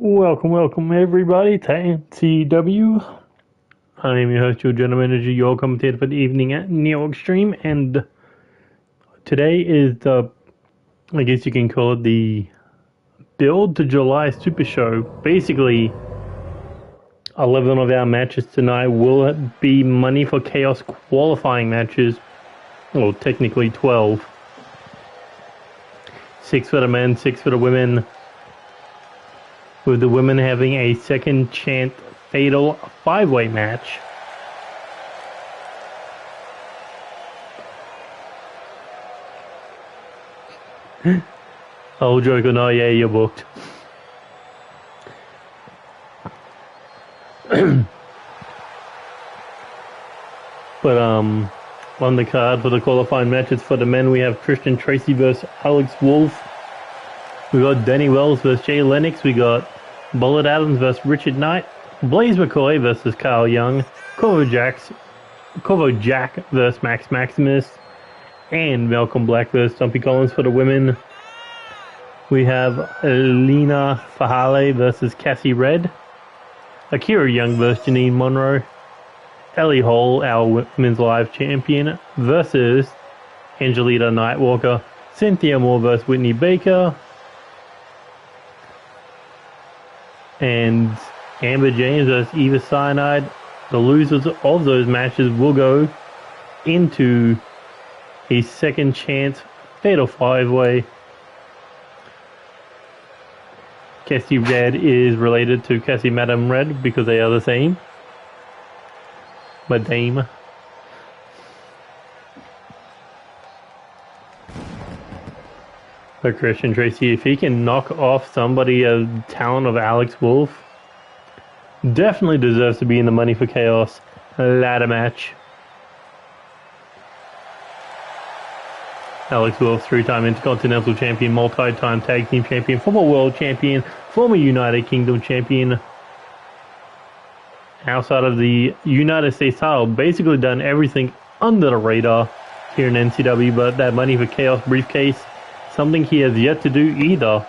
Welcome everybody to NCW. I am your host, your general manager, your commentator for the evening at New York Stream, and today is I guess you can call it the build to July Super Show. Basically, 11 of our matches tonight will be Money for Chaos qualifying matches. Well, technically 12. 6 for the men, 6 for the women. With the women having a second chance fatal 5-way match. Oh, joke or not, yeah, you're booked. But on the card for the qualifying matches for the men, we have Christian Tracy versus Alex Wolf. We got Danny Wells versus Jay Lennox. We got Bullet Adams versus Richard Knight. Blaze McCoy versus Kyle Young. Corvo Jack versus Max Maximus. And Malcolm Black versus Stumpy Collins for the women. We have Lena Fahale versus Cassie Red. Akira Young versus Janine Monroe. Ellie Hall, our Women's Live Champion, versus Angelita Nightwalker. Cynthia Moore versus Whitney Baker. And Amber James versus Eva Cyanide. The losers of those matches will go into a second chance fatal 5-way. Cassie Red is related to Cassie Madam Red because they are the same. Madame. But Christian Tracy, if he can knock off somebody of talent of Alex Wolf, definitely deserves to be in the Money for Chaos ladder match. Alex Wolf, 3-time Intercontinental Champion, multi-time Tag Team Champion, former World Champion, former United Kingdom Champion. Outside of the United States title, basically done everything under the radar here in NCW, but that Money for Chaos briefcase, something he has yet to do either.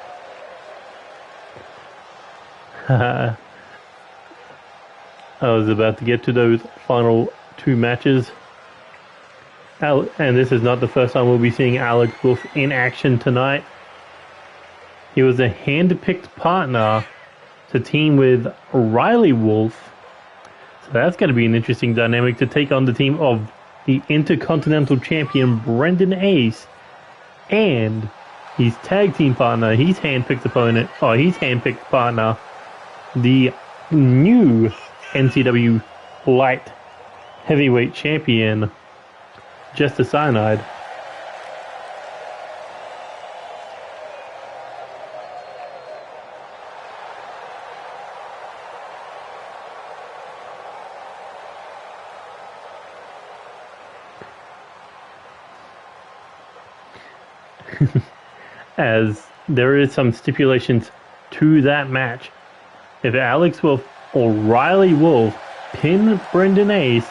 I was about to get to those final 2 matches. And this is not the first time we'll be seeing Alex Wolf in action tonight. He was a hand-picked partner to team with Riley Wolf. So that's going to be an interesting dynamic to take on the team of the Intercontinental Champion Brendan Ace and his tag team partner, his hand-picked partner, the new NCW Light Heavyweight Champion, Jester Cyanide. As there is some stipulations to that match. If Alex Wolf or Riley Wolf pin Brendan Ace,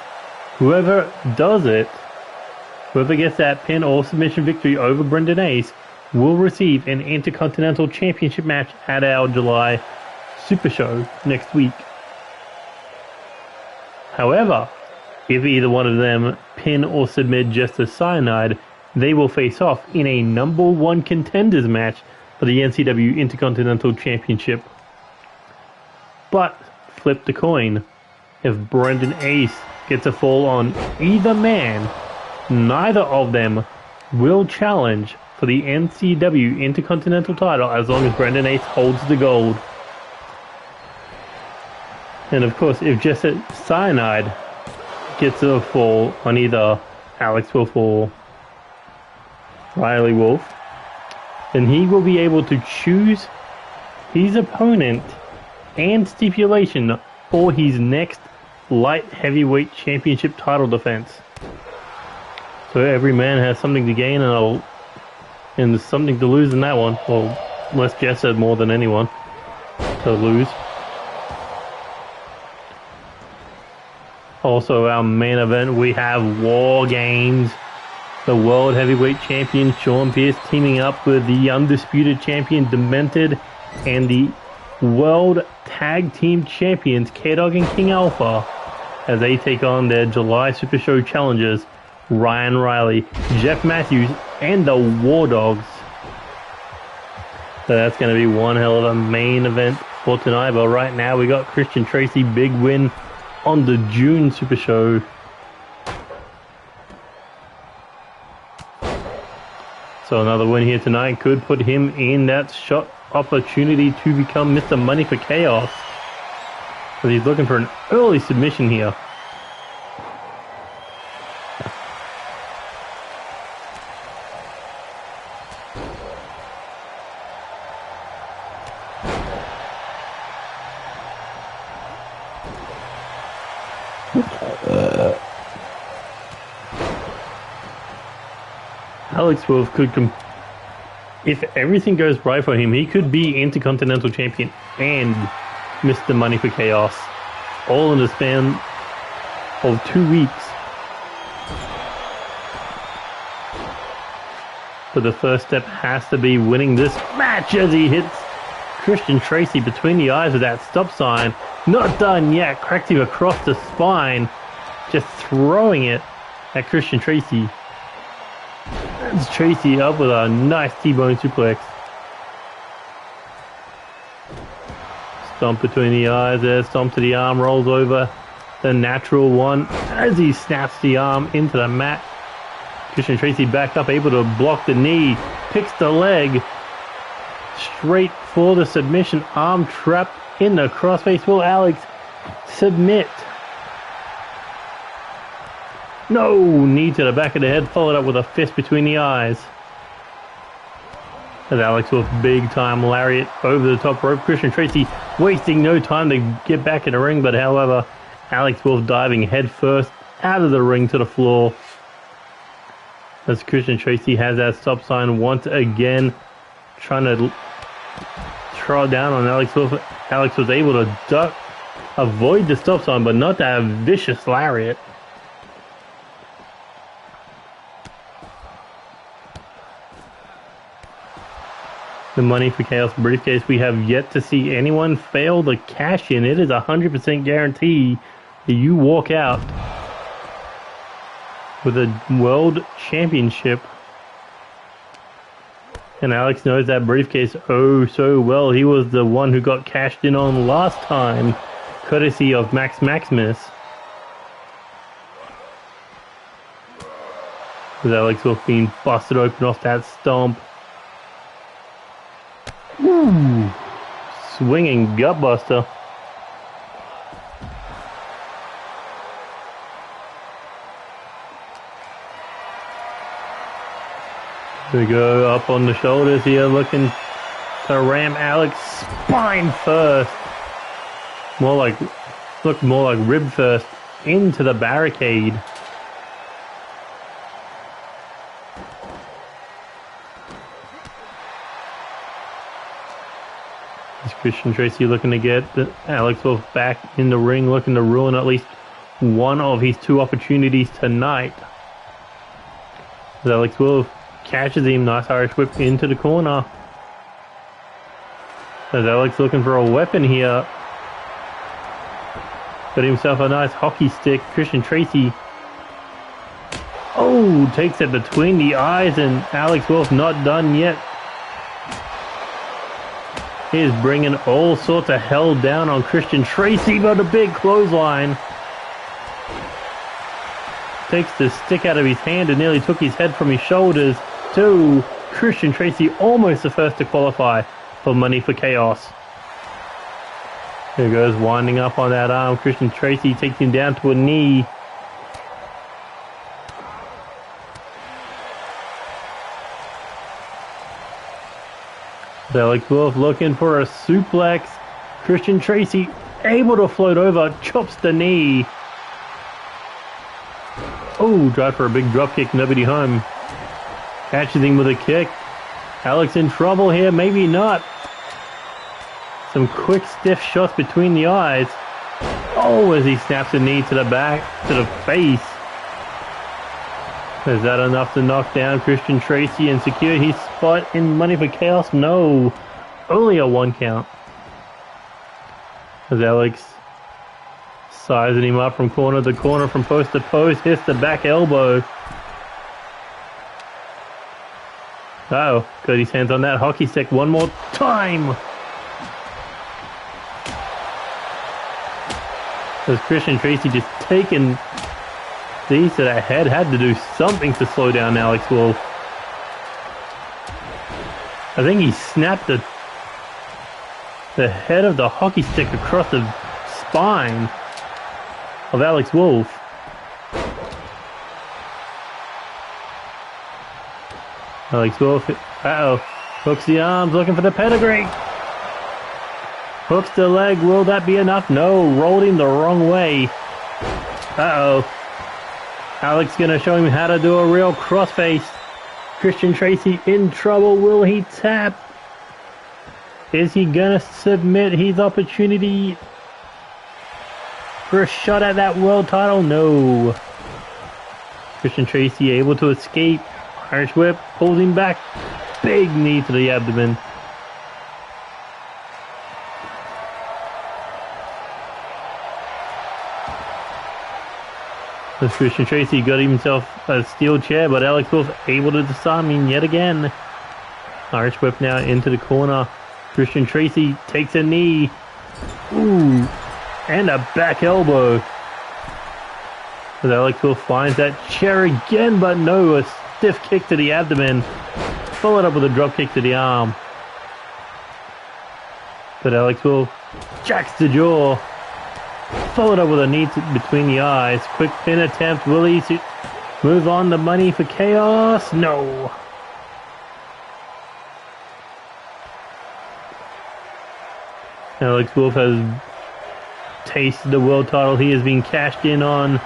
whoever does it, whoever gets that pin or submission victory over Brendan Ace will receive an Intercontinental Championship match at our July Super Show next week. However, if either one of them pin or submit Jester Cyanide, they will face off in a number 1 contenders match for the NCW Intercontinental Championship. But, flip the coin. If Brendan Ace gets a fall on either man, neither of them will challenge for the NCW Intercontinental title as long as Brendan Ace holds the gold. And of course, if Jester Cyanide gets a fall on either Alex Wolf or Riley Wolf, then he will be able to choose his opponent and stipulation for his next light heavyweight championship title defense. So every man has something to gain and something to lose in that one. Well, less Jester more than anyone to lose. Also, our main event, we have War Games. The World Heavyweight Champion Sean Pierce teaming up with the Undisputed Champion Demented and the World Tag Team Champions K-Dog and King Alpha as they take on their July Super Show challengers Ryan Riley, Jeff Matthews, and the War Dogs. So that's going to be one hell of a main event for tonight. But right now we got Christian Tracy, big win on the June Super Show. So another win here tonight could put him in that shot opportunity to become Mr. Money for Chaos. But he's looking for an early submission here. Alex Wolf could, if everything goes right for him, he could be Intercontinental Champion and Mr. Money for Chaos, all in the span of 2 weeks. But the first step has to be winning this match as he hits Christian Tracy between the eyes with that stop sign. Not done yet, cracked him across the spine, just throwing it at Christian Tracy. That's Tracy up with a nice T-bone suplex. Stomp between the eyes there, stomp to the arm, rolls over the natural one as he snaps the arm into the mat. Christian Tracy back up, able to block the knee, picks the leg, straight for the submission, arm trap in the crossface. Will Alex submit? No, knee to the back of the head, followed up with a fist between the eyes. As Alex with big time lariat over the top rope. Christian Tracy wasting no time to get back in the ring, but however, Alex Wolf diving head first out of the ring to the floor. As Christian Tracy has that stop sign once again, trying to throw down on Alex Wolf. Alex was able to duck, avoid the stop sign, but not that vicious lariat. The Money for Chaos briefcase, we have yet to see anyone fail the cash in. It is 100% guarantee that you walk out with a world championship. And Alex knows that briefcase oh so well. He was the one who got cashed in on last time, courtesy of Max Maximus. With Alex Wolf being busted open off that stomp. Ooh, swinging gutbuster. There we go, up on the shoulders here, looking to ram Alex spine first. Looked more like rib first into the barricade. Christian Tracy looking to get Alex Wolf back in the ring, looking to ruin at least one of his two opportunities tonight. As Alex Wolf catches him, nice Irish whip into the corner. As Alex looking for a weapon here. Got himself a nice hockey stick. Christian Tracy, oh, takes it between the eyes, and Alex Wolf not done yet. He is bringing all sorts of hell down on Christian Tracy, but a big clothesline. Takes the stick out of his hand and nearly took his head from his shoulders to Christian Tracy, almost the first to qualify for Money for Chaos. There goes, winding up on that arm. Christian Tracy takes him down to a knee. Alex Wolf looking for a suplex. Christian Tracy able to float over, chops the knee. Oh, drive for a big drop kick, nobody home. Catches him with a kick. Alex in trouble here, maybe not. Some quick stiff shots between the eyes. Oh, as he snaps a knee to the back, to the face. Is that enough to knock down Christian Tracy and secure his spot in Money for Chaos? No, only a 1 count. As Alex sizing him up from corner to corner, from post to post, hits the back elbow. Uh-oh, got his hands on that hockey stick one more time. As Christian Tracy just taking these to the head, had to do something to slow down Alex Wolf. I think he snapped the head of the hockey stick across the spine of Alex Wolf. Alex Wolf, uh-oh, hooks the arms, looking for the pedigree. Hooks the leg, will that be enough? No, rolled him the wrong way. Uh-oh. Alex gonna show him how to do a real crossface. Christian Tracy in trouble, will he tap? Is he gonna submit his opportunity for a shot at that world title? No. Christian Tracy able to escape. Irish whip, pulls him back. Big knee to the abdomen. As Christian Tracy got himself a steel chair, but Alex Wolf able to disarm him yet again. Irish whip now into the corner. Christian Tracy takes a knee. Ooh, and a back elbow. As Alex Wolf finds that chair again, but no, a stiff kick to the abdomen. Followed up with a drop kick to the arm. But Alex Wolf jacks the jaw. Followed up with a knee between the eyes. Quick pin attempt. Will he move on the money for chaos? No. Alex Wolf has tasted the world title he has been cashed in on.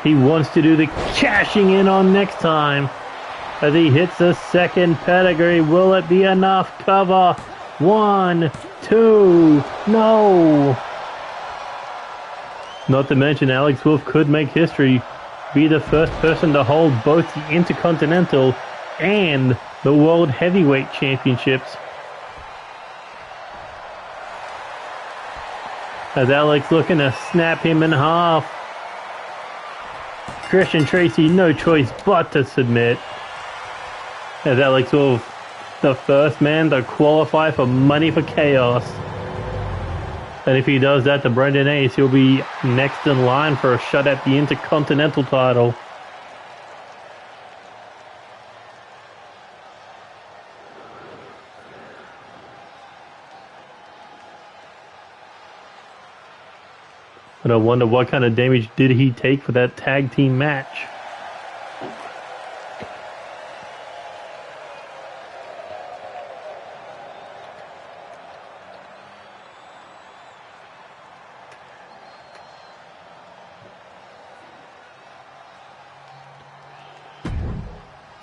He wants to do the cashing in on next time. As he hits the second pedigree. Will it be enough? Cover. 1, 2, no. Not to mention Alex Wolf could make history. Be the first person to hold both the Intercontinental and the World Heavyweight Championships. As Alex looking to snap him in half. Christian Tracy, no choice but to submit. As Alex Wolf, the first man to qualify for Money for Chaos. And if he does that to Brendan Ace, he'll be next in line for a shot at the Intercontinental title. But I wonder what kind of damage did he take for that tag team match.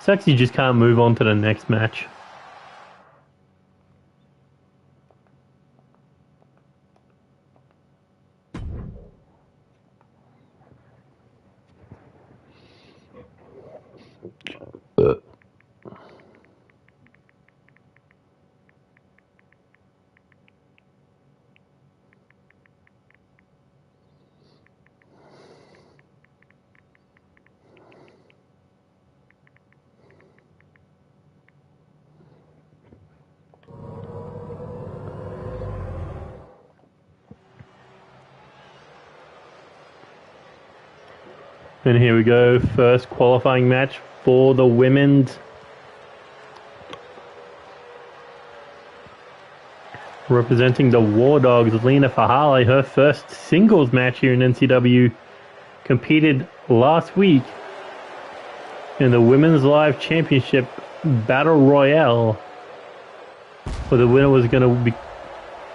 Sexy just can't move on to the next match. And here we go, first qualifying match for the women's. Representing the War Dogs, Lena Fahale, her first singles match here in NCW, competed last week in the Women's Live Championship Battle Royale, where the winner was going to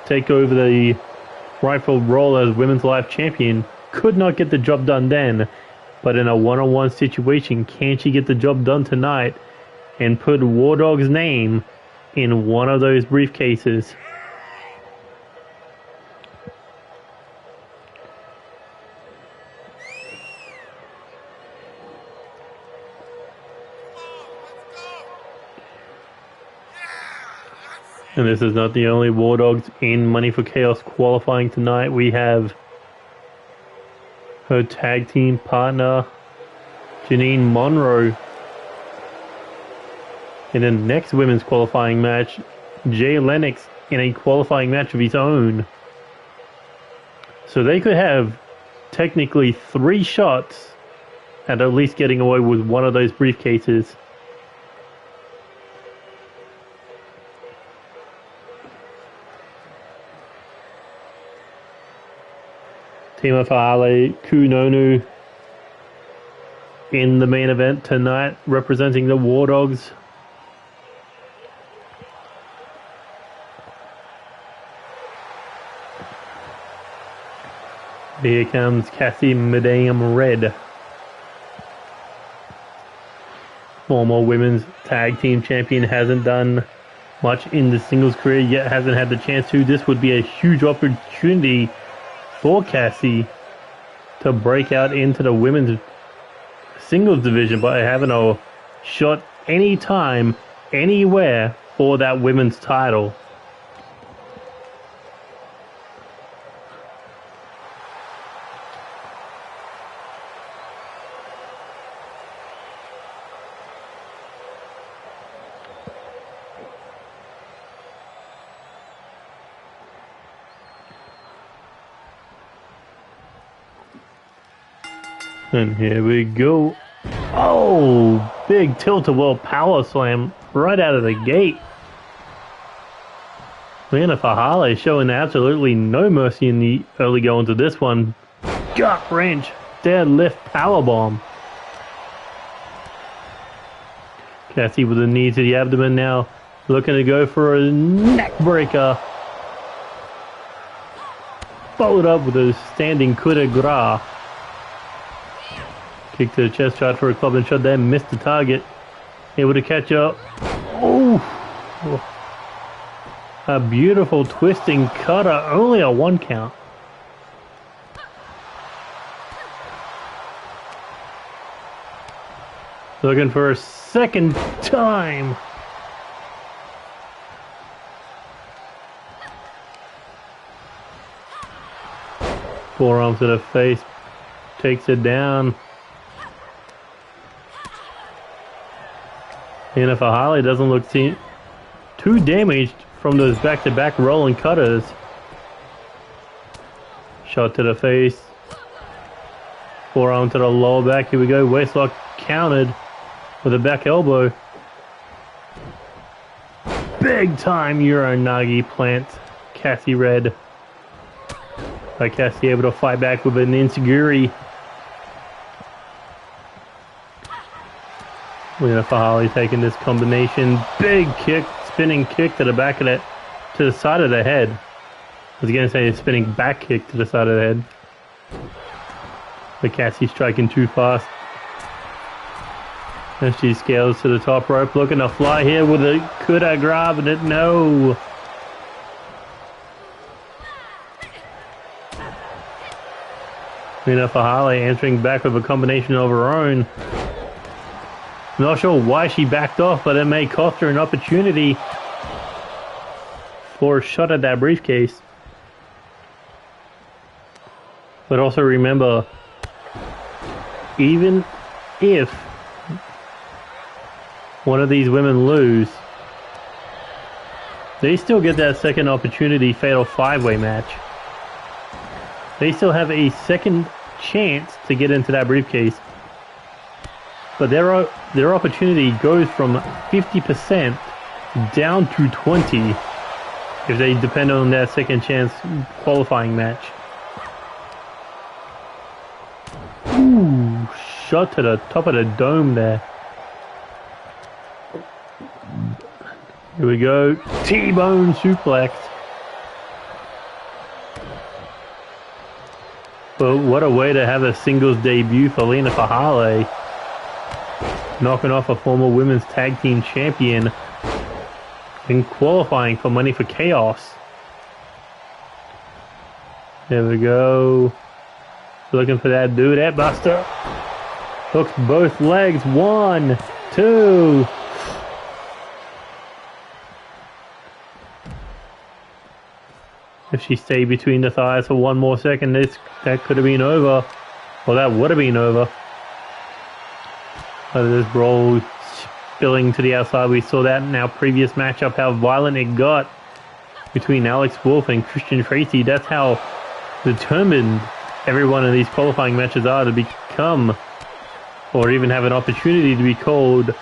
take over the rightful role as Women's Live Champion. Could not get the job done then. But in a one-on-one situation, can she get the job done tonight and put War Dog's name in one of those briefcases? And this is not the only War Dogs in Money for Chaos qualifying tonight. We have her tag team partner, Janine Monroe. In the next women's qualifying match, Jay Lennox in a qualifying match of his own. So they could have technically 3 shots at least getting away with one of those briefcases. Tima Fa'ale Kunonu in the main event tonight, representing the War Dogs. Here comes Cassie Madame Red. Former women's tag team champion, hasn't done much in the singles career yet, hasn't had the chance to. This would be a huge opportunity for Cassie to break out into the women's singles division by having a shot anytime, anywhere for that women's title. And here we go. Oh, big tilt-a-whirl power slam right out of the gate. Liana Fa'ale showing absolutely no mercy in the early going to this one. Gut wrench, deadlift powerbomb. Cassie with a knee to the abdomen now, looking to go for a neck breaker. Followed up with a standing coup de grace. Kick to the chest, shot for a club and shot there, missed the target. Able to catch up. Oh! A beautiful twisting cutter, only a 1 count. Looking for a second time. Forearm to the face, takes it down. And if Fa'ale doesn't look too damaged from those back-to-back rolling cutters. Shot to the face. Forearm to the lower back. Here we go. Waistlock countered with a back elbow. Big time Uranagi plant. Cassie Red. Cassie able to fight back with an enziguri. Liana Fa'ale taking this combination. Big kick, spinning kick to the back of that, to the side of the head. I was going to say a spinning back kick to the side of the head. But Cassie striking too fast. And she scales to the top rope, looking to fly here with a coup de grace, but no. Liana Fa'ale answering back with a combination of her own. Not sure why she backed off, but it may cost her an opportunity for a shot at that briefcase. But also remember, even if one of these women lose, they still get that second opportunity fatal 5-way match. They still have a second chance to get into that briefcase. But their opportunity goes from 50% down to 20 if they depend on that second chance qualifying match. Ooh, shot to the top of the dome there. Here we go. T-bone suplex. But what a way to have a singles debut for Liana Fa'ale. Knocking off a former women's tag team champion and qualifying for Money for Chaos. There we go. Looking for that dudette buster. Hooks both legs. 1, 2. If she stayed between the thighs for one more second, that could have been over. Well, that would have been over. But this brawl spilling to the outside. We saw that in our previous matchup, how violent it got between Alex Wolf and Christian Tracy. That's how determined every one of these qualifying matches are to become, or even have an opportunity to be called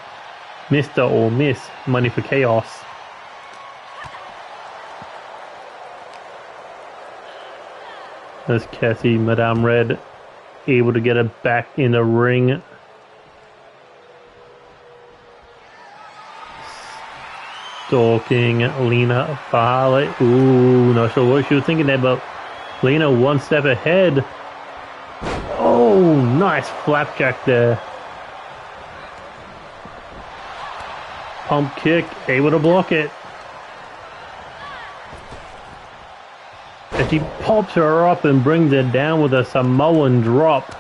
Mr. or Miss Money for Chaos. As Cassie, Madame Red, able to get her back in the ring. Stalking Lena Fale. Ooh, not sure what she was thinking there, but Lena one step ahead. Oh, nice flapjack there. Pump kick, able to block it. As she pops her up and brings her down with a Samoan drop.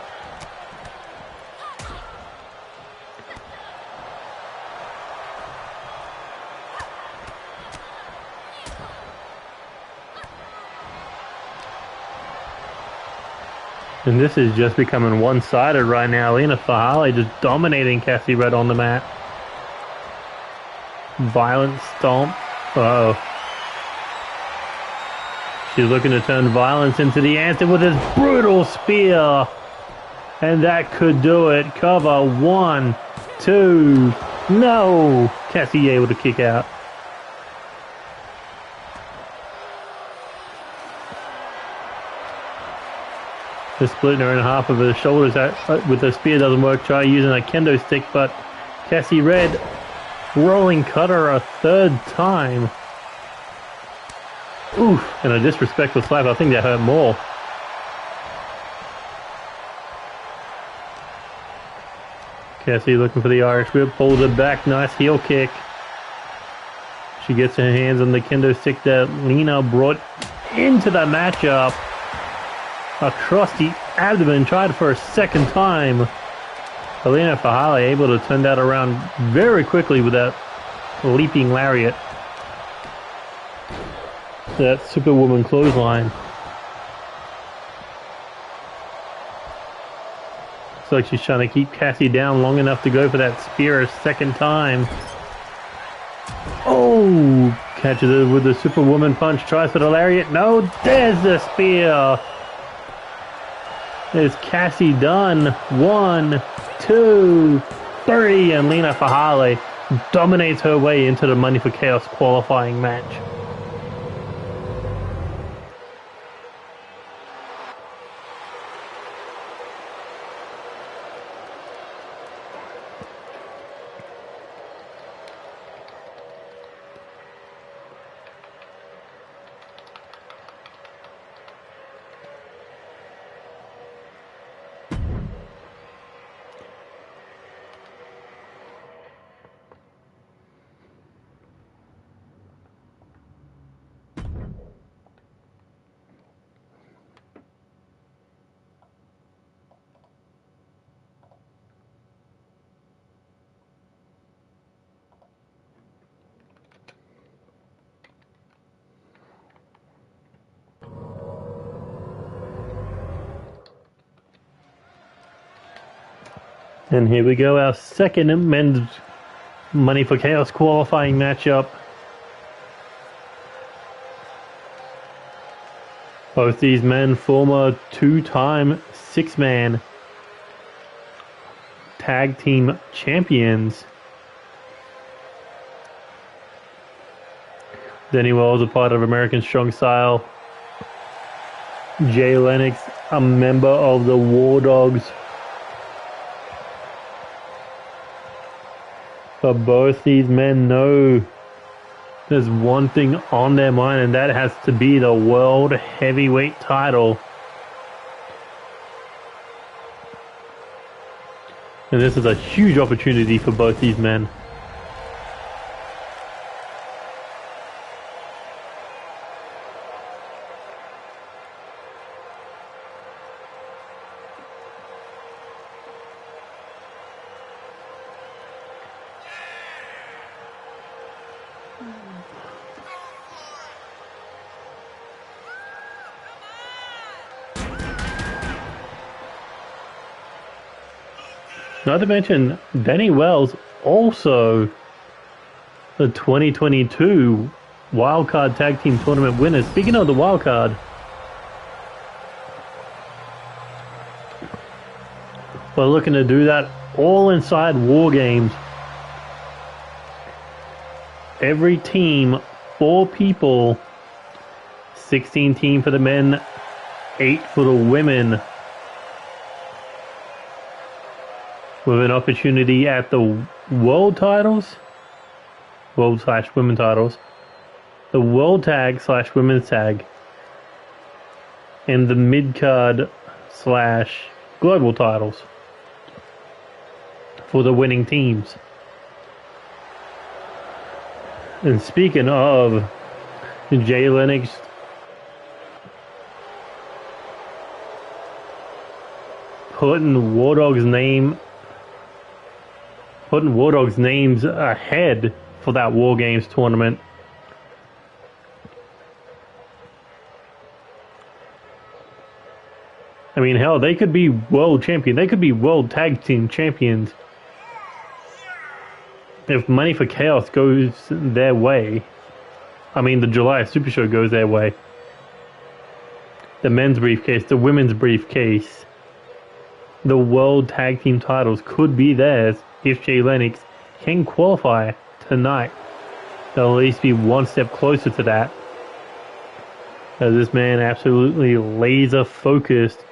And this is just becoming one-sided right now. Lena Fahale just dominating Cassie Red on the mat. Violent stomp. Uh-oh. She's looking to turn violence into the answer with this brutal spear. And that could do it. Cover. 1, 2. No! Cassie able to kick out. Just splitting her in half of her shoulders. With the spear doesn't work. Try using a kendo stick, but Cassie Red rolling cutter a third time. Oof, and a disrespectful slap. I think that hurt more. Cassie looking for the Irish whip, pulls it back. Nice heel kick. She gets her hands on the kendo stick that Lena brought into the matchup. Across the abdomen, tried for a second time. Lena Fahale able to turn that around very quickly with that leaping lariat. That Superwoman clothesline. Looks like she's trying to keep Cassie down long enough to go for that spear a second time. Oh! Catches it with the Superwoman punch. Tries for the lariat. No! There's the spear! Is Cassie done? 1, 2, 3, and Lena Fahale dominates her way into the Money for Chaos qualifying match. And here we go, our second men's Money for Chaos qualifying matchup. Both these men former two-time six-man tag team champions. Denny Wells, a part of American Strong Style. Jay Lennox, a member of the War Dogs. But both these men know there's one thing on their mind, and that has to be the World Heavyweight title. And this is a huge opportunity for both these men. Not to mention, Danny Wells also the 2022 Wildcard Tag Team Tournament winners. Speaking of the Wildcard, we're looking to do that all inside War Games. Every team, 4 people, 16 team for the men, 8 for the women, with an opportunity at the World titles, World/Women titles, the World Tag / Women's Tag, and the Mid-Card / Global titles for the winning teams. And speaking of Jay Lennox, putting War Dog's names ahead for that War Games tournament. I mean, hell, they could be world champion. They could be world tag team champions if Money for Chaos goes their way. I mean, the July Supershow goes their way. The men's briefcase, the women's briefcase, the world tag team titles could be theirs if Jay Lennox can qualify tonight. They'll at least be one step closer to that. As this man absolutely laser focused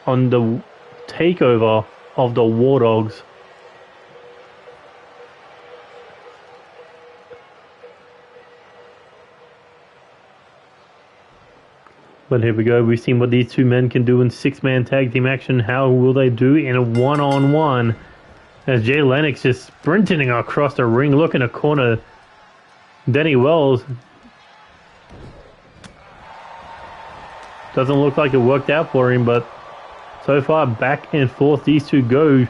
on the takeover of the War Dogs. But here we go. We've seen what these two men can do in 6-man tag team action. How will they do in a one-on-one? As Jay Lennox just sprinting across the ring, looking to corner Danny Wells. Doesn't look like it worked out for him, but so far back and forth these two go.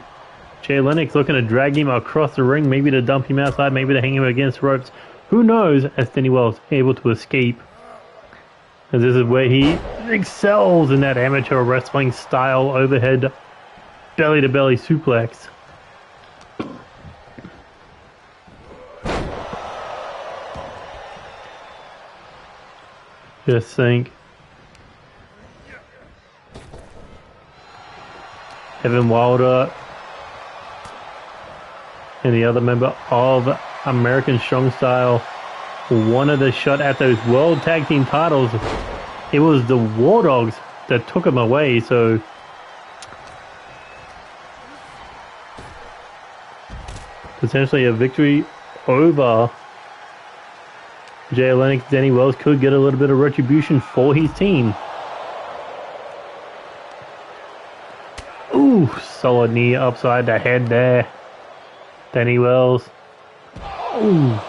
Jay Lennox looking to drag him across the ring, maybe to dump him outside, maybe to hang him against ropes. Who knows, as Danny Wells able to escape. And this is where he excels in that amateur wrestling style overhead belly-to-belly suplex. Just think. Evan Wilder and the other member of American Strong Style wanted a shot at those World Tag Team titles. It was the War Dogs that took them away, so potentially a victory over Jay Lennox. Danny Wells could get a little bit of retribution for his team. Ooh, solid knee upside the head there. Danny Wells. Ooh.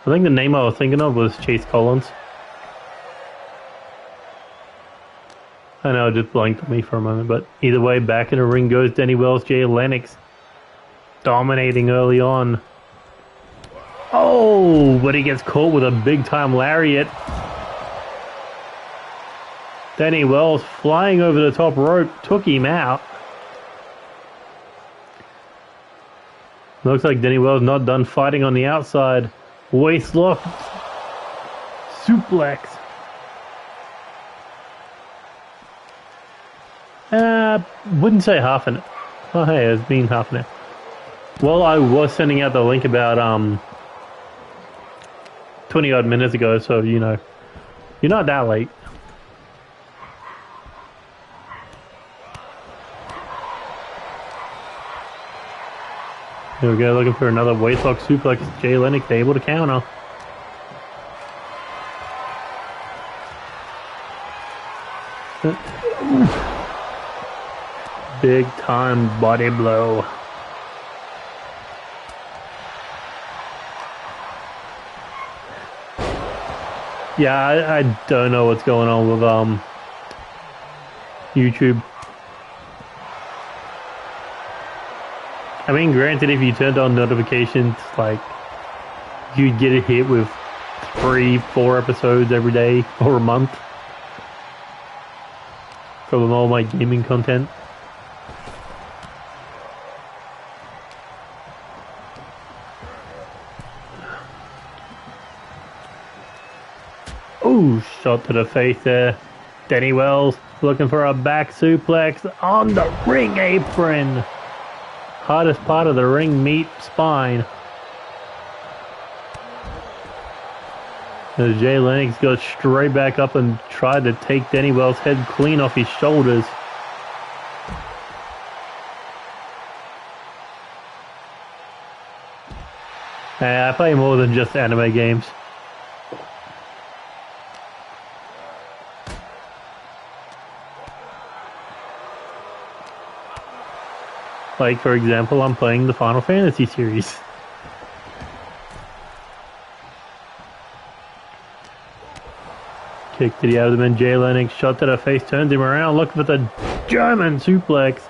I think the name I was thinking of was Chase Collins. I know, it just blanked on me for a moment, but either way, back in the ring goes Danny Wells. Jay Lennox dominating early on. Oh, but he gets caught with a big-time lariat. Danny Wells flying over the top rope, took him out. Looks like Danny Wells not done fighting on the outside. Waist lock. Suplex. Wouldn't say half an hour. Oh, hey, it's been half an hour. Well, I was sending out the link about 20 odd minutes ago, so you know, you're not that late. Here we go, looking for another waistlock suplex. Jay Lennox able to counter. Big time body blow. Yeah, I don't know what's going on with YouTube. I mean, granted, if you turned on notifications, like, you'd get a hit with 3-4 episodes every day or a month. from all my gaming content. Ooh, shot to the face there. Danny Wells looking for a back suplex on the ring apron. Hardest part of the ring meat spine. As Jay Lennox goes straight back up and tried to take Danny Wells' head clean off his shoulders. I play more than just anime games. Like, for example, I'm playing the Final Fantasy series. Kick to the abdomen, Jay Lennox, shot to the face, turns him around, looking for the German suplex.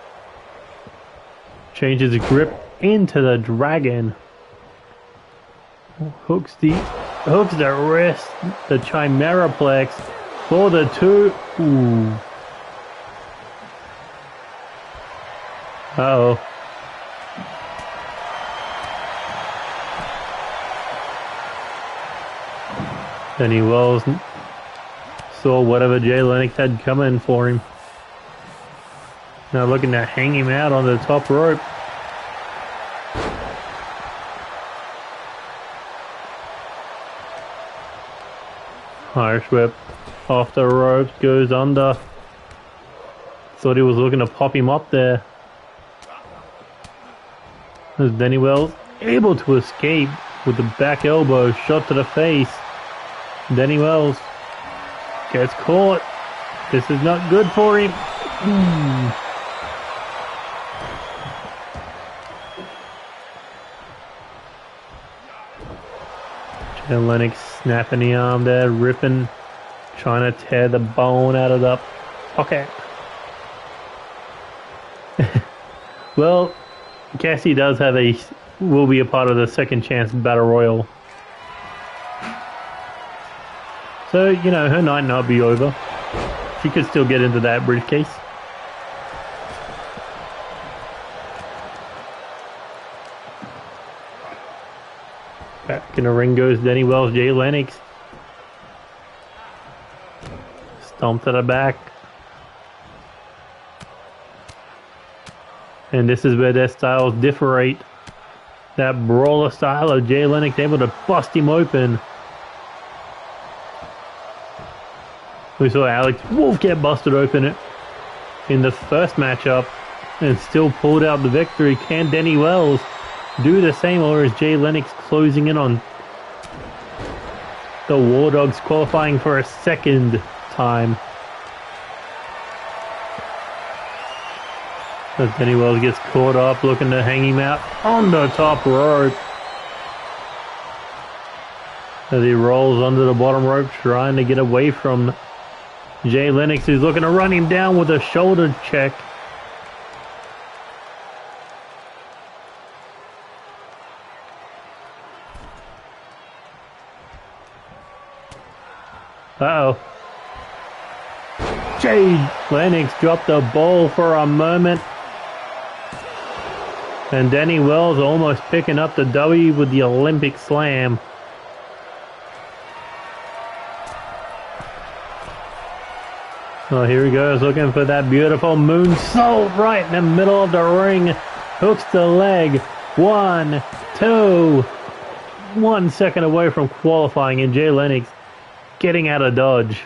Changes grip into the dragon. Hooks the wrist, the Chimeraplex for the 2. Ooh. Uh-oh. Danny Wells saw whatever Jay Lennox had coming for him. Now looking to hang him out on the top rope. Irish whip off the ropes, goes under. Thought he was looking to pop him up there. As Danny Wells able to escape with the back elbow, shot to the face. Danny Wells gets caught. This is not good for him. Jay Lennox snapping the arm there, ripping, trying to tear the bone out of the pocket. Well, Cassie will be a part of the Second Chance Battle Royal. So, you know, her night not be over. She could still get into that briefcase. Back in the ring goes Danny Wells, Jay Lennox. Stomp to the back. And this is where their styles differentiate. That brawler style of Jay Lennox able to bust him open. We saw Alex Wolf get busted open in the first matchup and still pulled out the victory. Can Danny Wells do the same, or is Jay Lennox closing in on the War Dogs qualifying for a second time? As Danny Wells gets caught up, looking to hang him out on the top rope. As he rolls under the bottom rope, trying to get away from Jay Lennox, who's looking to run him down with a shoulder check. Uh-oh. Jay Lennox dropped the ball for a moment. And Danny Wells almost picking up the W with the Olympic Slam. Oh, here he goes, looking for that beautiful moonsault right in the middle of the ring. Hooks the leg. 1, 2. 1 second away from qualifying, and Jay Lennox getting out of dodge.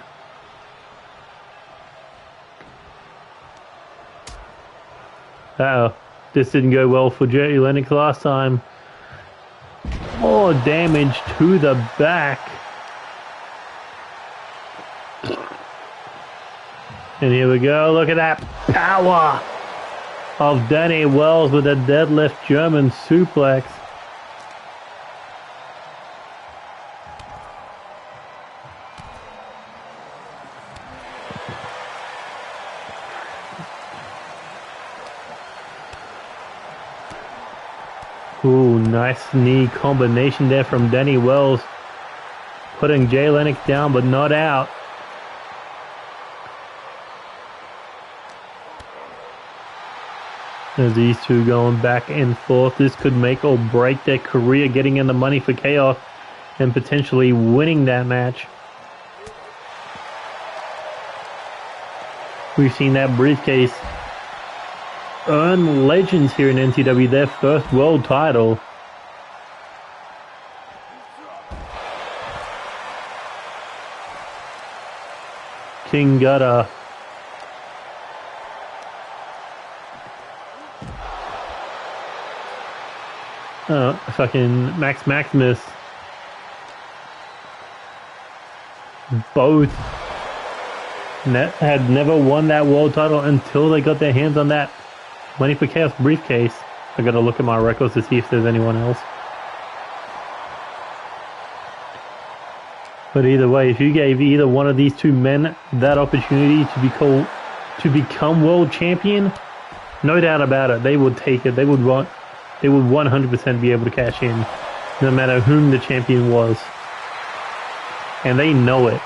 Uh-oh. This didn't go well for Jay Lennox last time. More damage to the back. And here we go. Look at that power of Danny Wells with a deadlift German suplex. Ooh, nice knee combination there from Danny Wells. Putting Jay Lennox down, but not out. As these two going back and forth, this could make or break their career, getting in the money for chaos and potentially winning that match. We've seen that briefcase earn legends here in NCW their first world title. King Gutter. Fucking Maximus. Both had never won that world title until they got their hands on that Money for Chaos briefcase. I gotta look at my records to see if there's anyone else. But either way, if you gave either one of these two men that opportunity to become world champion, no doubt about it, they would take it. They would 100% be able to cash in, no matter whom the champion was. And they know it.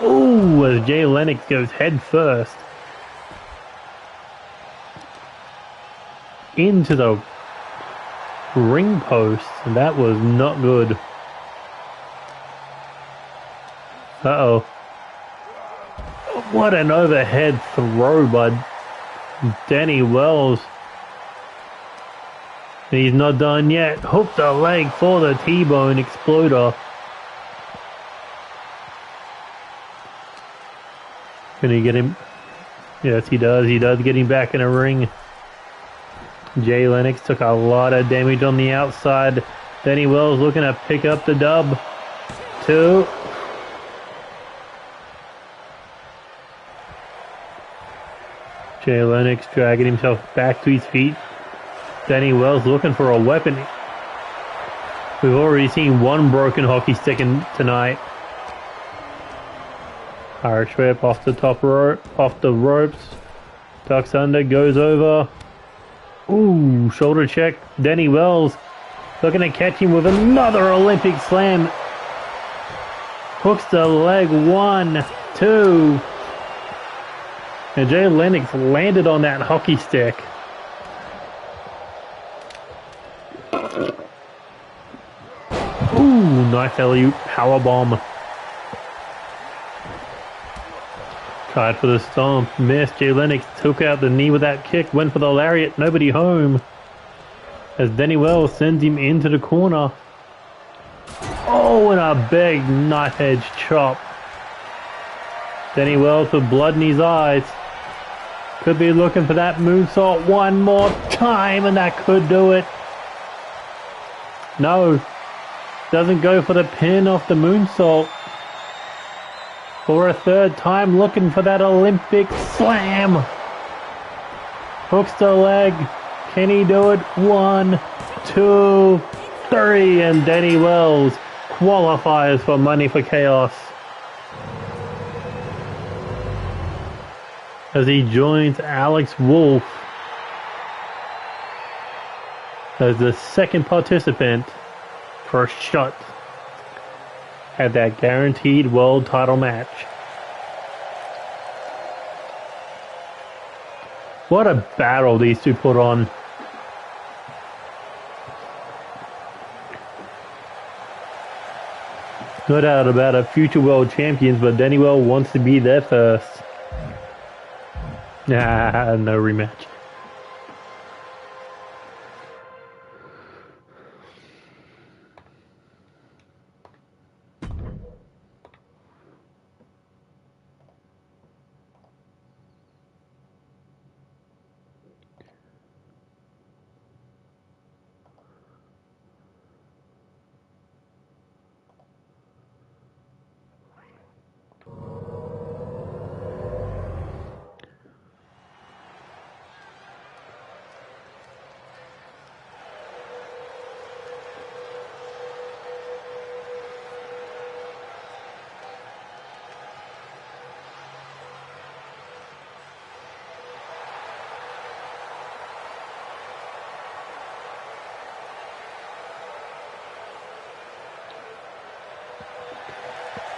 Ooh, as Jay Lennox goes head first into the ring post, and that was not good. Uh-oh. What an overhead throw by Danny Wells. He's not done yet. Hooked the leg for the T-bone exploder. Can he get him? Yes, he does. He does get him back in a ring. Jay Lennox took a lot of damage on the outside. Danny Wells looking to pick up the dub. 2. Jay Lennox dragging himself back to his feet. Danny Wells looking for a weapon. We've already seen one broken hockey stick tonight. Irish whip off the top rope, off the ropes. Ducks under, goes over. Ooh, shoulder check. Danny Wells looking to catch him with another Olympic slam. Hooks the leg. 1, 2. And Jay Lennox landed on that hockey stick. Ooh, knife alley-oop powerbomb. Tried for the stomp, missed. Jay Lennox took out the knee with that kick, went for the lariat, nobody home. As Danny Wells sends him into the corner. Oh, and a big knife edge chop. Danny Wells with blood in his eyes. Could be looking for that moonsault one more time, and that could do it. No. Doesn't go for the pin off the moonsault. For a third time, looking for that Olympic slam. Hooks the leg. Can he do it? 1, 2, 3. And Danny Wells qualifies for Money for Chaos. As he joins Alex Wolf as the second participant for a shot at that guaranteed world title match. What a battle these two put on. No doubt about it, future world champions, but Danny Wells wants to be there first. Nah, no rematch.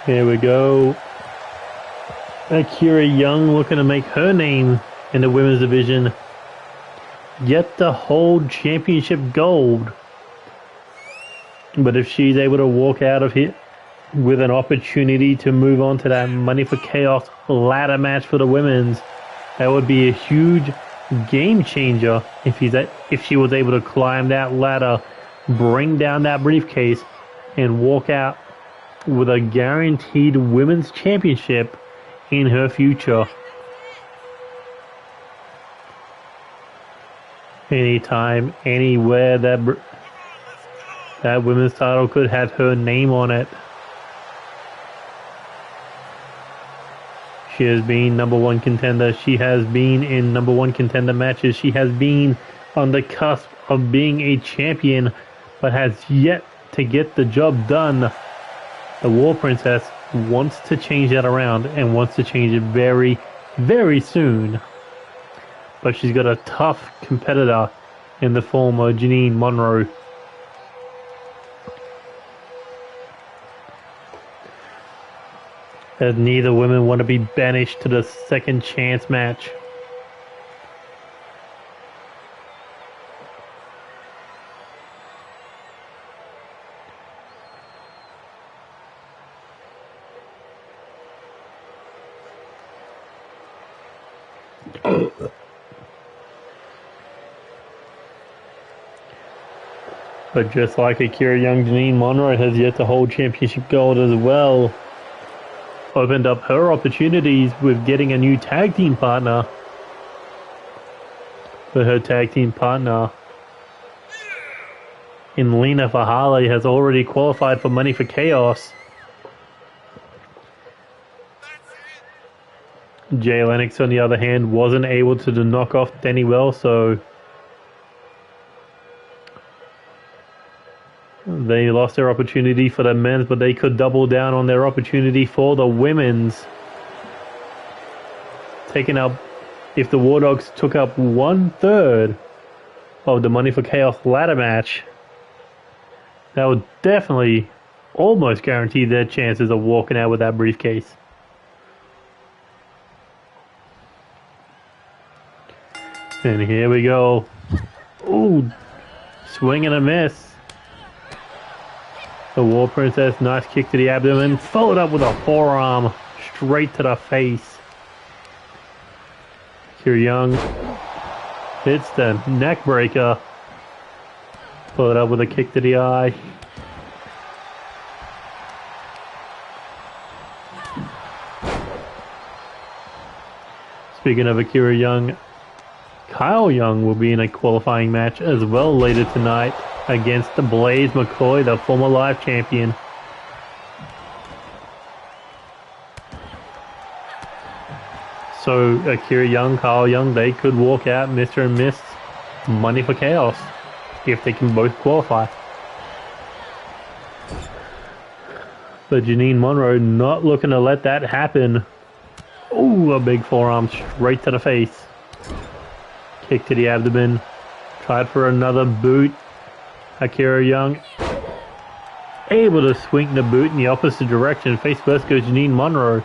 Here we go. Akira Young looking to make her name in the women's division. Yet to hold championship gold. But if she's able to walk out of here with an opportunity to move on to that Money for Chaos ladder match for the women's, that would be a huge game changer if she was able to climb that ladder, bring down that briefcase, and walk out with a guaranteed women's championship in her future. Anytime, anywhere that women's title could have her name on it. She has been number one contender. She has been in number one contender matches. She has been on the cusp of being a champion, but has yet to get the job done. The War Princess wants to change that around and wants to change it very, very soon. But she's got a tough competitor in the form of Janine Monroe. As neither women want to be banished to the second chance match. But just like Akira Young, Janine Monroe has yet to hold championship gold as well. Opened up her opportunities with getting a new tag team partner. But her tag team partner in Lena Fahale has already qualified for Money for Chaos. Jay Lennox, on the other hand, wasn't able to knock off Danny Wells, so they lost their opportunity for the men's, but they could double down on their opportunity for the women's. Taking up, if the War Dogs took up 1/3 of the Money for Chaos ladder match, that would definitely almost guarantee their chances of walking out with that briefcase. And here we go. Ooh, swing and a miss. The War Princess, nice kick to the abdomen, followed up with a forearm straight to the face. Akira Young hits the neck breaker, followed up with a kick to the eye. Speaking of Akira Young, Kyle Young will be in a qualifying match as well later tonight against Blaze McCoy, the former live champion. So Akira Young, Kyle Young, they could walk out Mr. and Miss Money for Chaos if they can both qualify. But Janine Monroe not looking to let that happen. Ooh, a big forearm straight to the face. Kick to the abdomen. Tried for another boot. Akira Young able to swing the boot in the opposite direction. Face first goes Janine Monroe.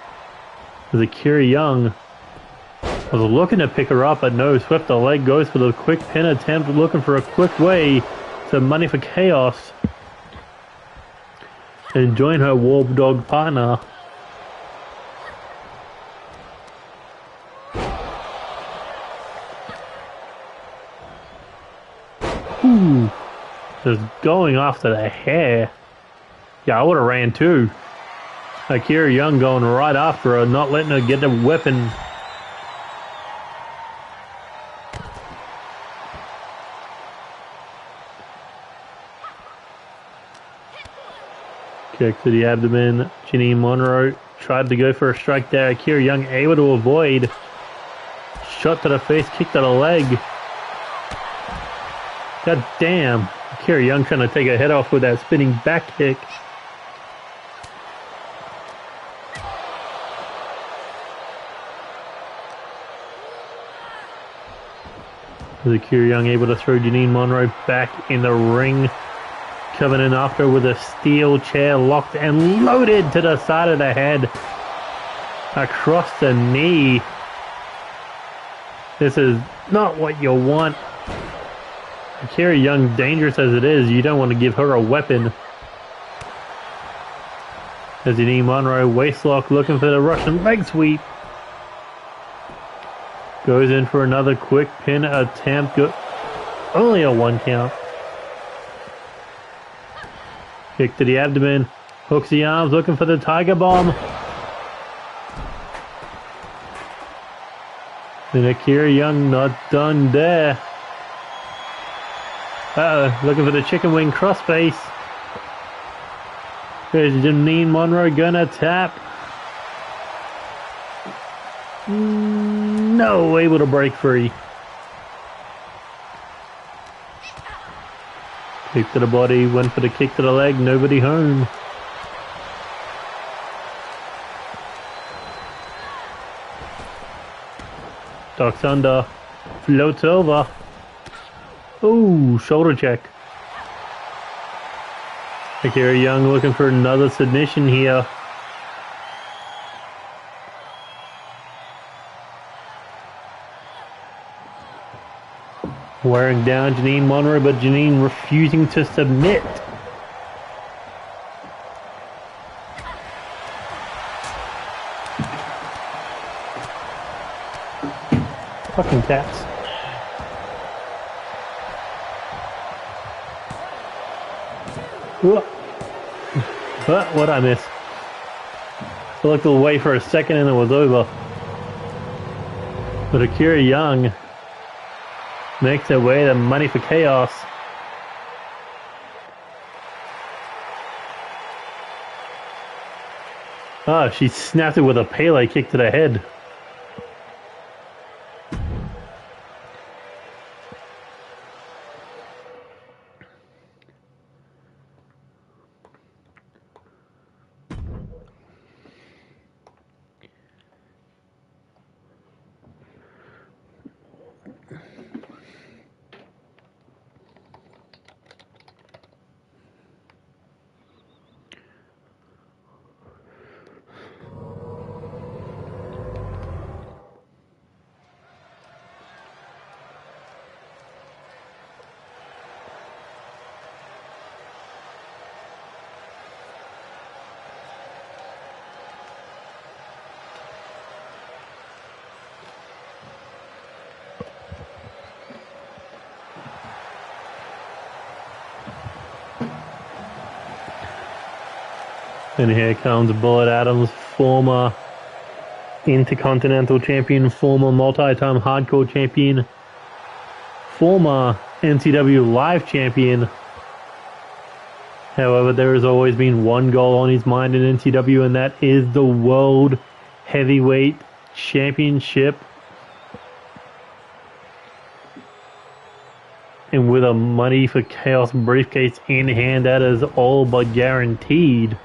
As Akira Young was looking to pick her up, but no, swept the leg, goes for the quick pin attempt, looking for a quick way to Money for Chaos and join her War Dog partner. Ooh. Just going after the hair. Yeah, I would have ran too. Akira Young going right after her, not letting her get the weapon. Kick to the abdomen. Janine Monroe tried to go for a strike there. Akira Young able to avoid. Shot to the face, kick to the leg. God damn. Akira Young trying to take her head off with that spinning back kick. Akira Young able to throw Janine Monroe back in the ring. Coming in after with a steel chair locked and loaded to the side of the head. Across the knee. This is not what you want. Akira Young, dangerous as it is, you don't want to give her a weapon. As Janine Monroe, waistlock looking for the Russian leg sweep. Goes in for another quick pin attempt. Only a 1 count. Kick to the abdomen. Hooks the arms, looking for the Tiger Bomb. And Akira Young not done there. Looking for the chicken wing crossface. There's Janine Monroe gonna tap. No, able to break free. Kick to the body, went for the kick to the leg, nobody home. Ducks under, floats over. Ooh, shoulder check. Akira Young looking for another submission here. Wearing down Janine Monroe, but Janine refusing to submit. Fucking cats. What'd I miss? I looked away for a second and it was over. But Akira Young makes her way to Money for Chaos. Ah, she snapped it with a Pele kick to the head. And here comes Bullet Adams, former Intercontinental Champion, former multi-time Hardcore Champion, former NCW Live Champion. However, there has always been one goal on his mind in NCW, and that is the World Heavyweight Championship. And with a Money for Chaos briefcase in hand, that is all but guaranteed.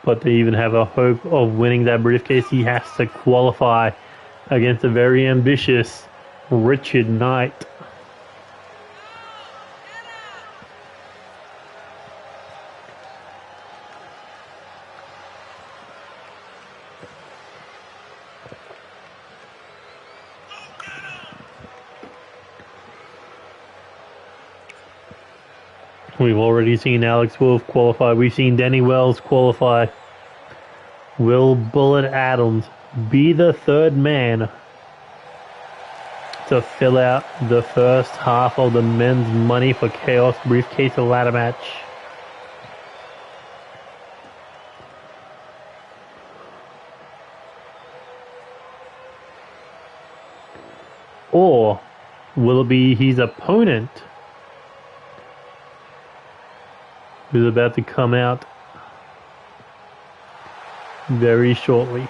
But to even have a hope of winning that briefcase, he has to qualify against a very ambitious Richard Knight. We've already seen Alex Wolf qualify. We've seen Denny Wells qualify. Will Bullet Adams be the third man to fill out the first half of the men's Money for Chaos briefcase ladder match? Or will it be his opponent who's about to come out very shortly?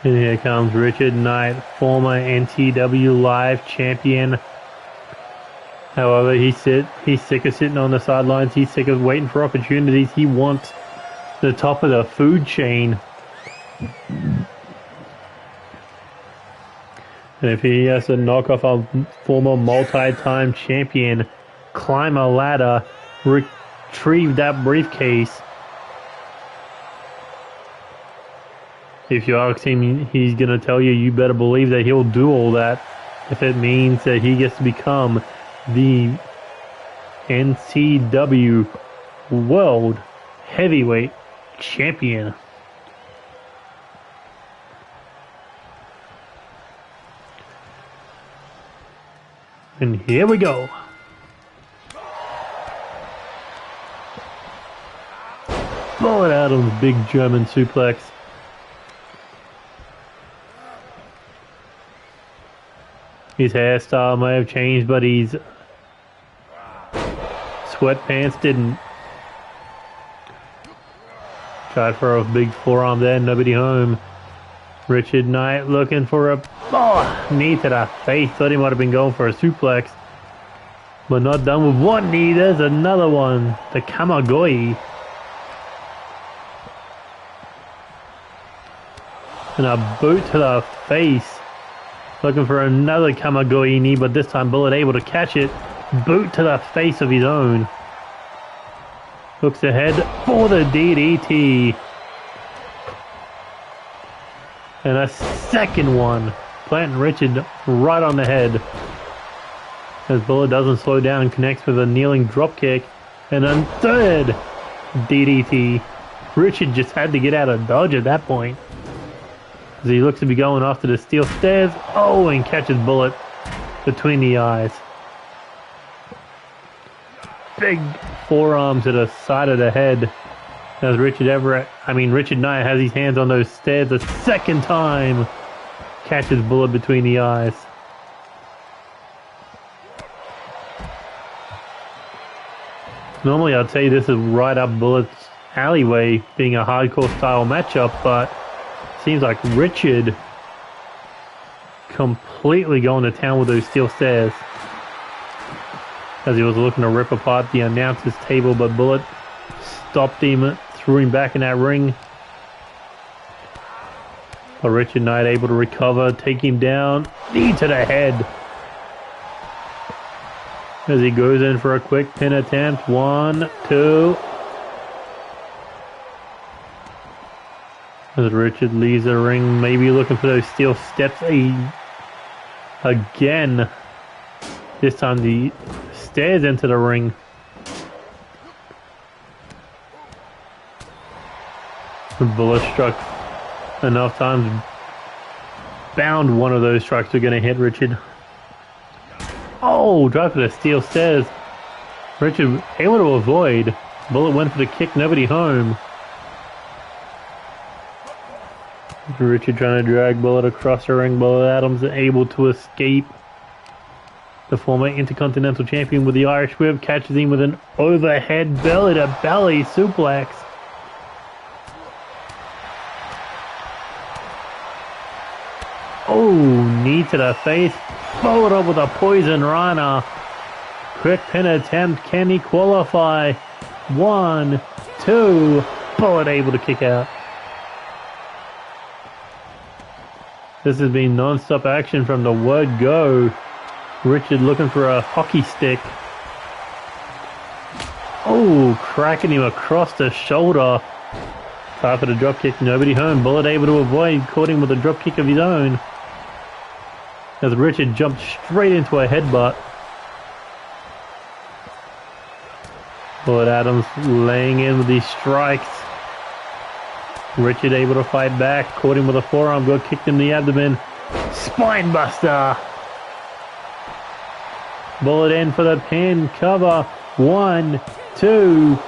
And here comes Richard Knight, former NCW Live champion. However, he's sick of sitting on the sidelines. He's sick of waiting for opportunities. He wants the top of the food chain. And if he has to knock off a former multi-time champion, climb a ladder, retrieve that briefcase, if you ask him, he's going to tell you, you better believe that he'll do all that if it means that he gets to become the NCW World Heavyweight Champion. And here we go. Bullet Adams' big German suplex. His hairstyle may have changed, but his sweatpants didn't. Tried for a big forearm there, nobody home. Richard Knight looking for a knee to the face. Thought he might have been going for a suplex, but not done with one knee. There's another one. The Kamagoi. And a boot to the face. Looking for another Kamagoi knee, but this time Bullet able to catch it. Boot to the face of his own. Looks ahead for the DDT. And a second one. Planting Richard right on the head. As Bullet doesn't slow down and connects with a kneeling dropkick. And a third DDT. Richard just had to get out of dodge at that point. As he looks to be going after the steel stairs. Oh, and catches Bullet between the eyes. Big forearm to the side of the head. As Richard Knight has his hands on those stairs a second time. Catches Bullet between the eyes. Normally I'd say this is right up Bullet's alleyway, being a hardcore style matchup, but seems like Richard completely going to town with those steel stairs. As he was looking to rip apart the announcer's table, but Bullet stopped him, threw him back in that ring. But Richard Knight able to recover, take him down, knee to the head. As he goes in for a quick pin attempt. 1, 2. As Richard leaves the ring, maybe looking for those steel steps again. This time the stairs into the ring. The Bullet struck enough times. Bound one of those strikes are going to hit Richard. Oh, drive for the steel stairs. Richard able to avoid. Bullet went for the kick, nobody home. Richard trying to drag Bullet across the ring. Bullet Adams able to escape. The former Intercontinental Champion with the Irish Whip catches him with an overhead belly-to-belly suplex. Oh, knee to the face. Followed up with a Poison Rana. Quick pin attempt. Can he qualify? 1, 2. Bullet able to kick out. This has been non-stop action from the word go. Richard looking for a hockey stick. Oh, cracking him across the shoulder. Time for the dropkick, nobody home. Bullet able to avoid, caught him with a dropkick of his own. As Richard jumped straight into a headbutt. Bullet Adams laying in with these strikes. Richard able to fight back, caught him with a forearm, kicked him in the abdomen. Spine buster. Bullet in for the pin, cover. 1, 2.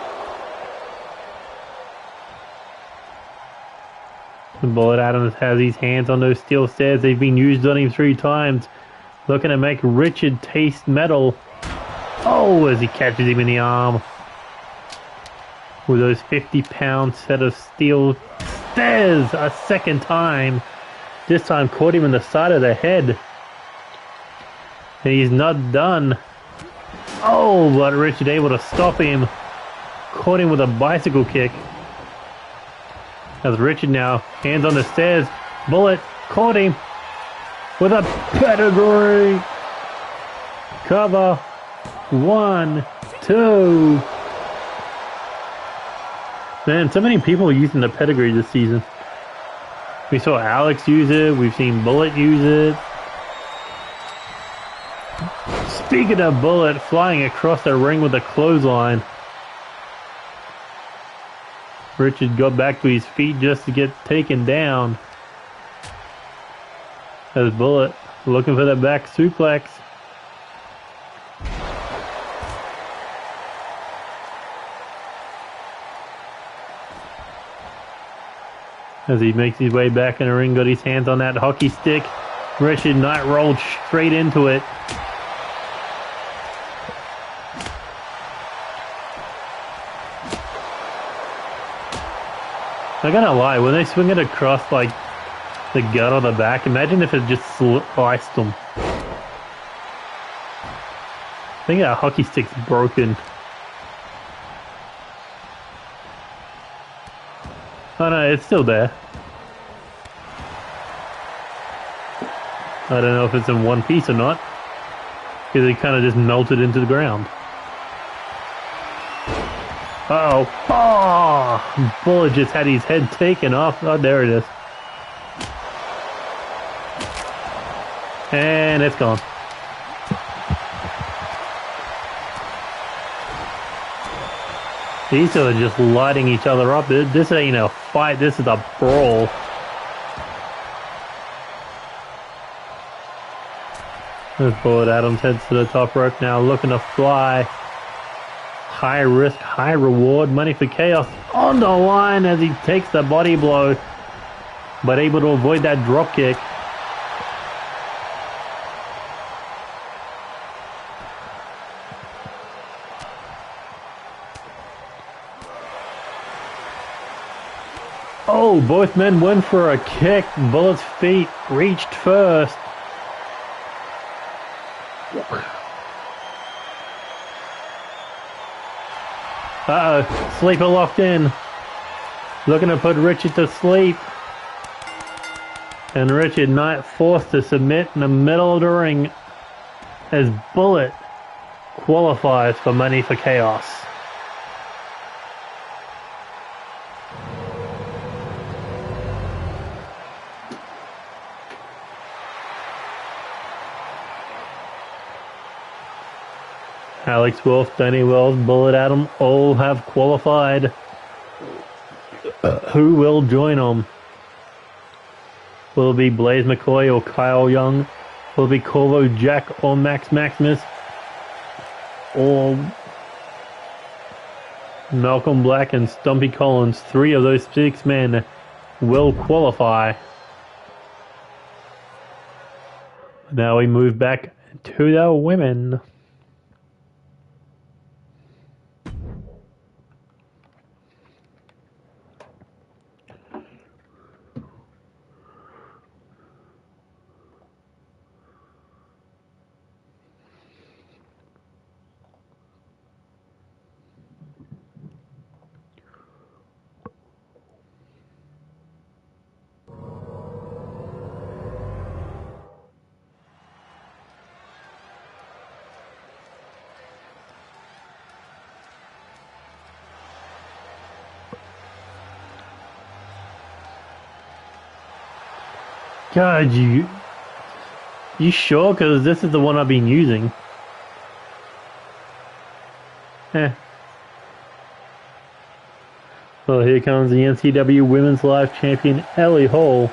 Bullet Adams has his hands on those steel stairs. They've been used on him 3 times. Looking to make Richard taste metal. Oh, as he catches him in the arm. With those 50-pound set of steel stairs a second time. This time caught him in the side of the head. And he's not done. Oh, but Richard able to stop him. Caught him with a bicycle kick. As Richard now, hands on the stairs. Bullet caught him with a pedigree. Cover. 1, 2. Man, so many people are using the pedigree this season. We saw Alex use it. We've seen Bullet use it. Speaking of Bullet, flying across the ring with a clothesline. Richard got back to his feet just to get taken down. As Bullet looking for the back suplex. As he makes his way back in the ring, got his hands on that hockey stick. Richard Knight rolled straight into it. I gotta lie, when they swing it across like the gut or the back, imagine if it just sliced them. I think that hockey stick's broken. Oh no, it's still there. I don't know if it's in one piece or not, because it kind of just melted into the ground. Uh-oh. Oh! Bullet just had his head taken off. Oh, there it is. And it's gone. These two are just lighting each other up. This ain't a fight, this is a brawl. As Bullet Adams heads to the top rope now, looking to fly. High risk, high reward, money for chaos on the line as he takes the body blow, but able to avoid that drop kick. Oh, both men went for a kick. Bullet's feet reached first. Uh-oh, Sleeper locked in. Looking to put Richard to sleep. And Richard Knight forced to submit in the middle of the ring as Bullet qualifies for Money for Chaos. Alex Wolf, Danny Wells, Bullet Adam all have qualified. Who will join them? Will it be Blaze McCoy or Kyle Young? Will it be Corvo Jack or Max Maximus? Or Malcolm Black and Stumpy Collins? 3 of those 6 men will qualify. Now we move back to the women. God, you sure? Because this is the one I've been using. Well, here comes the NCW Women's Live Champion, Ellie Hall.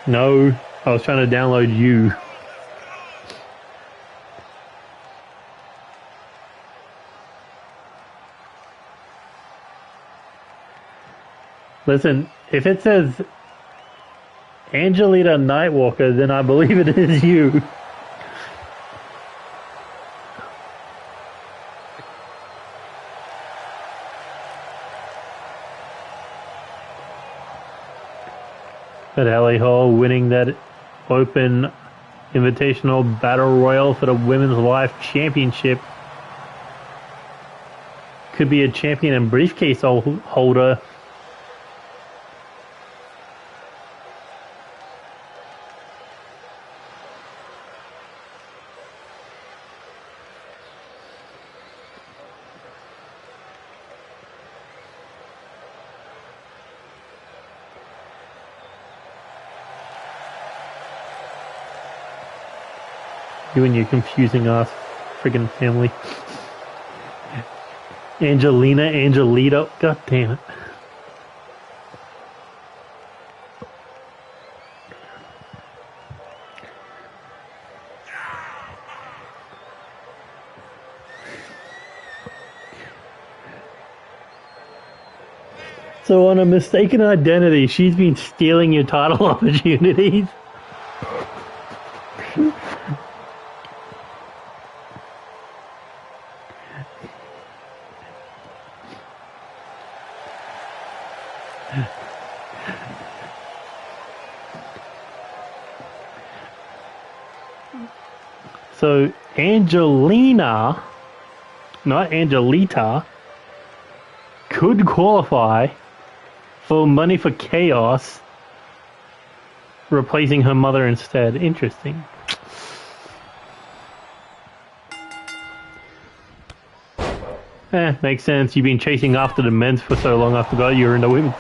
No, I was trying to download you. Listen, if it says Angelita Nightwalker, then I believe it is you. But Ellie Hall winning that Open Invitational Battle Royal for the Women's Life Championship. Could be a champion and briefcase holder. You and your confusing ass friggin' family. Angelita, god damn it. So on a mistaken identity, she's been stealing your title opportunities. So Angelina, not Angelita, could qualify for Money for Chaos, replacing her mother instead. Interesting. Makes sense. You've been chasing after the men's for so long, I forgot you were in the women's.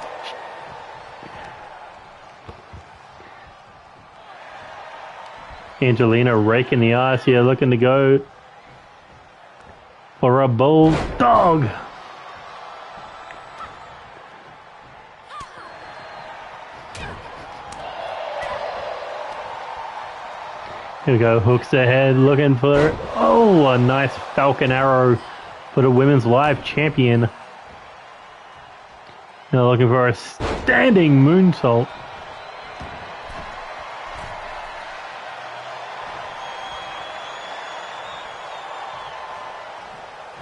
Angelina raking the ice here, looking to go for a bulldog. Here we go, hooks ahead, looking for, oh, a nice Falcon Arrow for the Women's Live Champion. Now looking for a standing moonsault.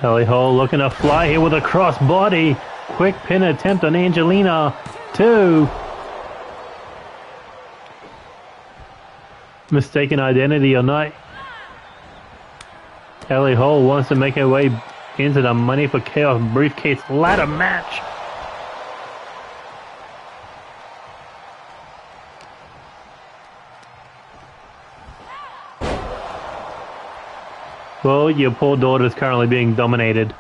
Ellie Hall looking to fly here with a cross body. Quick pin attempt on Angelina. 2. Mistaken identity or not. Ellie Hall wants to make her way into the Money for Chaos briefcase ladder match. Well, your poor daughter is currently being dominated.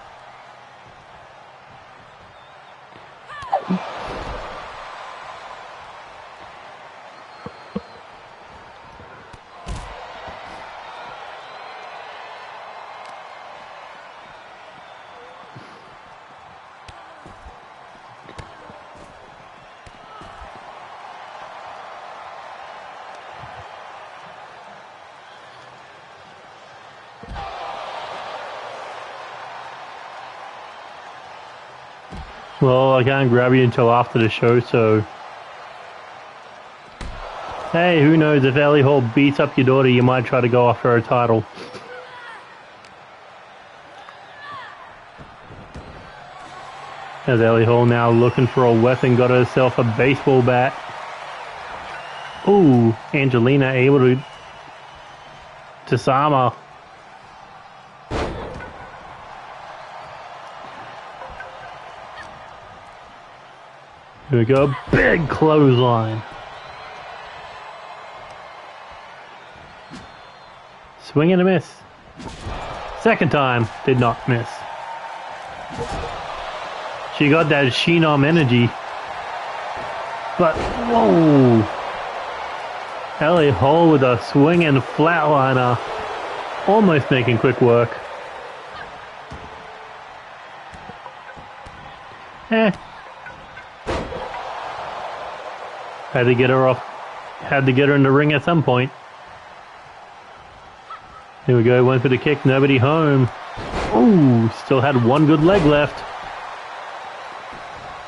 Well, I can't grab you until after the show, so... Hey, who knows, if Ellie Hall beats up your daughter, you might try to go after her title. As Ellie Hall now looking for a weapon, got herself a baseball bat. Ooh, Angelina able to disarm her. Here we go, big clothesline. Swing and a miss. Second time, did not miss. She got that Sheenom energy. But, whoa. Ellie Hall with a swing and flatliner. Almost making quick work. Had to get her off. Had to get her in the ring at some point. Here we go, went for the kick, nobody home. Ooh, still had one good leg left.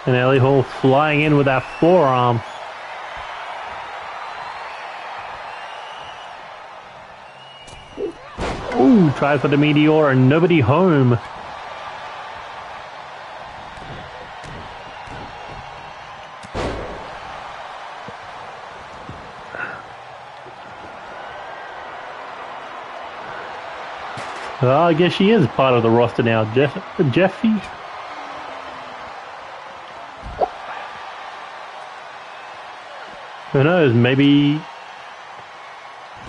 And Ellie Hall flying in with that forearm. Ooh, tried for the Meteor and nobody home. Well, I guess she is part of the roster now. Jeffy? Who knows? Maybe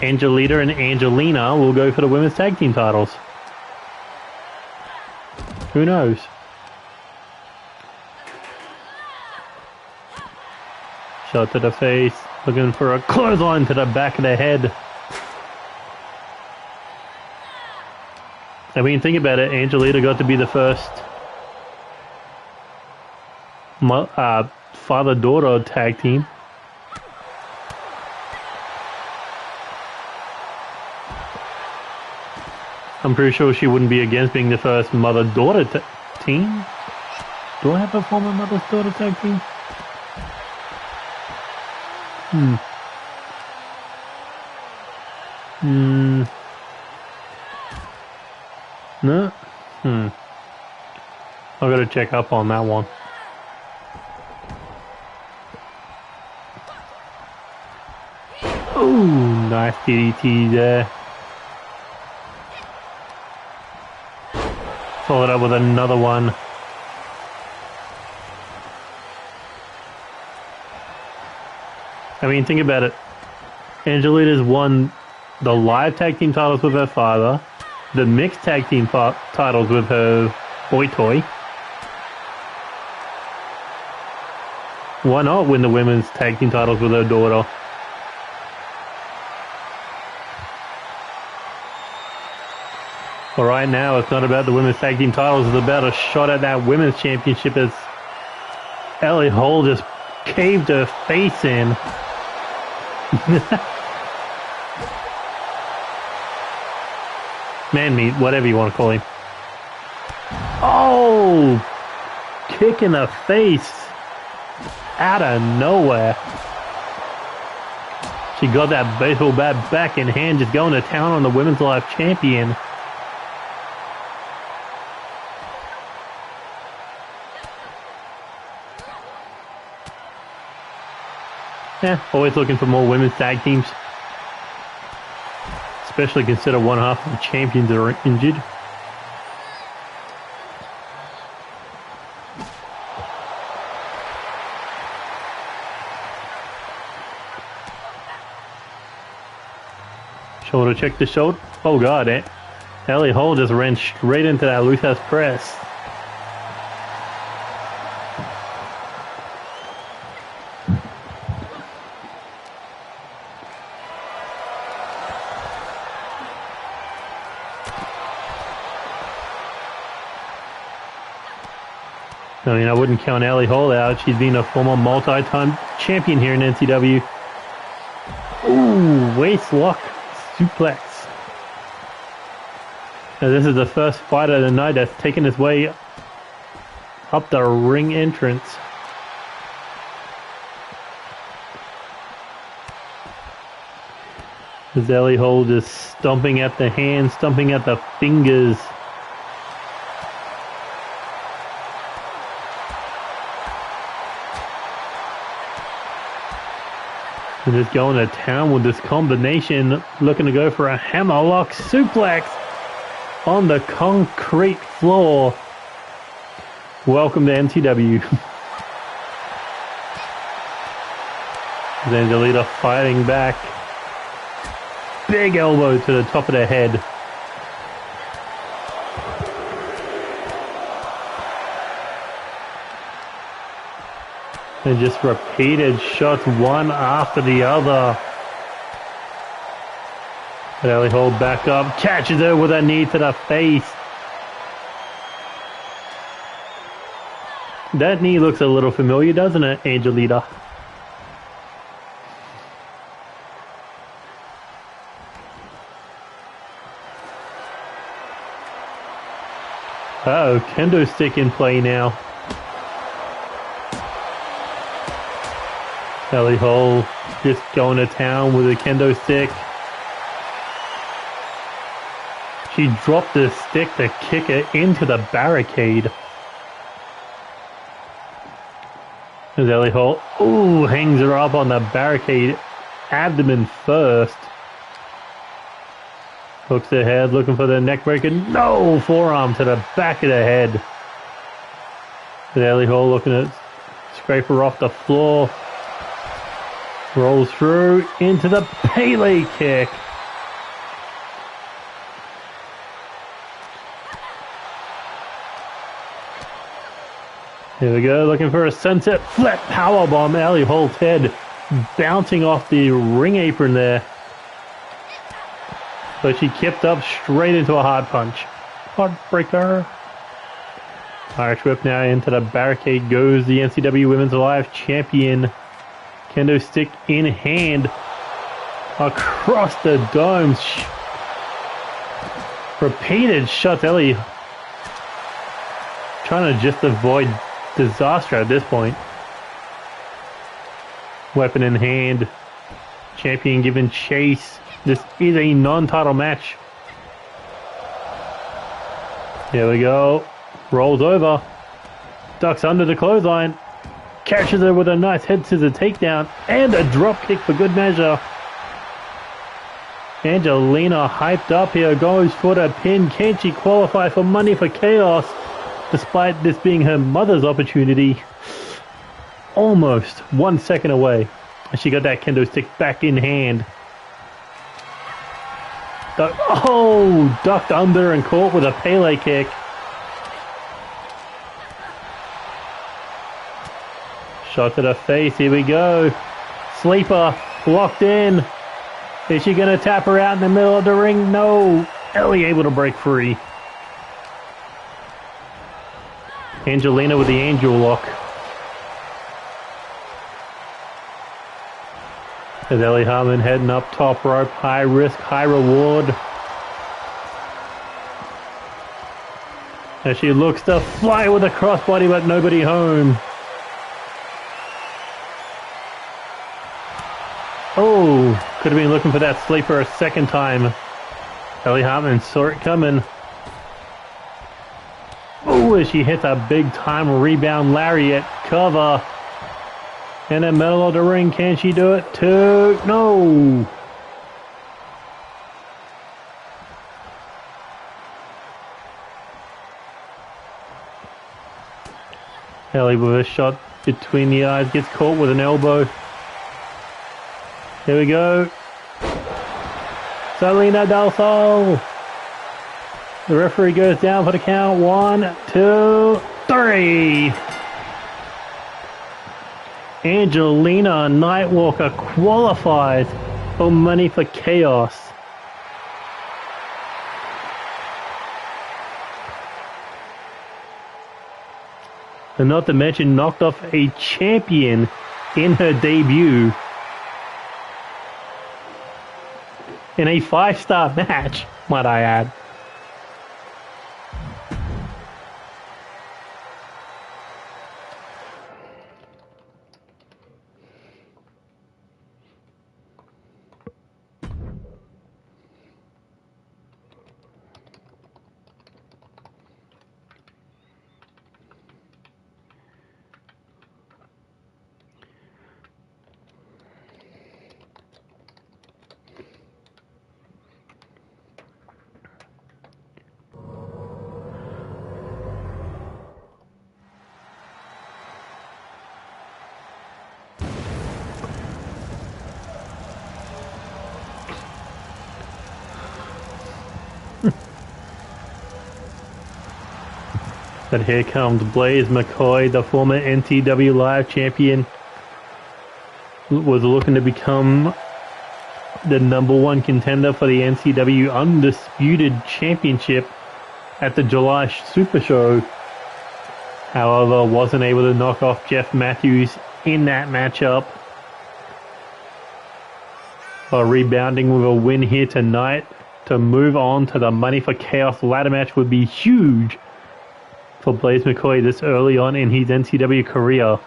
Angelita and Angelina will go for the women's tag team titles. Who knows? Shot to the face. Looking for a clothesline to the back of the head. I mean, think about it. Angelita got to be the first father-daughter tag team. I'm pretty sure she wouldn't be against being the first mother-daughter team. Do I have a former mother-daughter tag team? No? I gotta check up on that one. Ooh, nice DDT there. Followed up with another one. I mean, think about it. Angelita's won the live tag team titles with her father, the mixed tag team titles with her boy toy. Why not win the women's tag team titles with her daughter? But right now, it's not about the women's tag team titles. It's about a shot at that women's championship as Ellie Hall just caved her face in. Man meat, whatever you want to call him. Oh! Kick in the face. Out of nowhere. She got that baseball bat back in hand, just going to town on the Women's Live Champion. Yeah, always looking for more women's tag teams. Especially consider one half of the champions are injured. Shoulder check the shoulder. Oh god, Ellie Hall just ran straight into that loose house press. I mean, I wouldn't count Ellie Hall out. She's been a former multi-time champion here in NCW. Ooh, waist lock suplex. Now, this is the first fight of the night that's taken his way up the ring entrance. As Ellie Hall just stomping at the hands, stomping at the fingers. And just going to town with this combination, looking to go for a hammerlock suplex on the concrete floor. Welcome to NCW. Angelita fighting back. Big elbow to the top of the head. And just repeated shots, one after the other. But Ellie Hall back up, catches her with a knee to the face. That knee looks a little familiar, doesn't it, Angelita? Oh, kendo stick in play now. Ellie Hall just going to town with a kendo stick. She dropped the stick to kick it into the barricade. As Ellie Hall, ooh, hangs her up on the barricade, abdomen first. Hooks the head, looking for the neck breaker. No! Forearm to the back of the head. Ellie Hall looking at scrape her off the floor. Rolls through into the Pele kick. Here we go, looking for a sunset flat powerbomb. Ellie Hall's head bouncing off the ring apron there. But she kipped up straight into a hard punch. Heartbreaker. Irish whip now into the barricade goes the NCW Women's Live Champion. Kendo stick in hand. Across the dome. Repeated shots. Ellie trying to just avoid disaster at this point. Weapon in hand. Champion giving chase. This is a non-title match. Here we go. Rolls over. Ducks under the clothesline. Catches her with a nice head scissor takedown. And a drop kick for good measure. Angelina hyped up here. Goes for the pin. Can she qualify for Money for Chaos? Despite this being her mother's opportunity. Almost 1 second away. And she got that kendo stick back in hand. Ducked under and caught with a Pele kick. Shot to the face. Here we go. Sleeper locked in. Is she going to tap her out in the middle of the ring? No. Ellie able to break free. Angelina with the angel lock. As Ellie Harmon heading up top rope. High risk, high reward. As she looks to fly with a crossbody, but nobody home. Oh, could have been looking for that sleeper a second time. Ellie Hartman saw it coming. Oh, as she hits a big time rebound lariat cover. In the middle of the ring, can she do it? Two, no. Ellie with a shot between the eyes, gets caught with an elbow. Here we go. Selena Del Sol. The referee goes down for the count. 1, 2, 3. Angelina Nightwalker qualifies for Money for Chaos. And not to mention knocked off a champion in her debut. In a 5-star match, might I add. But here comes Blaze McCoy, the former NCW Live Champion, was looking to become the #1 contender for the NCW Undisputed Championship at the July Super Show. However, wasn't able to knock off Jeff Matthews in that matchup. But rebounding with a win here tonight to move on to the Money for Chaos ladder match would be huge for Blaze McCoy this early on in his NCW career.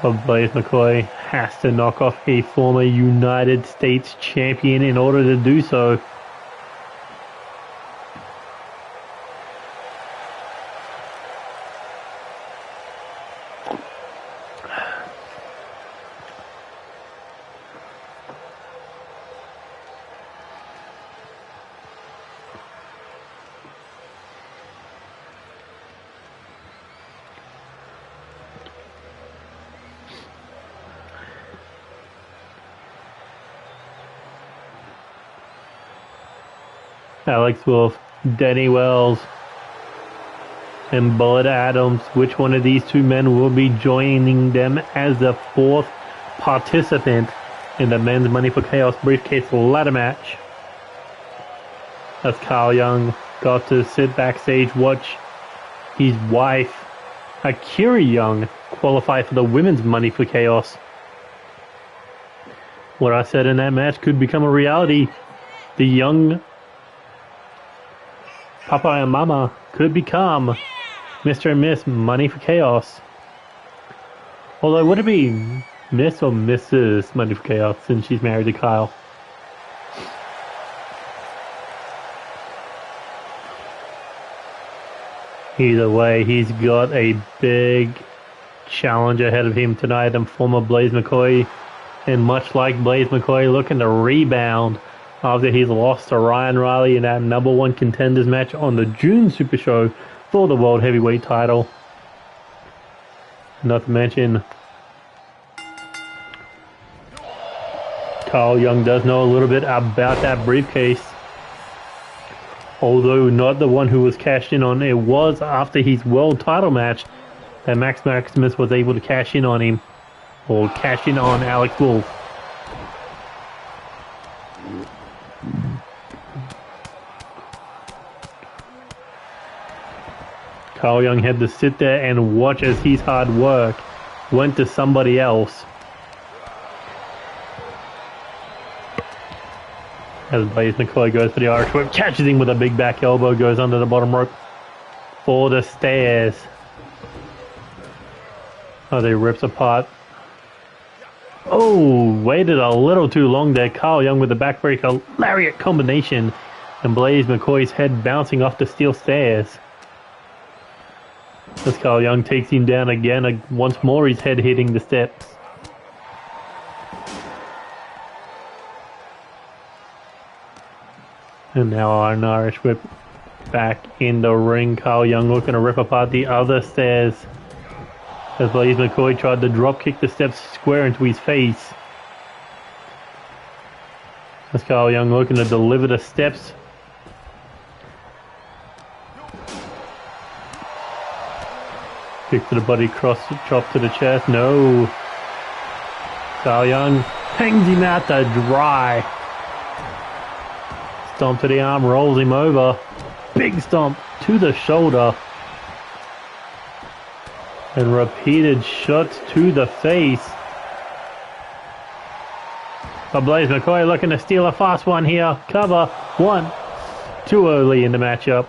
But Blaze McCoy has to knock off a former United States champion in order to do so. Alex Wolf, Denny Wells, and Bullet Adams. Which one of these two men will be joining them as the fourth participant in the men's Money for Chaos briefcase ladder match? As Carl Young got to sit backstage, watch his wife, Akira Young, qualify for the women's Money for Chaos. What I said in that match could become a reality. The young Papa and Mama could become Mr. and Miss Money for Chaos. Although, would it be Miss or Mrs. Money for Chaos since she's married to Kyle? Either way, he's got a big challenge ahead of him tonight, and former Blaze McCoy, and much like Blaze McCoy, looking to rebound after he's lost to Ryan Riley in that #1 contenders match on the June Super Show for the World Heavyweight title. Not to mention, Carl Young does know a little bit about that briefcase. Although not the one who was cashed in on, it was after his world title match that Max Maximus was able to cash in on him, or cash in on Alex Wolf. Carl Young had to sit there and watch as his hard work went to somebody else. As Blaze McCoy goes for the Irish whip, catches him with a big back elbow, goes under the bottom rope for the stairs. Oh, they rips apart. Oh, waited a little too long there. Carl Young with the backbreaker lariat combination, and Blaze McCoy's head bouncing off the steel stairs. As Carl Young takes him down again, once more his head hitting the steps. And now an Irish whip back in the ring. Carl Young looking to rip apart the other stairs as Blaze McCoy tried to drop kick the steps square into his face. As Carl Young looking to deliver the steps. Kick to the body, cross chop to the chest. No. Carl Young hangs him out to dry. Stomp to the arm, rolls him over. Big stomp to the shoulder. And repeated shots to the face. But Blaze McCoy looking to steal a fast one here. Cover. One. Too early in the matchup.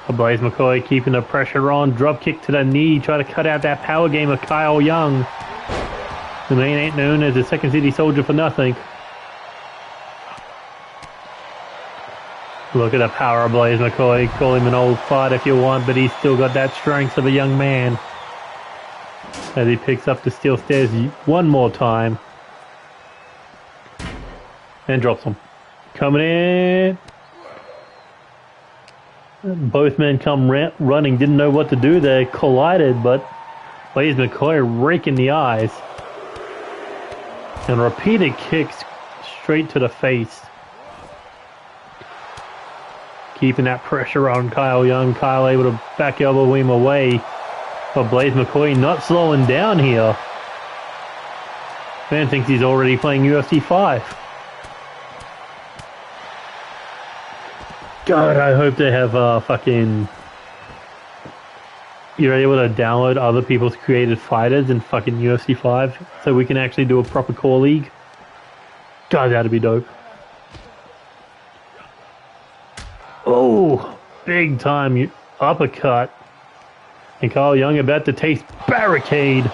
But Blaze McCoy keeping the pressure on. Drop kick to the knee. Try to cut out that power game of Kyle Young. The man ain't known as a Second City Soldier for nothing. Look at the power of Blaze McCoy. Call him an old fart if you want, but he's still got that strength of a young man. As he picks up the steel stairs one more time. And drops him. Coming in. Both men come running. Didn't know what to do. They collided, but Blaze McCoy raking the eyes. And repeated kicks straight to the face. Keeping that pressure on Kyle Young. Kyle able to back elbow him away. But Blaze McCoy not slowing down here. Man thinks he's already playing UFC 5. God, I hope they have fucking... You're able to download other people's created fighters in fucking UFC 5 so we can actually do a proper core league. God, that'd be dope. Oh, big time uppercut. And Carl Young about to taste barricade.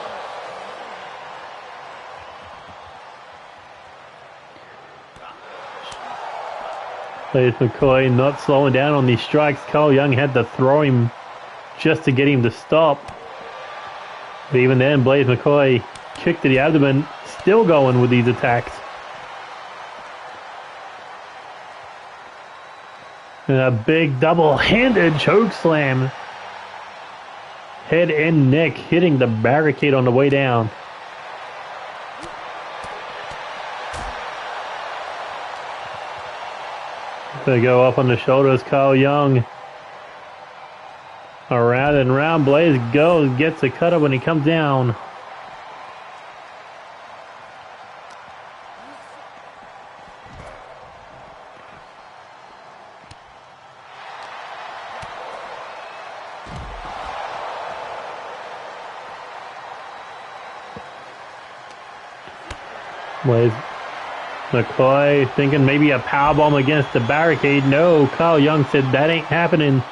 Blaze McCoy not slowing down on these strikes. Carl Young had to throw him just to get him to stop. But even then, Blaze McCoy kicked to the abdomen, still going with these attacks. And a big double-handed choke slam. Head and neck hitting the barricade on the way down. They go up on the shoulders. Carl Young. Around and round. Blaze goes. Gets a cutter when he comes down. Blaze. McCoy thinking maybe a powerbomb against the barricade. No, Carl Young said that ain't happening.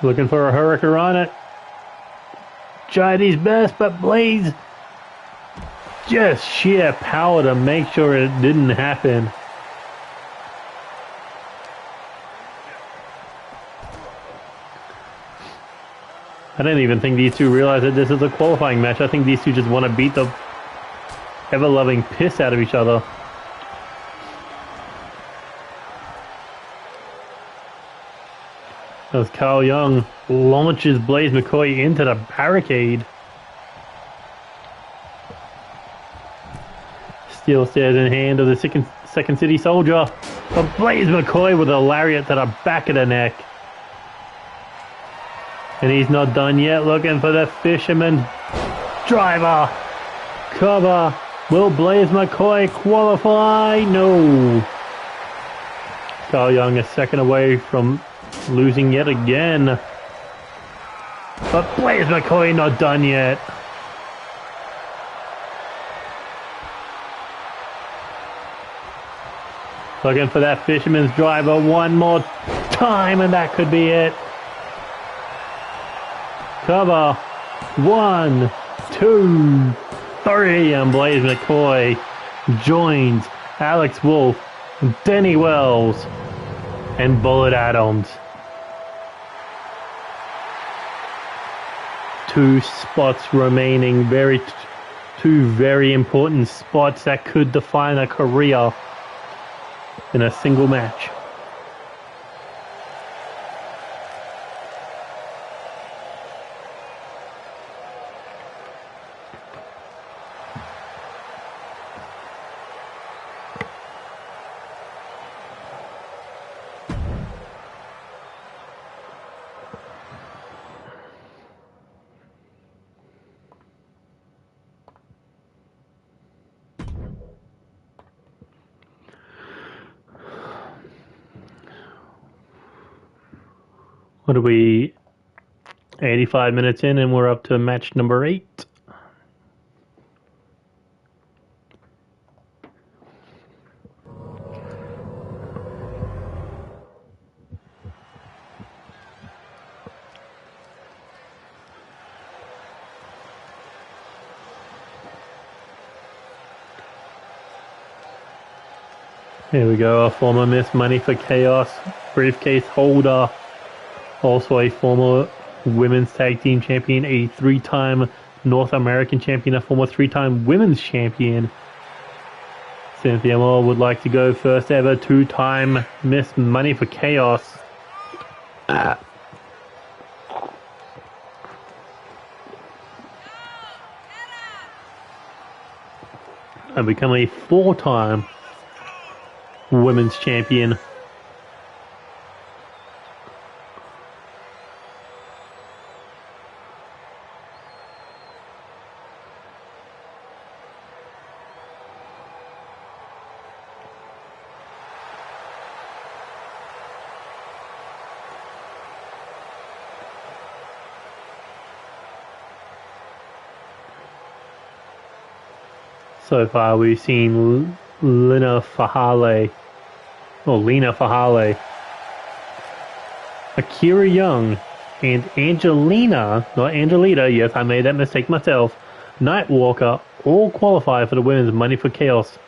Looking for a hurricane on it. Tried his best, but Blaze just sheer power to make sure it didn't happen. I don't even think these two realize that this is a qualifying match. I think these two just want to beat the ever-loving piss out of each other. As Carl Young launches Blaze McCoy into the barricade. Steel stairs in hand of the second city soldier. But Blaze McCoy with a lariat to the back of the neck. And he's not done yet, looking for the fisherman driver. Cover. Will Blaze McCoy qualify? No. Carl Young a second away from losing yet again. But Blaze McCoy not done yet. Looking for that fisherman's driver one more time, and that could be it. Cover. 1, 2, 3, and Blaze McCoy joins Alex Wolf, Denny Wells, and Bullet Adams. 2 spots remaining. Two very important spots that could define a career in a single match. What are we? 85 minutes in, and we're up to match number 8. Here we go, a former Miss Money for Chaos briefcase holder. Also a former women's tag team champion, a 3-time North American champion, a former 3-time women's champion. Cynthia Moore would like to go first ever 2-time Miss Money for Chaos. And become a 4-time women's champion. So far, we've seen Lena Fahale, Akira Young, and Angelina, not Angelita, yes, I made that mistake myself, Nightwalker, all qualify for the women's Money for Chaos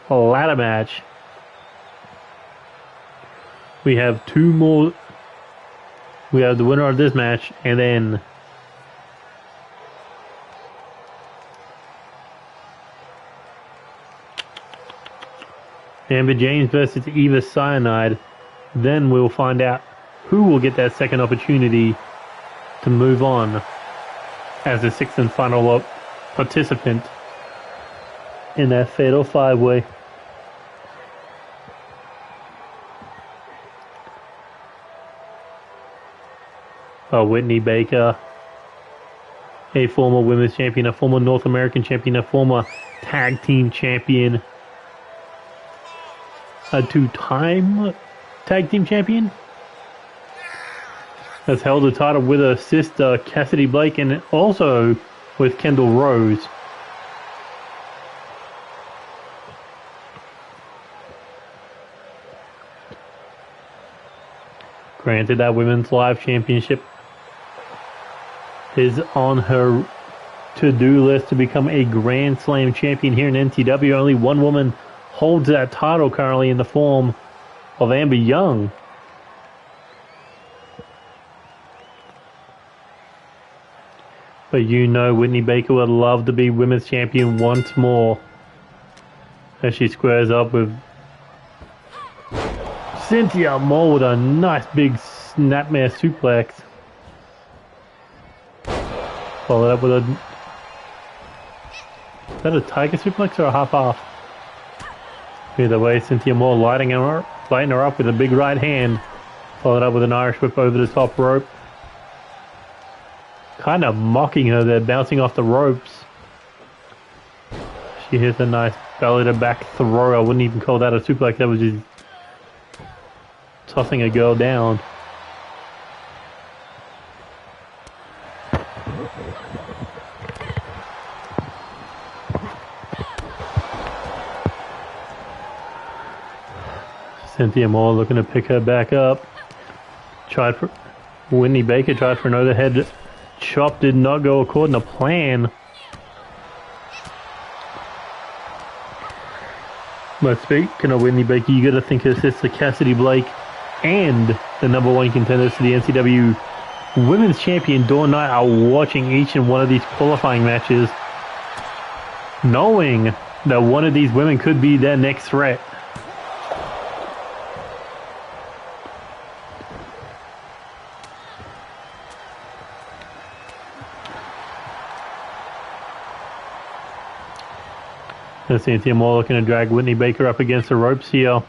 ladder match. We have 2 more. We have the winner of this match, and then Amber James versus Eva Cyanide. Then we'll find out who will get that second opportunity to move on as the 6th and final participant. in that fatal five-way. Whitney Baker, a former women's champion, a former North American champion, a former tag team champion, a two-time tag team champion, has held the title with her sister Cassidy Blake and also with Kendall Rose. Granted, that Women's Live Championship is on her to-do list to become a Grand Slam champion here in NCW. Only one woman holds that title currently in the form of Amber Young. But you know Whitney Baker would love to be women's champion once more as she squares up with Cynthia Moore with a nice big snapmare suplex. Followed up with a... Is that a tiger suplex or a half-half? Either way, Cynthia Moore lighting her up with a big right hand. Followed up with an Irish whip over the top rope. Kind of mocking her there, bouncing off the ropes. She hits a nice belly to back throw. I wouldn't even call that a suplex. That was just tossing a girl down. Cynthia Moore looking to pick her back up. Whitney Baker tried for an overhead chop, did not go according to plan. But speaking of Whitney Baker, you got to think her sister Cassidy Blake and the #1 contenders to the NCW Women's Champion Dawn Knight are watching each and one of these qualifying matches, knowing that one of these women could be their next threat. Cynthia Moore looking to drag Whitney Baker up against the ropes here.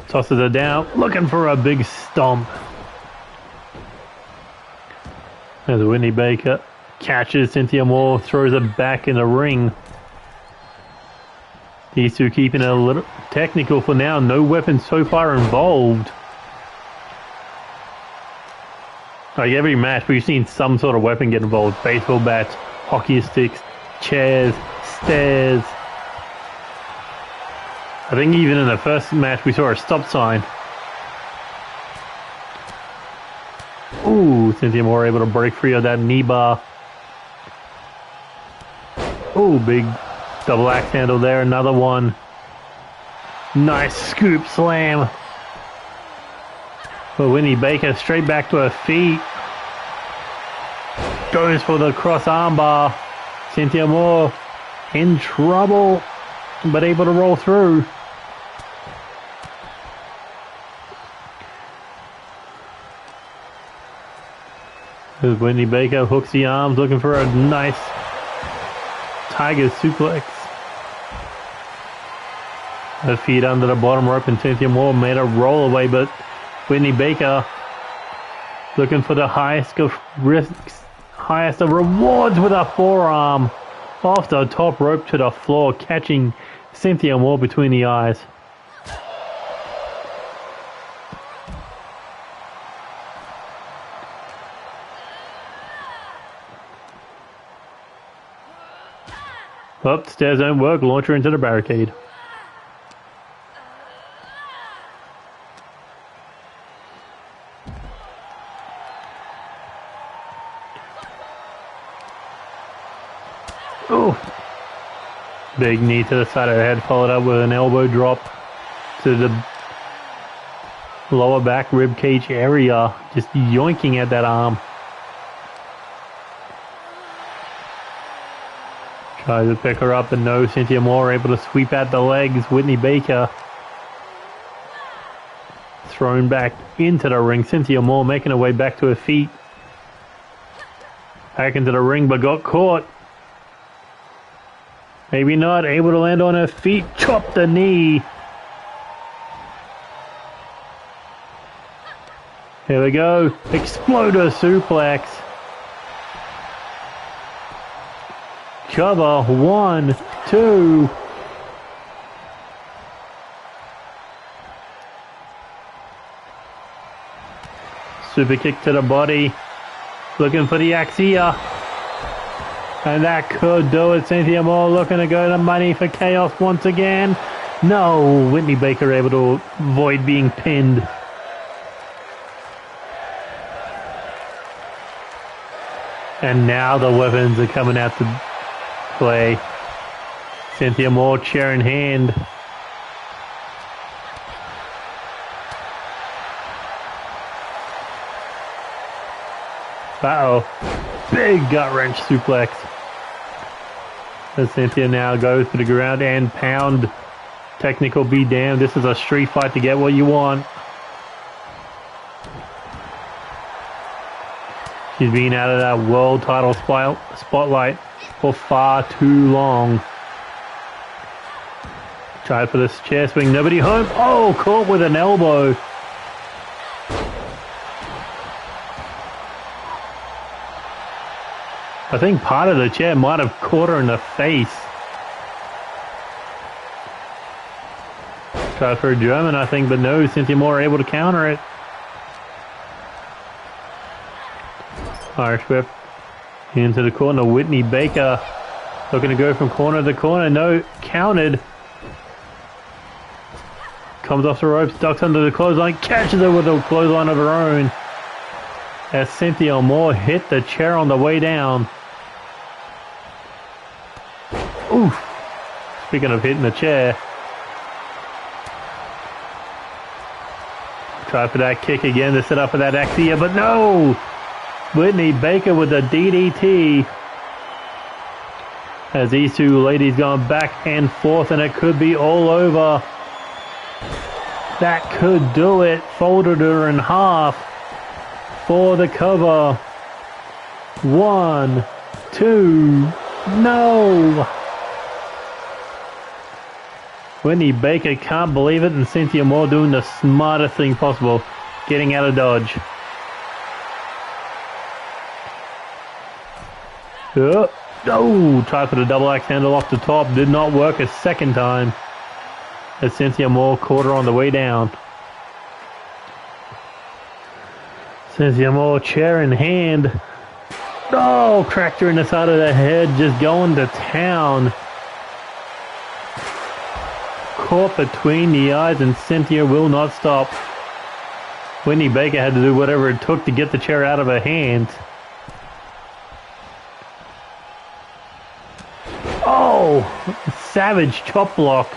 Tosses her down, looking for a big stomp. As Whitney Baker catches Cynthia Moore, throws her back in the ring. These two keeping it a little technical for now. No weapons so far involved. Like every match, we've seen some sort of weapon get involved. Baseball bats, hockey sticks, chairs, stairs. I think even in the first match we saw a stop sign. Ooh, Cynthia Moore able to break free of that knee bar. Ooh, big double axe handle there. Another one. Nice scoop slam. But Whitney Baker straight back to her feet. Goes for the cross arm bar. Cynthia Moore in trouble, but able to roll through. As Whitney Baker hooks the arms, looking for a nice tiger suplex. Her feet under the bottom rope, and Cynthia Moore made a roll away, but Whitney Baker looking for the highest of risks, highest of rewards with a forearm off the top rope to the floor, catching Cynthia Moore between the eyes. Up, stairs don't work, launch her into the barricade. Oh, big knee to the side of the head, followed up with an elbow drop to the lower back rib cage area, just yoinking at that arm. Tries to pick her up, and no, Cynthia Moore able to sweep out the legs. Whitney Baker thrown back into the ring. Cynthia Moore making her way back to her feet. Back into the ring, but got caught. Maybe not. Able to land on her feet. Chop the knee. Here we go. Exploder suplex. Cover. 1, 2. Super kick to the body. Looking for the Axia. And that could do it. Cynthia Moore looking to go to money for chaos once again. No, Whitney Baker able to avoid being pinned. And now the weapons are coming out to play. Cynthia Moore, chair in hand. Uh-oh. Big gut wrench suplex. As Cynthia now goes to the ground and pound. Technical be damned. This is a street fight to get what you want. She's been out of that world title spotlight for far too long. Tried for this chair swing. Nobody home. Oh, caught with an elbow. I think part of the chair might have caught her in the face. Tried for a German, I think, but no, Cynthia Moore able to counter it. Irish whip into the corner. Whitney Baker looking to go from corner to corner. No, counted. Comes off the ropes, ducks under the clothesline, catches her with a clothesline of her own. As Cynthia Moore hit the chair on the way down. Oof. Speaking of hitting the chair. Try for that kick again to set up for that Axia, but no! Whitney Baker with the DDT. As these two ladies going back and forth, and it could be all over. That could do it. Folded her in half for the cover. 1, 2, no! Whitney Baker can't believe it, and Cynthia Moore doing the smartest thing possible, getting out of dodge. Oh, tried for the double axe handle off the top, did not work a second time. As Cynthia Moore caught her on the way down. Cynthia Moore, chair in hand. Oh, cracked her in the side of the head, just going to town. Caught between the eyes, and Cynthia will not stop. Whitney Baker had to do whatever it took to get the chair out of her hands. Oh, savage chop block.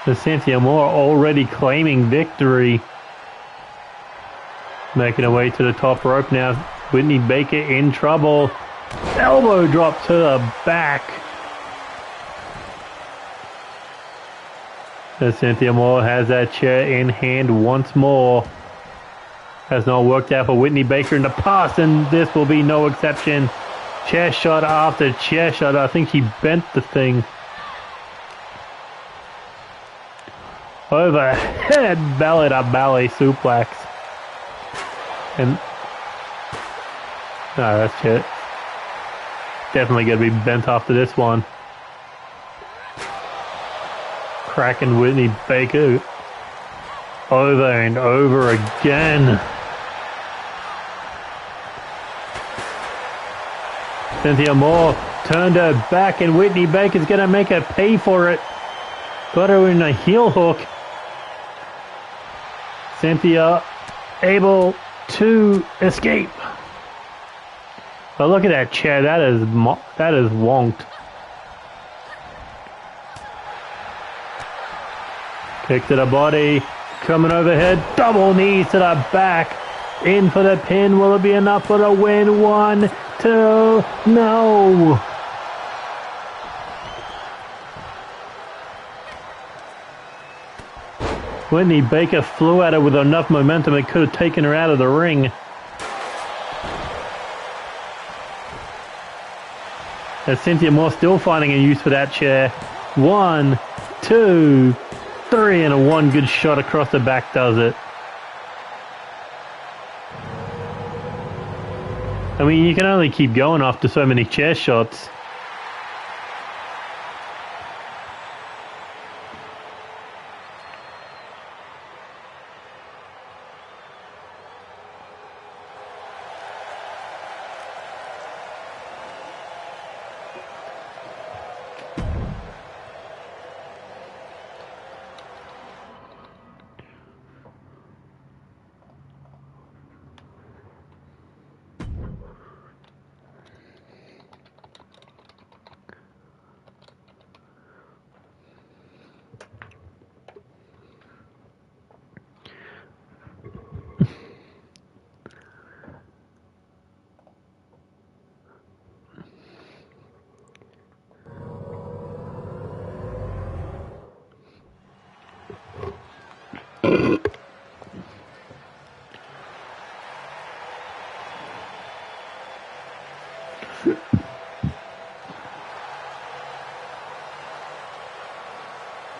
So Cynthia Moore already claiming victory. Making her way to the top rope now. Whitney Baker in trouble. Elbow drop to the back. So Cynthia Moore has that chair in hand once more. Has not worked out for Whitney Baker in the past, and this will be no exception. Chair shot after chair shot. I think she bent the thing. Overhead belly to belly suplex. And no, that's it. Definitely gonna be bent after this one. Cracking Whitney Baker over and over again. Cynthia Moore turned her back, and Whitney Baker's gonna make her pay for it. Got her in a heel hook. Cynthia able to escape. But look at that chair. That is wonked. Kick to the body. Coming overhead. Double knees to the back. In for the pin. Will it be enough for the win? 1, 2. No. Whitney Baker flew at her with enough momentum it could have taken her out of the ring. As Cynthia Moore still finding a use for that chair. 1, 2, 3, and a one good shot across the back does it. I mean, you can only keep going after so many chair shots.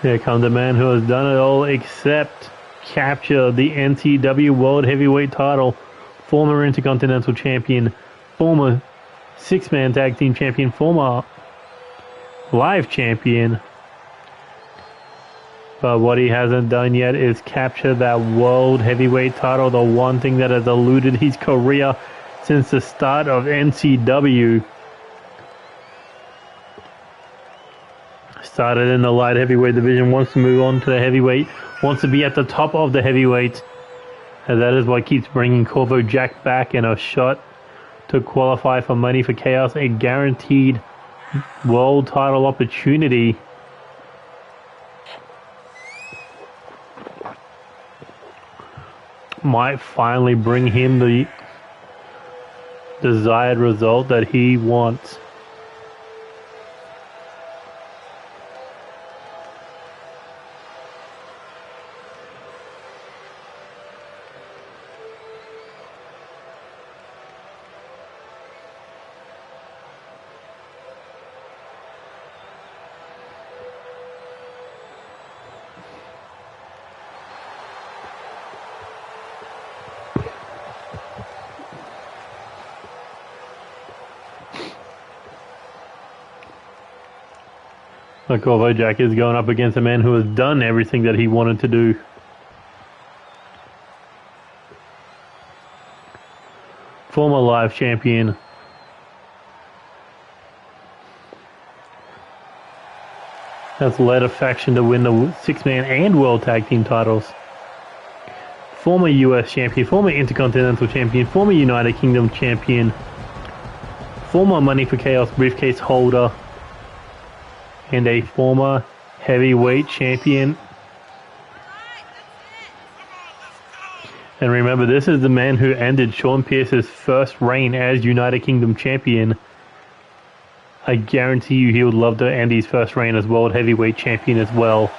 Here comes the man who has done it all except capture the NCW World Heavyweight title. Former Intercontinental Champion, former six-man tag team champion, former live champion. But what he hasn't done yet is capture that World Heavyweight title, the one thing that has eluded his career since the start of NCW. Started in the light heavyweight division, wants to move on to the heavyweight, wants to be at the top of the heavyweight. And that is what keeps bringing Corvo Jack back in a shot to qualify for Money for Chaos, a guaranteed world title opportunity. Might finally bring him the desired result that he wants. Corvo Jack is going up against a man who has done everything that he wanted to do. Former live champion. Has led a faction to win the six-man and world tag team titles. Former US champion, former Intercontinental champion, former United Kingdom champion, former Money for Chaos briefcase holder, and a former heavyweight champion. And remember, this is the man who ended Sean Pierce's first reign as United Kingdom champion. I guarantee you he would love to end his first reign as world heavyweight champion as well.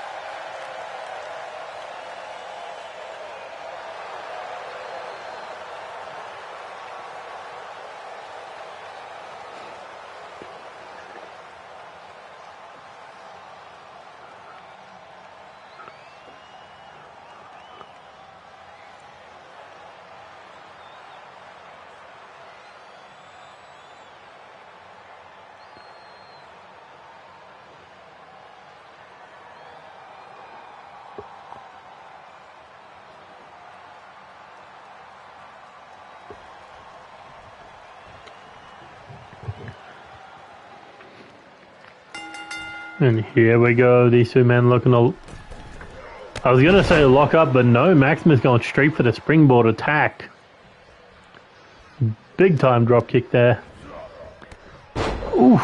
And here we go, these two men looking to... I was going to say lock up, but no, Maximus going straight for the springboard attack. Big time drop kick there. Oof.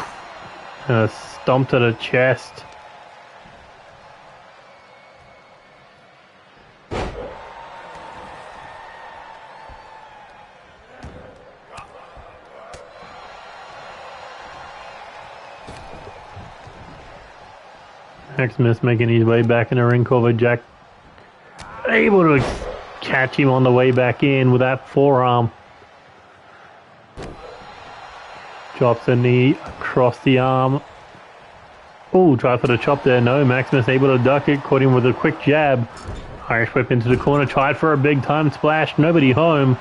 And a stomp to the chest. Maximus making his way back in the ring. Corvo Jack able to catch him on the way back in with that forearm. Drops a knee across the arm. Oh, try for the chop there. No, Maximus able to duck it. Caught him with a quick jab. Irish whip into the corner. Tried for a big time splash. Nobody home.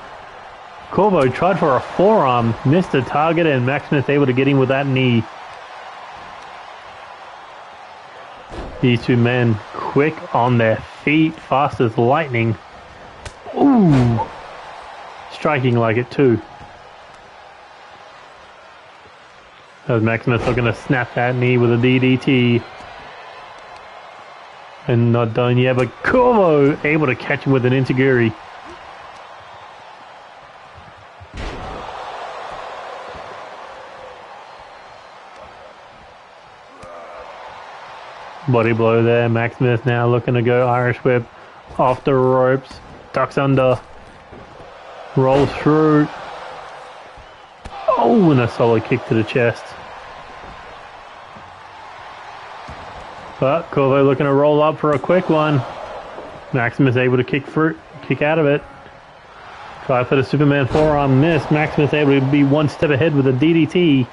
Corvo tried for a forearm. Missed the target, and Maximus able to get him with that knee. These two men quick on their feet. Fast as lightning. Ooh. Striking like it too. As Maximus looking to snap that knee with a DDT. And not done yet, but Corvo able to catch him with an Enzuigiri. Body blow there. Maximus now looking to go Irish whip off the ropes. Ducks under. Rolls through. Oh, and a solid kick to the chest. But Corvo looking to roll up for a quick one. Maximus able to kick out of it. Try for the Superman forearm, miss. Maximus able to be one step ahead with a DDT.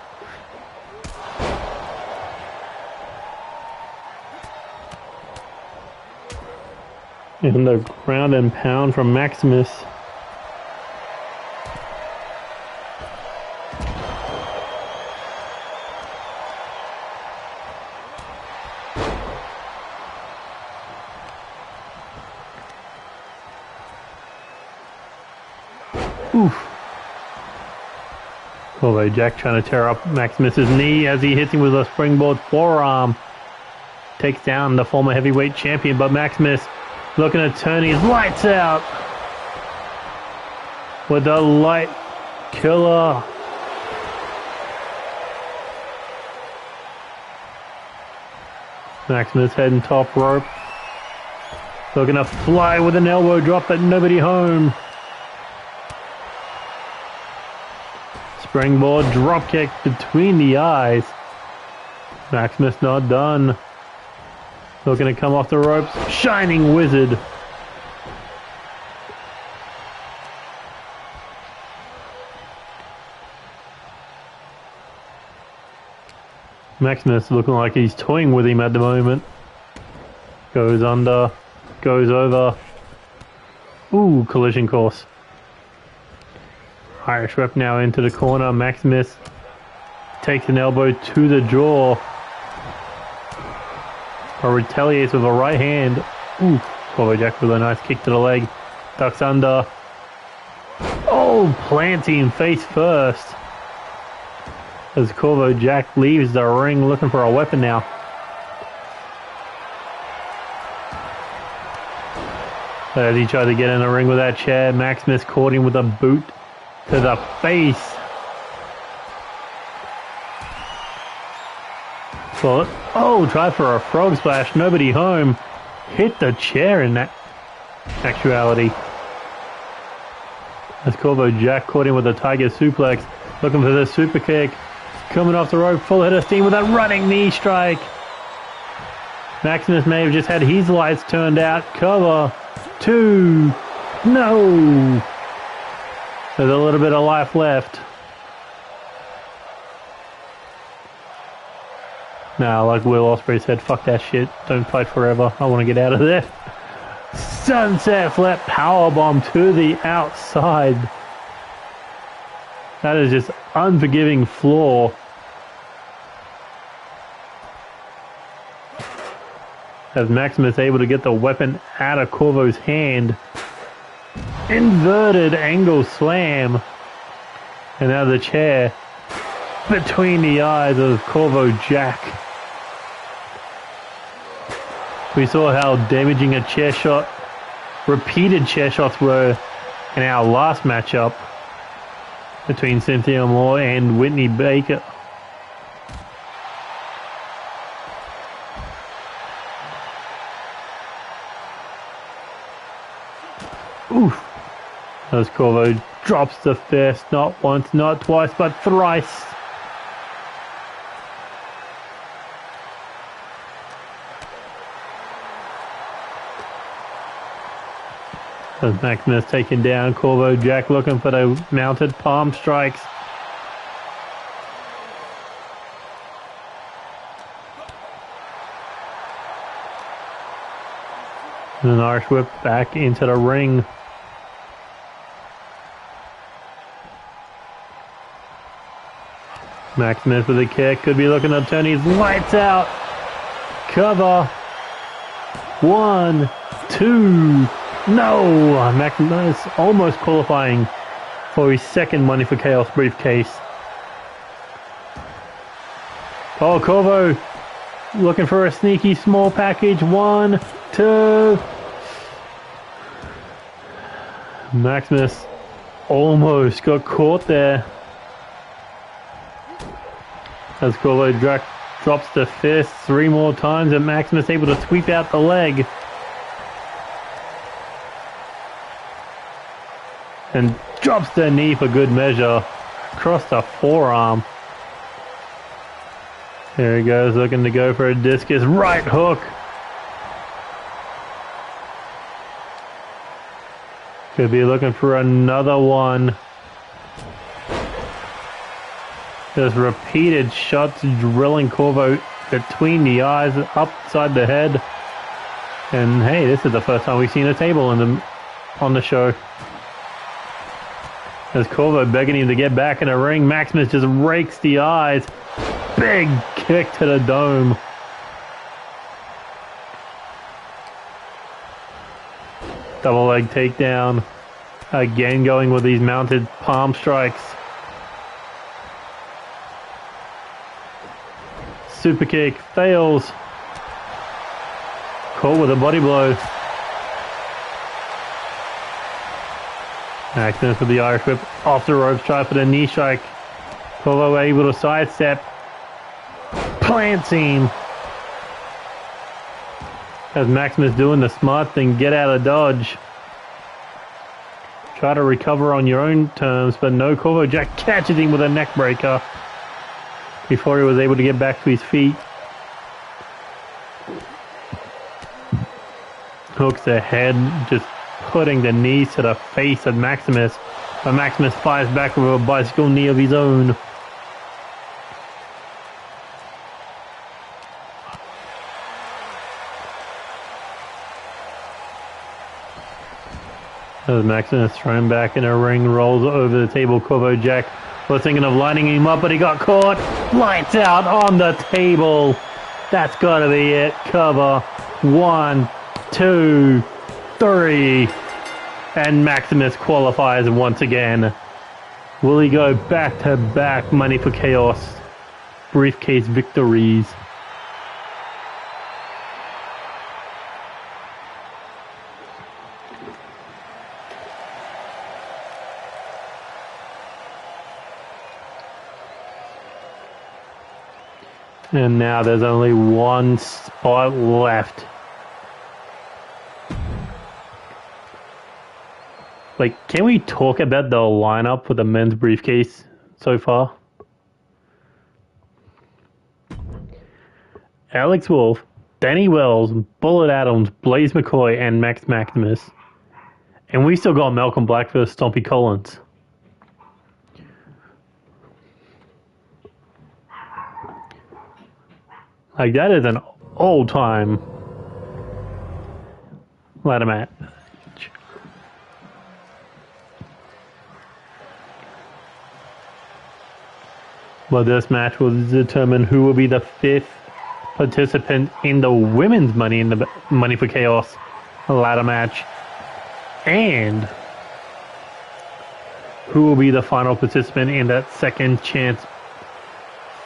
And the ground and pound from Maximus. Oof. Corvo Jack trying to tear up Maximus's knee as he hits him with a springboard forearm. Takes down the former heavyweight champion, but Maximus looking to turn his lights out with the light killer. Maximus heading top rope. Looking to fly with an elbow drop, but nobody home. Springboard drop kick between the eyes. Maximus not done. Looking to come off the ropes. Shining Wizard. Maximus looking like he's toying with him at the moment. Goes under. Goes over. Ooh, collision course. Irish whip now into the corner. Maximus takes an elbow to the jaw. Or retaliates with a right hand. Ooh, Corvo Jack with a nice kick to the leg. Ducks under. Oh, planting face first. As Corvo Jack leaves the ring looking for a weapon now. As he tried to get in the ring with that chair, Maximus caught him with a boot to the face. Well, oh, try for a frog splash. Nobody home. Hit the chair in that actuality. As Corvo Jack caught him with a tiger suplex. Looking for the super kick. Coming off the rope. Full head of steam with a running knee strike. Maximus may have just had his lights turned out. Cover. 2. No. There's a little bit of life left. Nah, like Will Ospreay said, fuck that shit. Don't fight forever. I want to get out of there. Sunset flip powerbomb to the outside. That is just unforgiving floor. As Maximus able to get the weapon out of Corvo's hand. Inverted angle slam. And now the chair between the eyes of Corvo Jack. We saw how damaging a chair shot, repeated chair shots were in our last matchup between Cynthia Moore and Whitney Baker. Oof. As Corvo drops the fist, not once, not twice, but thrice. As Maximus taken down, Corvo Jack looking for the mounted palm strikes. And an Irish whip back into the ring. Maximus with a kick. Could be looking to turn his lights out. Cover. 1, 2. No! Maximus almost qualifying for his second Money for Chaos briefcase. Oh, Corvo looking for a sneaky small package. 1, 2. Maximus almost got caught there. As Corvo drops the fist 3 more times and Maximus able to sweep out the leg. And drops the knee for good measure. Across the forearm. There he goes, looking to go for a discus right hook. Could be looking for another one. Just repeated shots drilling Corvo between the eyes, upside the head. And hey, this is the first time we've seen a table on the show. As Corvo begging him to get back in the ring, Maximus just rakes the eyes. Big kick to the dome. Double leg takedown. Again going with these mounted palm strikes. Super kick fails. Caught with a body blow. Maximus with the Irish whip off the ropes, try for the knee strike. Corvo able to sidestep. Plants him. As Maximus doing the smart thing, get out of dodge. Try to recover on your own terms, but no, Corvo Jack catches him with a neck breaker before he was able to get back to his feet. Hooks ahead, just putting the knees to the face of Maximus. But Maximus fires back with a bicycle knee of his own. As Maximus thrown back in a ring, rolls over the table. Corvo Jack was thinking of lining him up, but he got caught. Lights out on the table. That's gotta be it. Cover. 1, 2, 3. And Maximus qualifies once again. Will he go back-to-back Money for Chaos briefcase victories? And now there's only one spot left. Like, can we talk about the lineup for the men's briefcase so far? Alex Wolf, Danny Wells, Bullet Adams, Blaze McCoy, and Max Maximus. And we still got Malcolm Black versus Stompy Collins. Like, that is an all-time ladder match. But this match will determine who will be the 5th participant in the women's Money for Chaos ladder match. And who will be the final participant in that second chance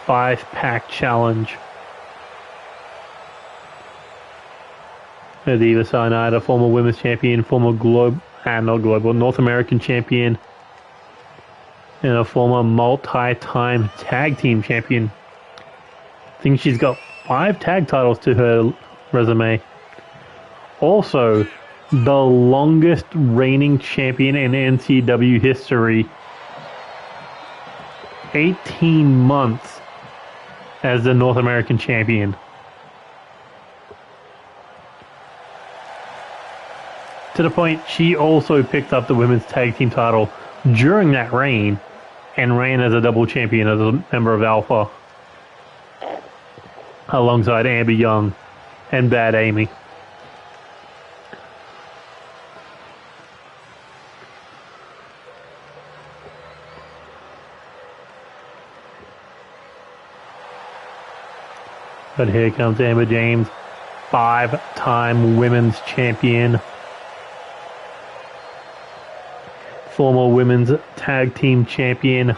5-pack challenge. At either side, a former women's champion, former North American champion, and a former multi-time tag team champion. I think she's got 5 tag titles to her resume. Also, the longest reigning champion in NCW history. 18 months as the North American champion. To the point, she also picked up the women's tag team title during that reign and ran as a double champion as a member of Alpha alongside Amber Young and Bad Amy. But here comes Amber James, 5-time women's champion. Former women's tag team champion.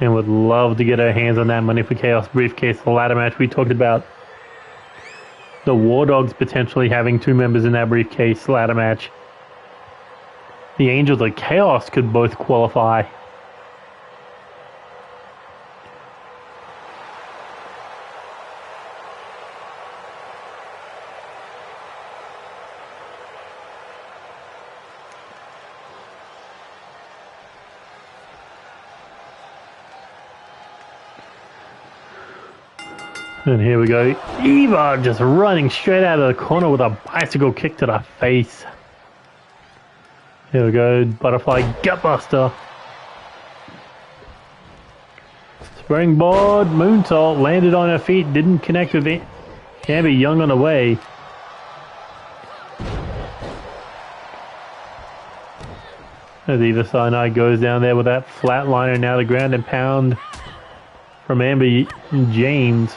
And would love to get her hands on that Money for Chaos briefcase. The ladder match we talked about. The War Dogs potentially having 2 members in that briefcase ladder match. The Angels of Chaos could both qualify. And here we go. Eva just running straight out of the corner with a bicycle kick to the face. Here we go. Butterfly Gutbuster. Springboard moonsault. Landed on her feet. Didn't connect with it. Amber Young on the way. As Eva Sinai goes down there with that flatliner. Now the ground and pound from Amber James.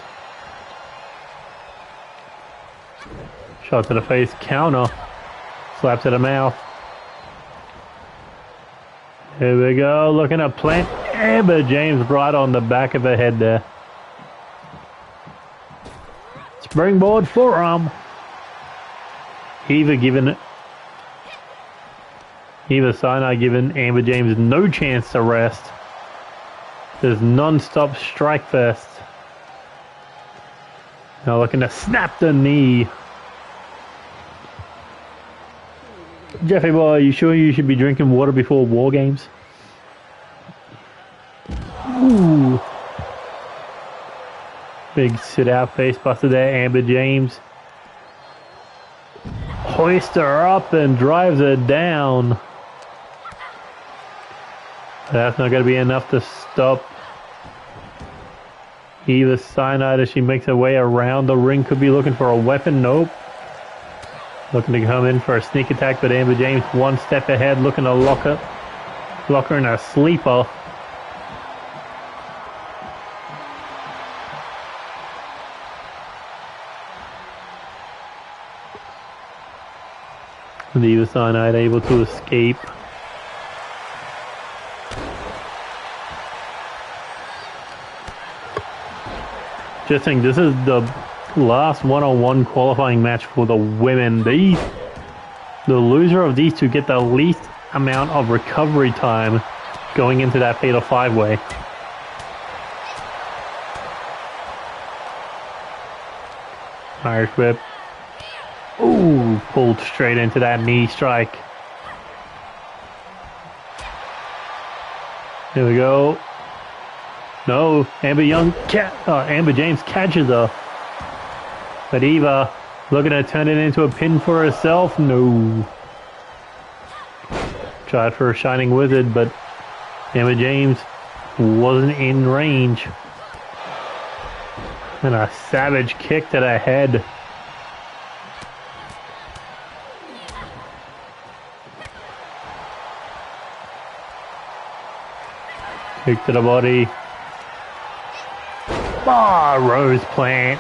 Shot to the face, counter, slap to the mouth. Here we go, looking to plant Amber James right on the back of her head there. Springboard forearm. Eva Sinai giving Amber James no chance to rest. There's non-stop strike fest. Now looking to snap the knee. Jeffy boy, you sure you should be drinking water before war games? Ooh. Big sit out face buster there, Amber James. Hoists her up and drives her down. That's not going to be enough to stop Eva Sinai as she makes her way around the ring. Could be looking for a weapon. Nope. Looking to come in for a sneak attack, but Amber James one step ahead, looking to lock her in a sleeper. And Eva Sinai able to escape. Just think, this is the last one-on-one qualifying match for the women. The loser of these two get the least amount of recovery time going into that fatal 5-way. Irish whip. Ooh, pulled straight into that knee strike. Here we go. No, Amber James catches her. But Eva looking to turn it into a pin for herself. No. Tried for a Shining Wizard, but Amber James wasn't in range. And a savage kick to the head. Kick to the body. Rose plant.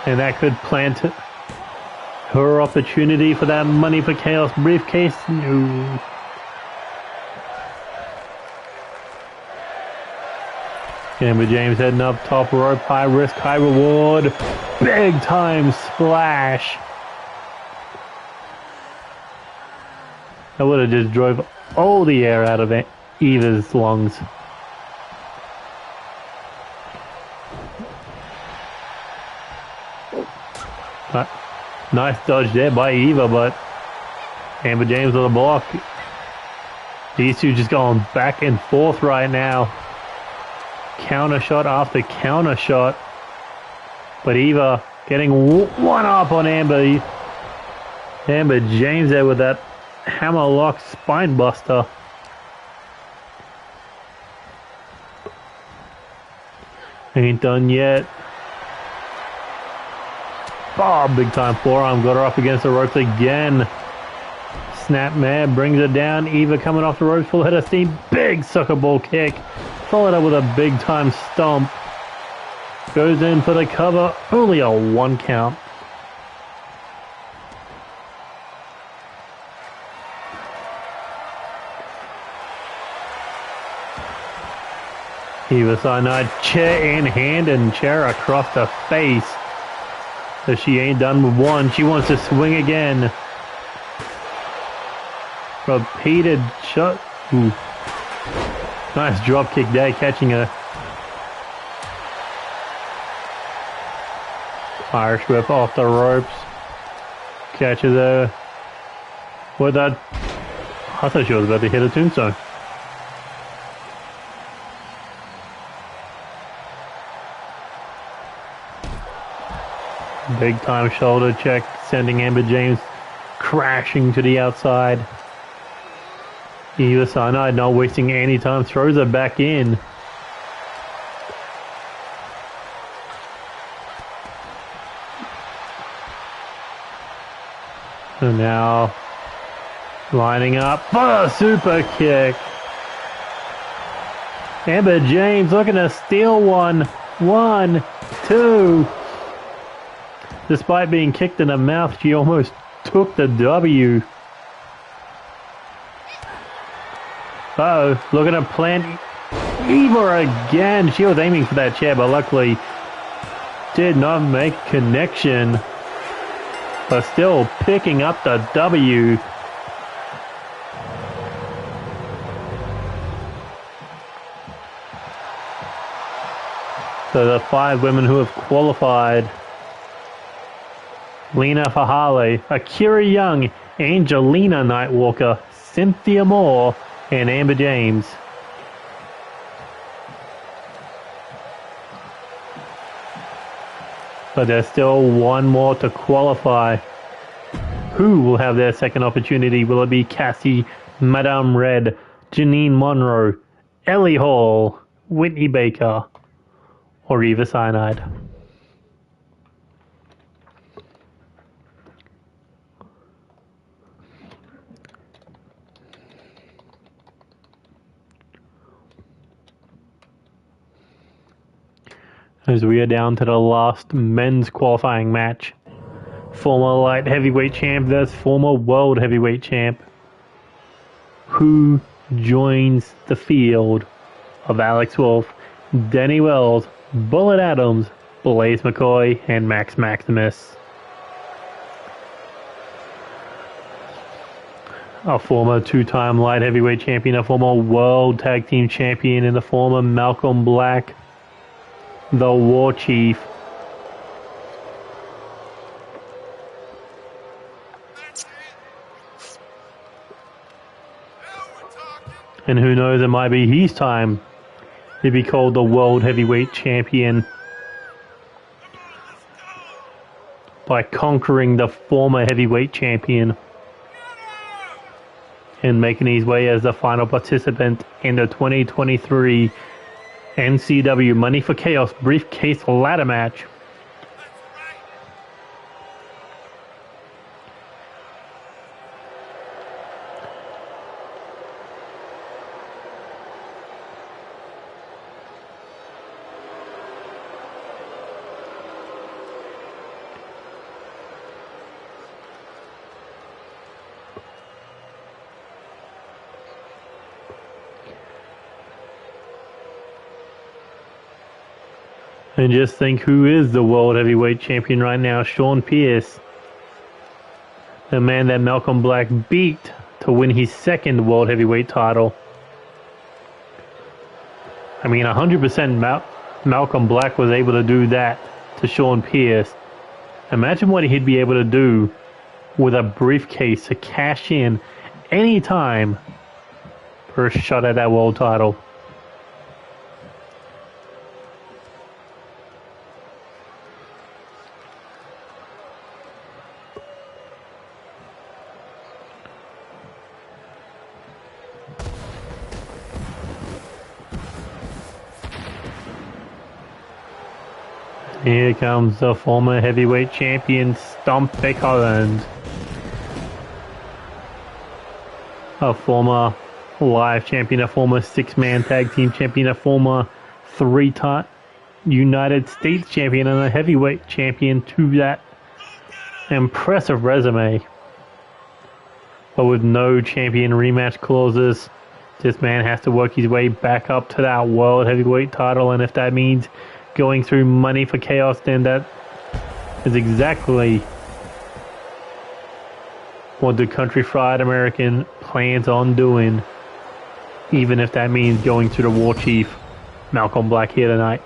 And that could plant her opportunity for that Money for Chaos briefcase. No. Amber James heading up top rope. High risk, high reward. Big time splash. That would have just drove all the air out of Eva's lungs. Nice dodge there by Eva, but Amber James with a block. These two just going back and forth right now. Counter shot after counter shot. But Eva getting one up on Amber. Amber James there with that hammerlock spine buster. Ain't done yet. Big time forearm, got her up against the ropes again. Snap mare brings it down. Eva coming off the ropes, full head of steam. Big sucker ball kick. Followed up with a big time stomp. Goes in for the cover. Only a 1 count. Eva Cyanide, chair in hand and chair across the face. So she ain't done with one. She wants to swing again. Repeated shot. Ooh. Nice drop kick there, catching her. Irish whip off the ropes. Catches her. With that. I thought she was about to hit a tombstone. Big time shoulder check, sending Amber James crashing to the outside. Eva Cyanide not wasting any time, throws her back in. And now lining up for a super kick. Amber James looking to steal one. 1, 2. Despite being kicked in the mouth, she almost took the W. Uh-oh, looking to plant Eva again. She was aiming for that chair, but luckily did not make connection. But still picking up the W. So the 5 women who have qualified: Lena Fahale, Akira Young, Angelina Nightwalker, Cynthia Moore, and Amber James. But there's still one more to qualify. Who will have their second opportunity? Will it be Cassie, Madame Red, Janine Monroe, Ellie Hall, Whitney Baker, or Eva Cyanide? As we are down to the last men's qualifying match. Former light heavyweight champ versus former world heavyweight champ. Who joins the field of Alex Wolf, Denny Wells, Bullet Adams, Blaze McCoy, and Max Maximus? A former 2-time light heavyweight champion, a former world tag team champion, and the former Malcolm Black, the War Chief. And who knows, it might be his time to be called the World Heavyweight Champion by conquering the former Heavyweight Champion and making his way as the final participant in the 2023 NCW Money for Chaos briefcase ladder match. And just think who is the World Heavyweight Champion right now. Sean Pierce. The man that Malcolm Black beat to win his second World Heavyweight title. I mean, 100% Malcolm Black was able to do that to Sean Pierce. Imagine what he'd be able to do with a briefcase to cash in anytime for a shot at that world title. Here comes the former heavyweight champion, Stomp Holland. a former live champion, a former six-man tag team champion, a former three-time United States champion, and a heavyweight champion to that impressive resume. But with no champion rematch clauses, this man has to work his way back up to that world heavyweight title, and if that means going through Money for Chaos, then that is exactly what the Country Fried American plans on doing, even if that means going to the War Chief, Malcolm Black, here tonight.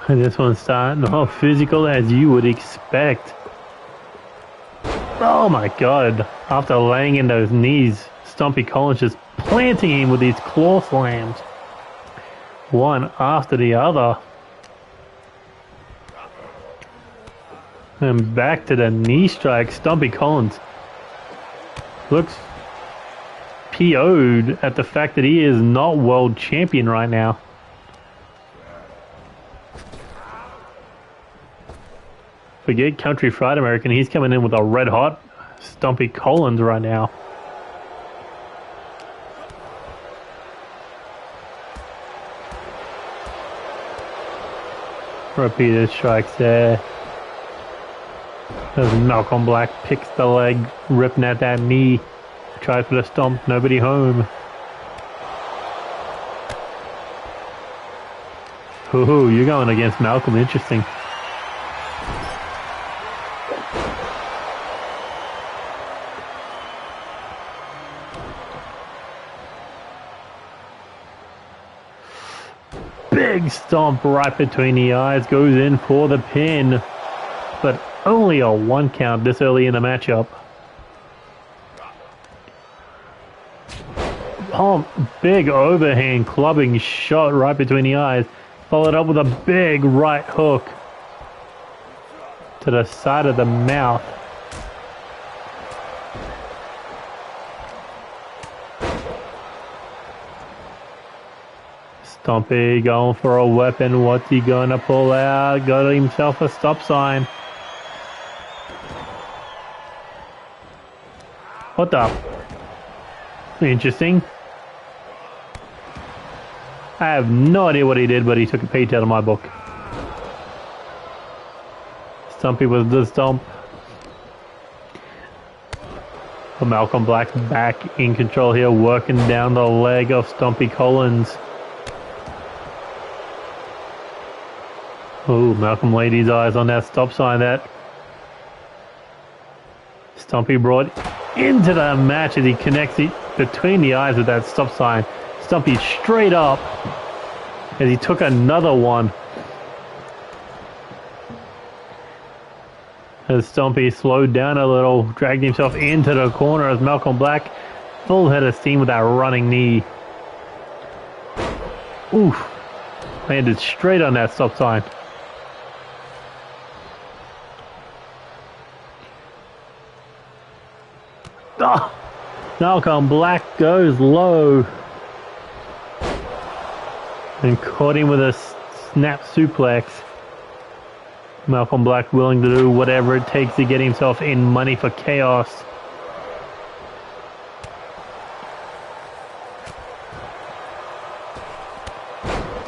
And this one's starting off physical as you would expect. Oh my god. After laying in those knees, Stumpy Collins just planting him with these claw slams. One after the other. And back to the knee strike. Stumpy Collins looks PO'd at the fact that he is not world champion right now. Forget Country Fried American, he's coming in with a red hot Stumpy Collins right now. Repeated strikes there. As Malcolm Black picks the leg, ripping at that knee. Tries for the stomp, nobody home. Ooh, you're going against Malcolm, interesting. Big stomp right between the eyes, goes in for the pin, but only a 1 count this early in the matchup. Big overhand clubbing shot right between the eyes, followed up with a big right hook to the side of the mouth. Stumpy going for a weapon. What's he gonna pull out? Got himself a stop sign. What the? Interesting. I have no idea what he did, but he took a page out of my book. Stumpy with the stomp. Malcolm Black back in control here, working down the leg of Stumpy Collins. Oh, Malcolm laid his eyes on that stop sign that Stumpy brought into the match as he connects it between the eyes with that stop sign. Stumpy straight up as he took another one. As Stumpy slowed down a little, dragged himself into the corner as Malcolm Black full head of steam with that running knee. Oof. Landed straight on that stop sign. Oh, Malcolm Black goes low and caught him with a snap suplex. Malcolm Black willing to do whatever it takes to get himself in Money for Chaos.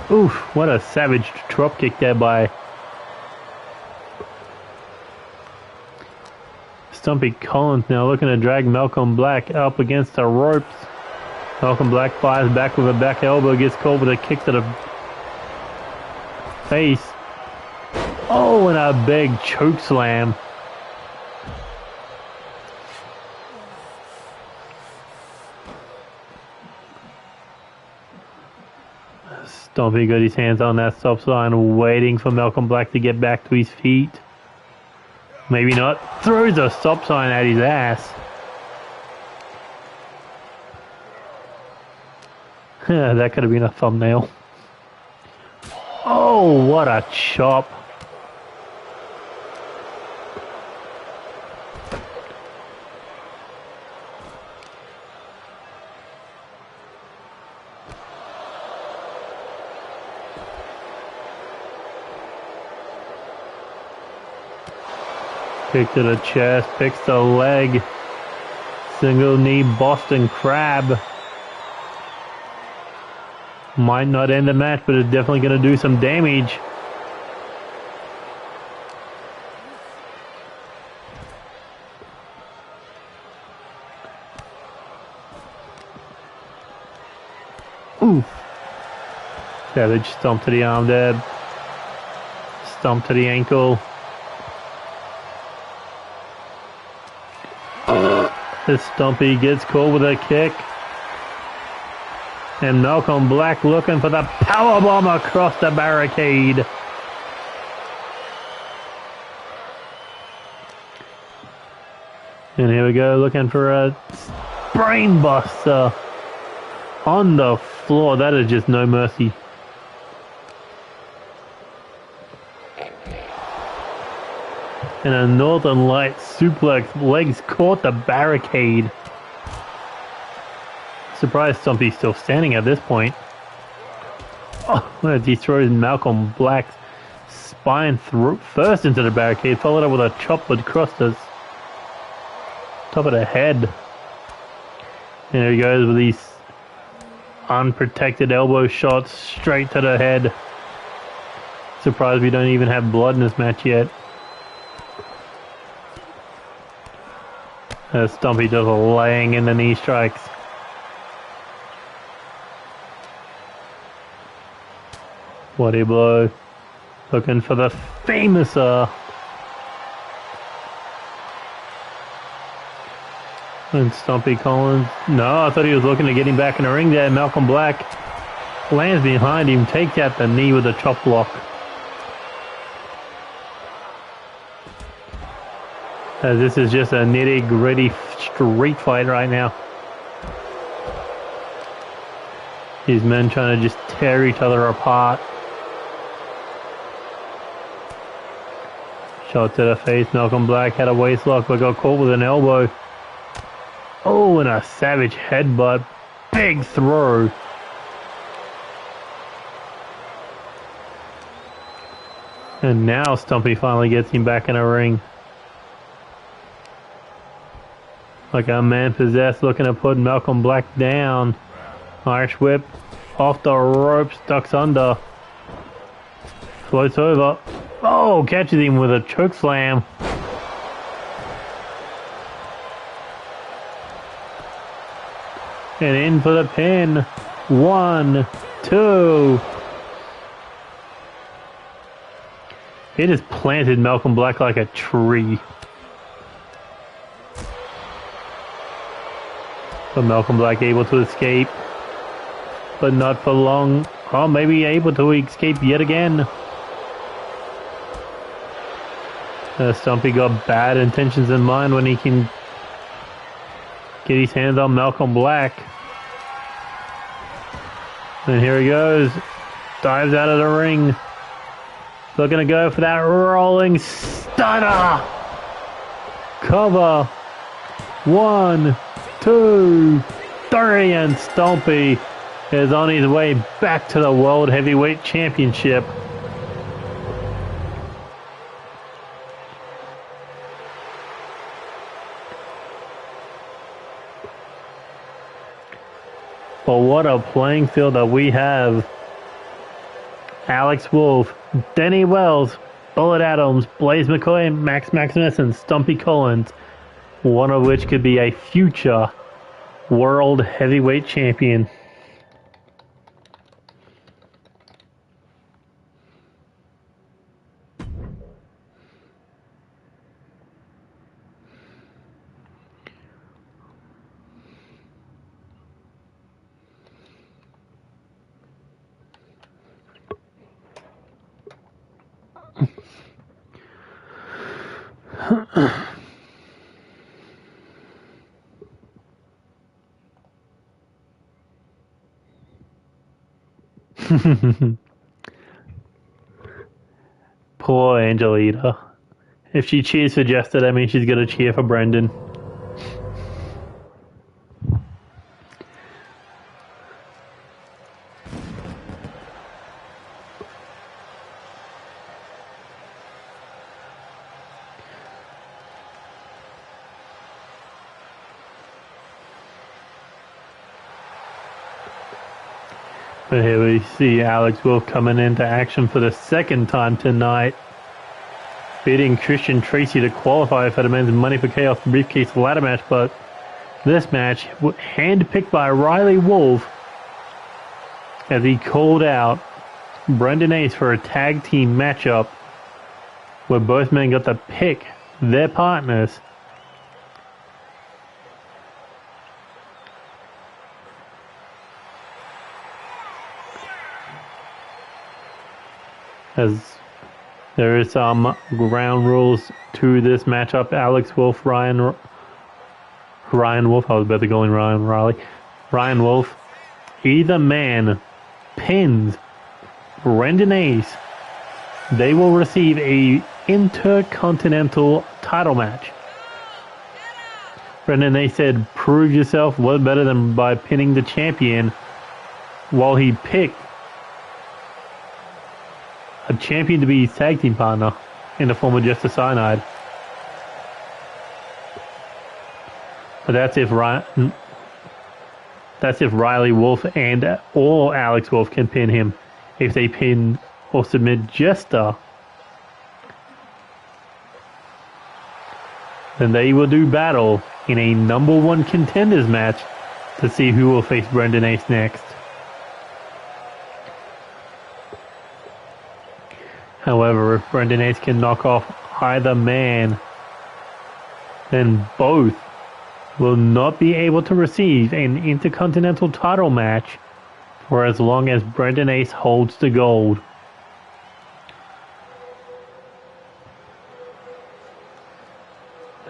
Oof, what a savage dropkick there by Stumpy Collins, now looking to drag Malcolm Black up against the ropes. Malcolm Black fires back with a back elbow, gets caught with a kick to the face. Oh, and a big choke slam. Stumpy got his hands on that stop sign, waiting for Malcolm Black to get back to his feet. Maybe not. Throws a stop sign at his ass. That could have been a thumbnail. Oh, what a chop. Kick to the chest, picks the leg. Single knee Boston Crab. Might not end the match, but it's definitely going to do some damage. Ooh. Savage stomp to the arm there. Stomp to the ankle. This Stumpy gets caught with a kick. And Malcolm Black looking for the powerbomb across the barricade. And here we go, looking for a brainbuster on the floor. That is just no mercy. And a Northern Lights suplex, legs caught the barricade. Surprised Stumpy's still standing at this point. Oh, as he throws Malcolm Black's spine first into the barricade, followed up with a chop across the top of the head. And there he goes with these unprotected elbow shots straight to the head. Surprised we don't even have blood in this match yet. Stumpy just laying in the knee strikes. Body blow. Looking for the famous and Stumpy Collins. No, I thought he was looking to get him back in the ring there. Malcolm Black lands behind him, takes out the knee with a chop block. This is just a nitty-gritty street fight right now. These men trying to just tear each other apart. Shot to the face. Malcolm Black had a waist lock, but got caught with an elbow. Oh, and a savage headbutt. Big throw. And now Stumpy finally gets him back in a ring. Like a man possessed, looking to put Malcolm Black down. Irish whip off the ropes, ducks under. Floats over. Oh, catches him with a choke slam. And in for the pin. 1, 2. He just planted Malcolm Black like a tree. But Malcolm Black able to escape. But not for long. Oh, maybe able to escape yet again. Stumpy got bad intentions in mind when he can get his hands on Malcolm Black. And here he goes. Dives out of the ring. Looking to go for that rolling stunner. Cover. 1, 2, 3, and Stumpy is on his way back to the World Heavyweight Championship. But what a playing field that we have. Alex Wolf, Denny Wells, Bullet Adams, Blaze McCoy, Max Maximus, and Stumpy Collins. One of which could be a future World Heavyweight Champion. Poor Angelita. If she cheers for Jester, that means she's gonna cheer for Brendan. But here we see Alex Wolf coming into action for the second time tonight, beating Christian Tracy to qualify for the men's Money for Chaos briefcase ladder match. But this match, handpicked by Riley Wolf, as he called out Brendan Ace for a tag team matchup where both men got to pick their partners. As there is some ground rules to this matchup. Alex Wolf, Ryan Wolf, I was about to go in Ryan Riley. Ryan Wolf, either man pins Brendan Ace, they will receive a Intercontinental title match. Brendan Ace said, prove yourself, what better than by pinning the champion, while he picked a champion to be his tag team partner in the form of Justice Cyanide. But that's if Riley Wolf and or Alex Wolf can pin him. If they pin or submit Jester, then they will do battle in a #1 contenders match to see who will face Brendan Ace next. However, if Brendan Ace can knock off either man, then both will not be able to receive an Intercontinental title match for as long as Brendan Ace holds the gold.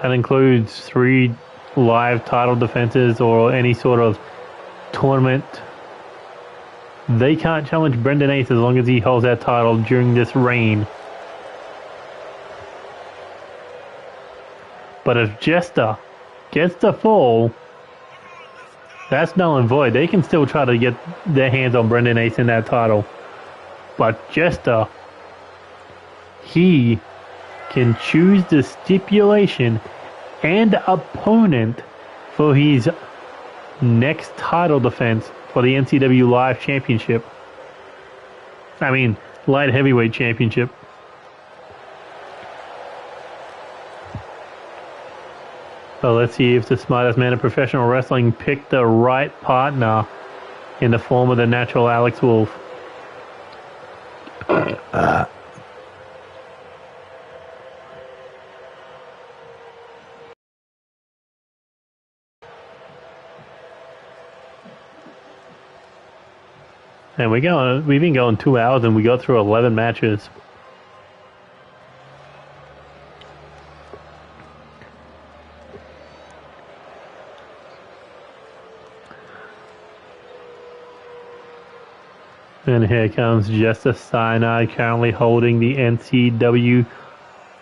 That includes 3 live title defenses or any sort of tournament. They can't challenge Brendan Ace as long as he holds that title during this reign. But if Jester gets the fall, that's null and void. They can still try to get their hands on Brendan Ace in that title. But Jester, he can choose the stipulation and opponent for his next title defense for the NCW Live Championship. Light Heavyweight Championship. So let's see if the smartest man in professional wrestling picked the right partner in the form of the natural Alex Wolf. And we've been going 2 hours and we got through 11 matches. And here comes Justice Cyanide, currently holding the NCW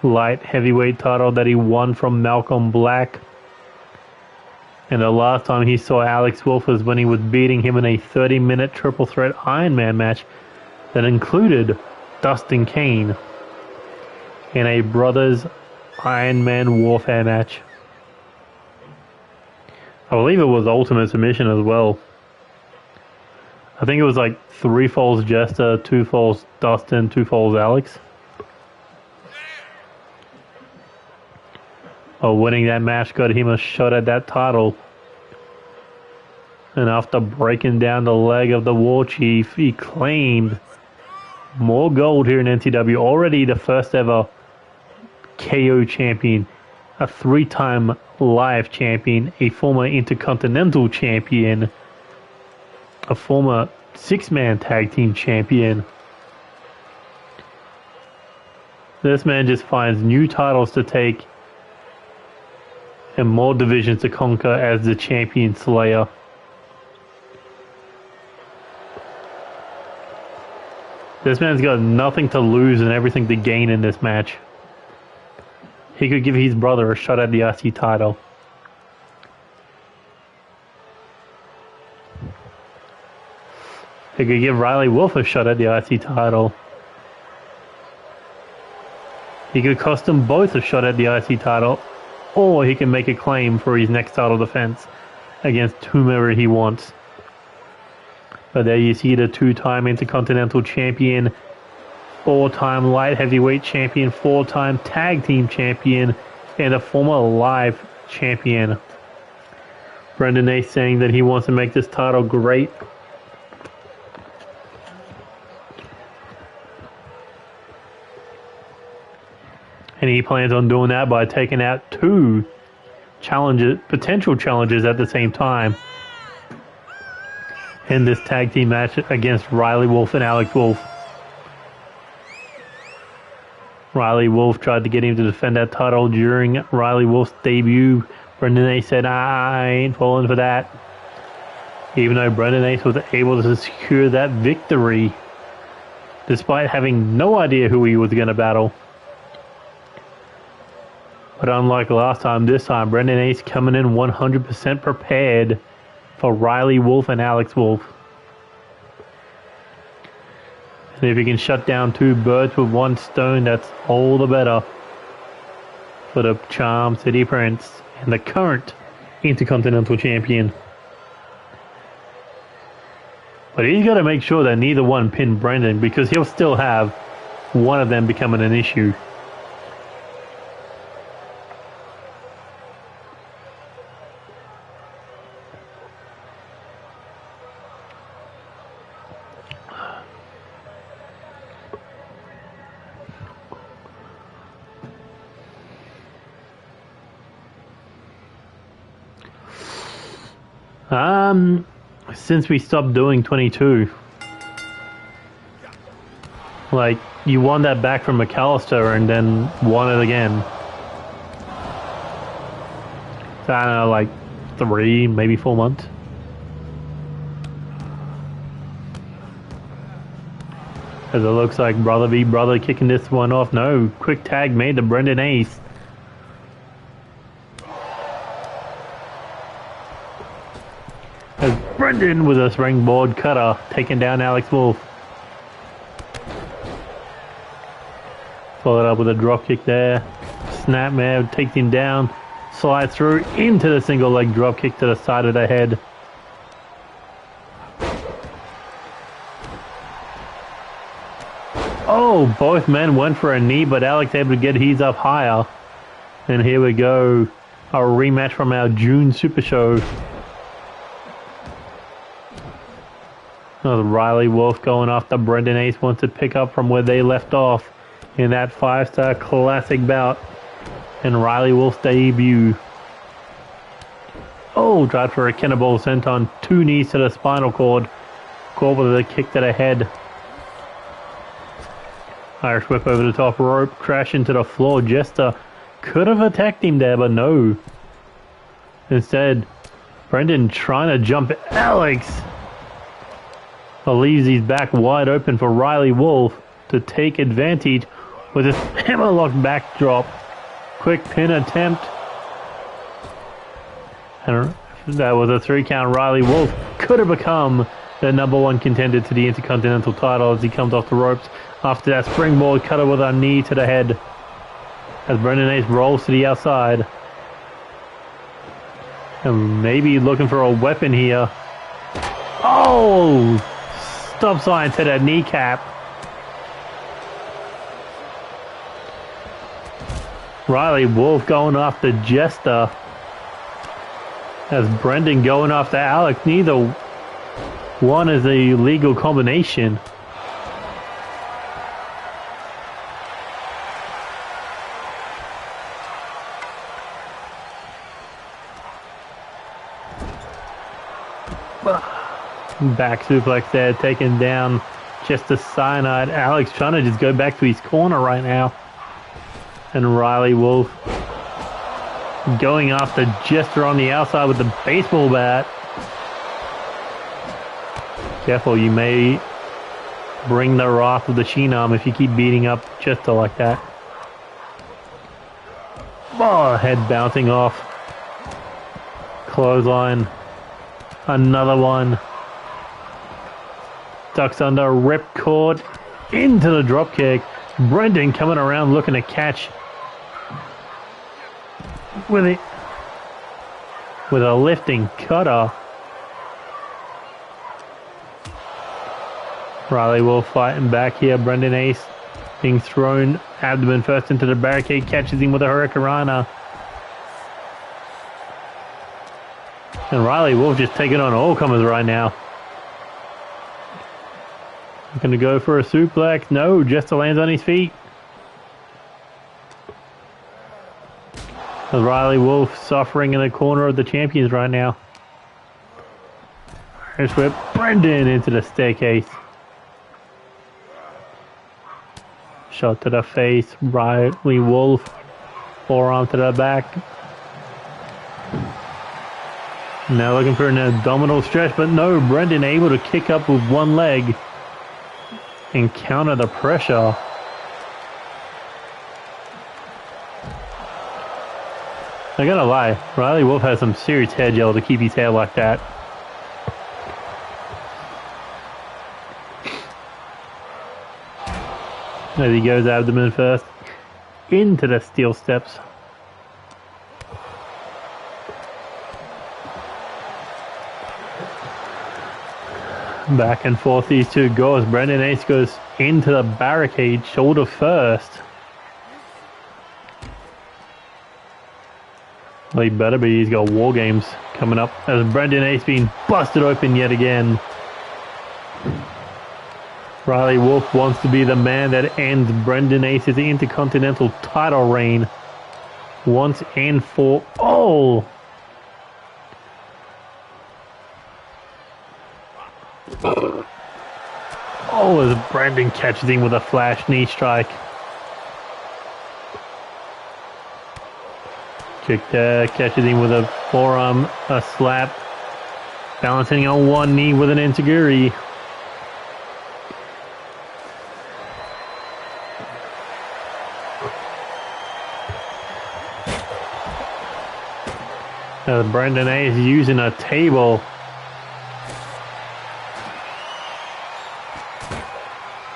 Light Heavyweight title that he won from Malcolm Black. And the last time he saw Alex Wolf was when he was beating him in a 30-minute triple threat Iron Man match that included Dustin Kane in a Brothers Iron Man Warfare match. I believe it was Ultimate Submission as well. I think it was like 3 falls Jester, 2 falls Dustin, 2 falls Alex. Winning that match got him a shot at that title. And after breaking down the leg of the War Chief, he claimed more gold here in NCW. Already the first ever KO champion, a 3-time live champion, a former Intercontinental champion, a former 6-man tag team champion. This man just finds new titles to take and more divisions to conquer as the champion slayer. This man's got nothing to lose and everything to gain in this match. He could give his brother a shot at the IC title. He could give Riley Wolf a shot at the IC title. He could cost them both a shot at the IC title. Or he can make a claim for his next title defense against whomever he wants. But there you see the 2-time Intercontinental Champion, 4-time Light Heavyweight Champion, 4-time Tag Team Champion, and a former Live Champion. Brendan Ace saying that he wants to make this title great. And he plans on doing that by taking out 2 potential challenges at the same time in this tag team match against Riley Wolf and Alex Wolf. Riley Wolf tried to get him to defend that title during Riley Wolf's debut. Brendan Ace said, I ain't falling for that. Even though Brendan Ace was able to secure that victory despite having no idea who he was going to battle. But unlike last time, this time Brendan Ace coming in 100% prepared for Riley Wolf and Alex Wolf. And if he can shut down 2 birds with 1 stone, that's all the better for the Charm City Prince and the current Intercontinental Champion. But he's got to make sure that neither one pin Brendan, because he'll still have one of them becoming an issue. Since we stopped doing 22, like, you won that back from McAllister and then won it again. So, I don't know, like 3, maybe 4 months. As it looks like brother v brother kicking this one off. No, quick tag made to Brendan Ace. As Brendan with a springboard cutter taking down Alex Wolf. Followed up with a drop kick there. Snapmare takes him down, slides through into the single leg drop kick to the side of the head. Oh, both men went for a knee, but Alex able to get his up higher. And here we go, a rematch from our June Super Show. Riley Wolf going after Brendan Ace wants to pick up from where they left off in that 5-star classic bout and Riley Wolf's debut. Oh, tried for a cannonball senton, 2 knees to the spinal cord, caught with a kick to the head. Irish whip over the top rope, crash into the floor. Jester could have attacked him there, but no. Instead, Brendan trying to jump Alex. Leaves his back wide open for Riley Wolf to take advantage with his hammerlock backdrop. Quick pin attempt. And that was a 3 count. Riley Wolf could have become the #1 contender to the Intercontinental title as he comes off the ropes after that springboard cutter with a knee to the head. As Brendan Ace rolls to the outside. And maybe looking for a weapon here. Oh! Stop sign to the kneecap. Riley Wolf going after Jester. As Brendan going after Alex. Neither one is a legal combination. Back suplex there, taken down just a cyanide. Alex trying to just go back to his corner right now. And Riley Wolf going after Jester on the outside with the baseball bat. Careful, you may bring the wrath of the Sheenarm if you keep beating up Jester like that. Oh, head bouncing off. Clothesline. Another one. Ducks under, ripcord into the dropkick. Brendan coming around looking to catch with a lifting cutter. Riley Wolf fighting back here. Brendan Ace being thrown abdomen first into the barricade, catches him with a Hurricanrana. And Riley Wolf just taking on all comers right now. Going to go for a suplex. No, just lands on his feet. Riley Wolf suffering in the corner of the champions right now. Here's whip Brendan into the staircase. Shot to the face. Riley Wolf. Forearm to the back. Now looking for an abdominal stretch, but no, Brendan able to kick up with one leg and counter the pressure. I gotta lie, Riley Wolf has some serious hair gel to keep his hair like that. As he goes abdomen first into the steel steps. Back and forth these two go as Brendan Ace goes into the barricade, shoulder first. Well, he better be. He's got War Games coming up as Brendan Ace being busted open yet again. Riley Wolf wants to be the man that ends Brendan Ace's Intercontinental title reign once and for all. Oh, as Brendan catches him with a flash knee strike. Kick there, catches him with a forearm, a slap. Balancing on one knee with an enziguri. Brendan Ace using a table.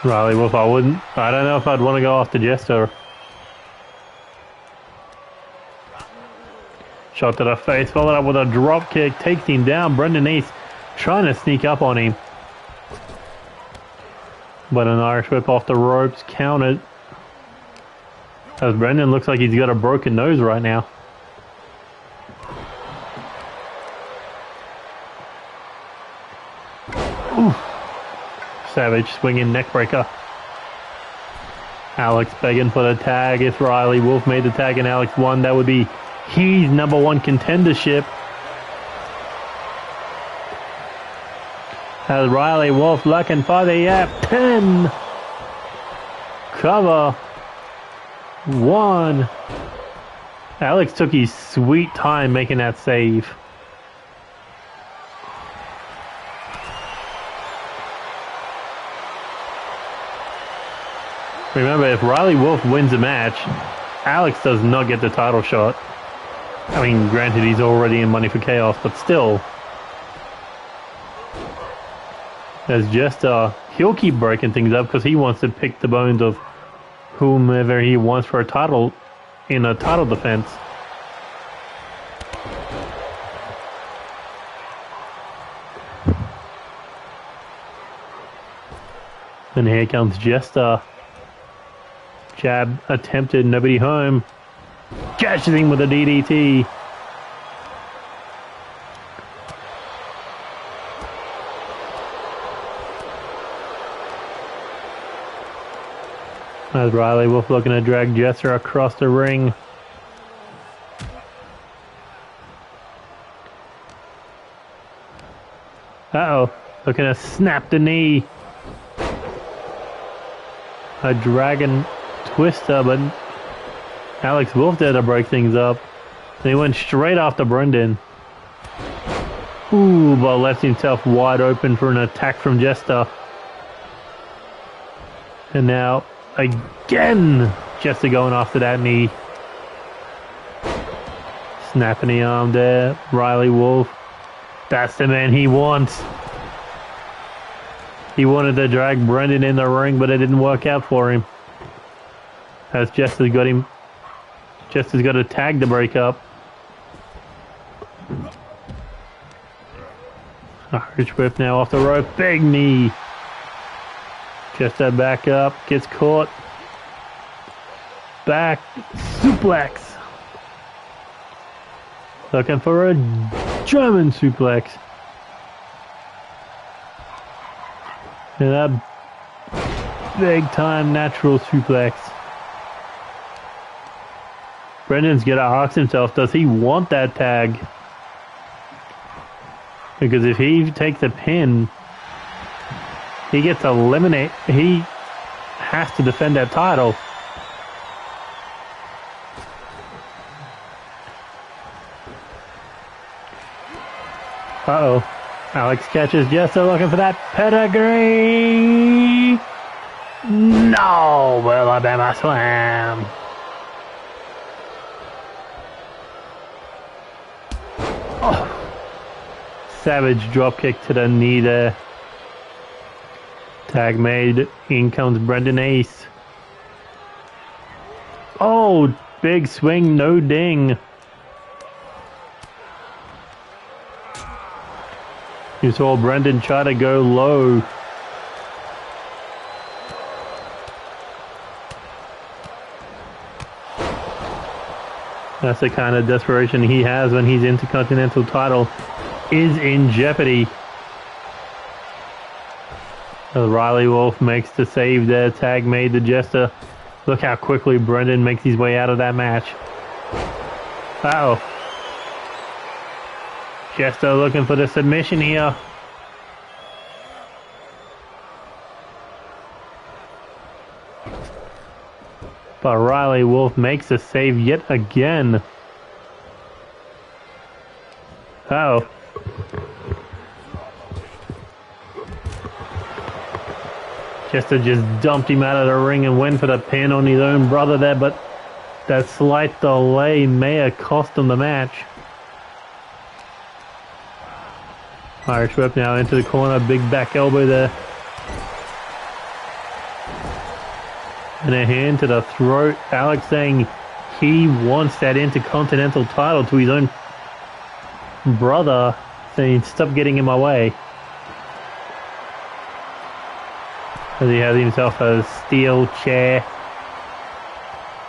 Riley Wolf, I don't know if I'd want to go after Jester. Shot to the face, followed up with a drop kick, takes him down. Brendan Ace trying to sneak up on him. But an Irish whip off the ropes, countered. As Brendan looks like he's got a broken nose right now. Ooh. Savage swinging neckbreaker. Alex begging for the tag. If Riley Wolf made the tag and Alex won, that would be his #1 contendership. As Riley Wolf looking for the pin. Cover. 1. Alex took his sweet time making that save. Remember, if Riley Wolf wins the match, Alex does not get the title shot. I mean, granted, he's already in Money for Chaos, but still. There's just, he'll keep breaking things up because he wants to pick the bones of whomever he wants for a title, in a title defense. And here comes Jester. Jab attempted, nobody home. Catches him with a DDT. As Riley Wolf looking to drag Jester across the ring. Uh-oh, looking to snap the knee. A dragon twister, but Alex Wolf there to break things up. And he went straight after Brendan. Ooh, but left himself wide open for an attack from Jester. And now, again, Jester going after that knee. Snapping the arm there. Riley Wolf. That's the man he wants. He wanted to drag Brendan in the ring, but it didn't work out for him. As Jester's got him. Jester's got a tag to break up. Irish whip now off the rope. Big knee. Just a back up, gets caught. Back suplex. Looking for a German suplex. And a big time natural suplex. Brendan's gonna ask himself, does he want that tag? Because if he takes a pin, he gets eliminated. He has to defend that title. Uh-oh. Alex catches Jester looking for that pedigree. No, Alabama slam. Oh. Savage dropkick to the knee there. Tag made. In comes Brendan Ace. Oh, big swing, no ding. You saw Brendan try to go low. That's the kind of desperation he has when his Intercontinental title is in jeopardy. As Riley Wolf makes the save there, tag made the Jester. Look how quickly Brendan makes his way out of that match. Uh-oh. Jester looking for the submission here. But Riley Wolf makes the save yet again. Uh-oh. Jester just dumped him out of the ring and went for the pin on his own brother there, but that slight delay may have cost him the match. Irish whip now into the corner, big back elbow there. And a hand to the throat. Alex saying he wants that Intercontinental title to his own brother, saying stop getting in my way. As he has himself a steel chair.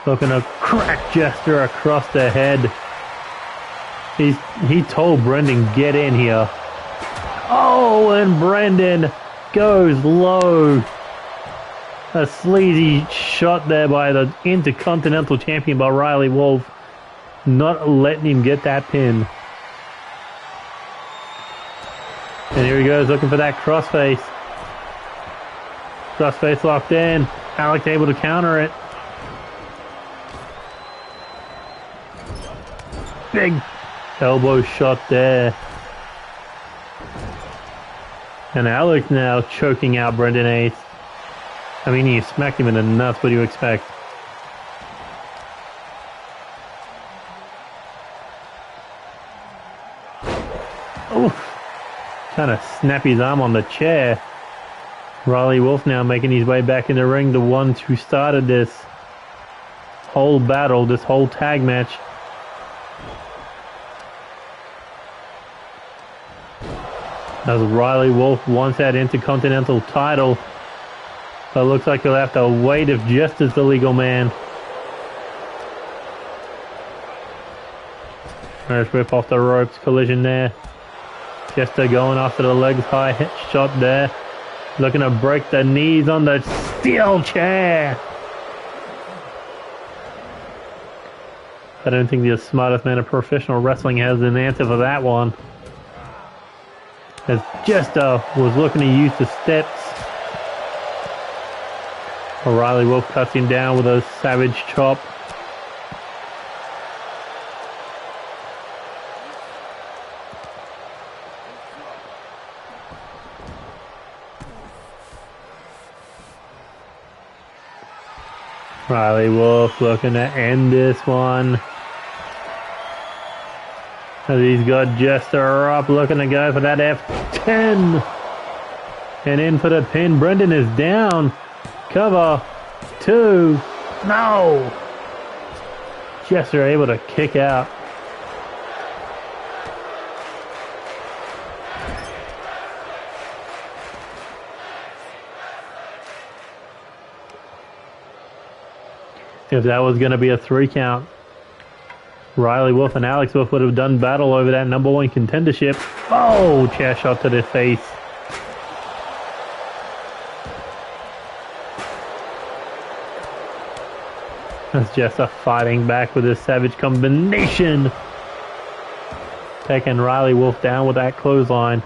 Looking to crack Jester across the head. He told Brendan, get in here. Oh, and Brendan goes low. A sleazy shot there by the Intercontinental Champion by Riley Wolf. Not letting him get that pin. And here he goes looking for that crossface. Crossface locked in. Alex able to counter it. Big elbow shot there. And Alex now choking out Brendan Ace. I mean, he smacked him in the nuts. What do you expect? Oof. Trying to snap his arm on the chair. Riley Wolf now making his way back in the ring. The ones who started this whole battle, this whole tag match. As Riley Wolf wants that Intercontinental title. But it looks like he'll have to wait if Jester's the legal man. Irish whip off the ropes, collision there. Jester going after the legs, high hit shot there. Looking to break the knees on the steel chair. I don't think the smartest man of professional wrestling has an answer for that one. As Jester was looking to use the steps. Riley Wolf cuts him down with a savage chop. Riley Wolf looking to end this one. As he's got Jester up, looking to go for that F10. And in for the pin. Brendan is down. Cover. 2. No. Jester able to kick out. If that was going to be a 3 count, Riley Wolf and Alex Wolf would have done battle over that #1 contendership. Oh, chair shot to the face. That's just a fighting back with a savage combination. Taking Riley Wolf down with that clothesline.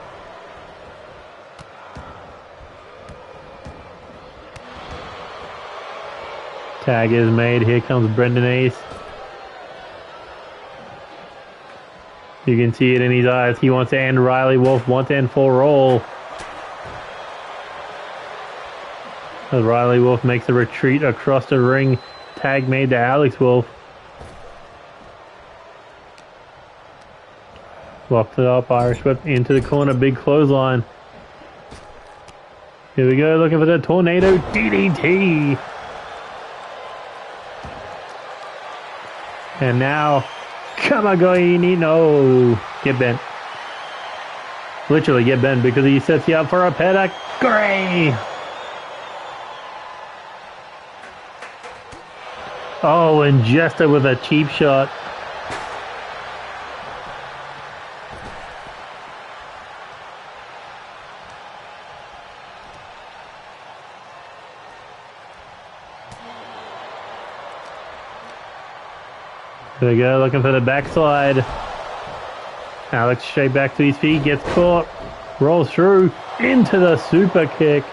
Tag is made. Here comes Brendan Ace. You can see it in his eyes. He wants to end Riley Wolf once and for all. As Riley Wolf makes a retreat across the ring. Tag made to Alex Wolf. Locks it up. Irish whip into the corner. Big clothesline. Here we go. Looking for the tornado DDT. And now, Kamagoini, no. Get bent. Literally get bent because he sets you up for a pedigree. Oh, and Jester with a cheap shot. There we go, looking for the backslide. Alex straight back to his feet, gets caught, rolls through into the super kick.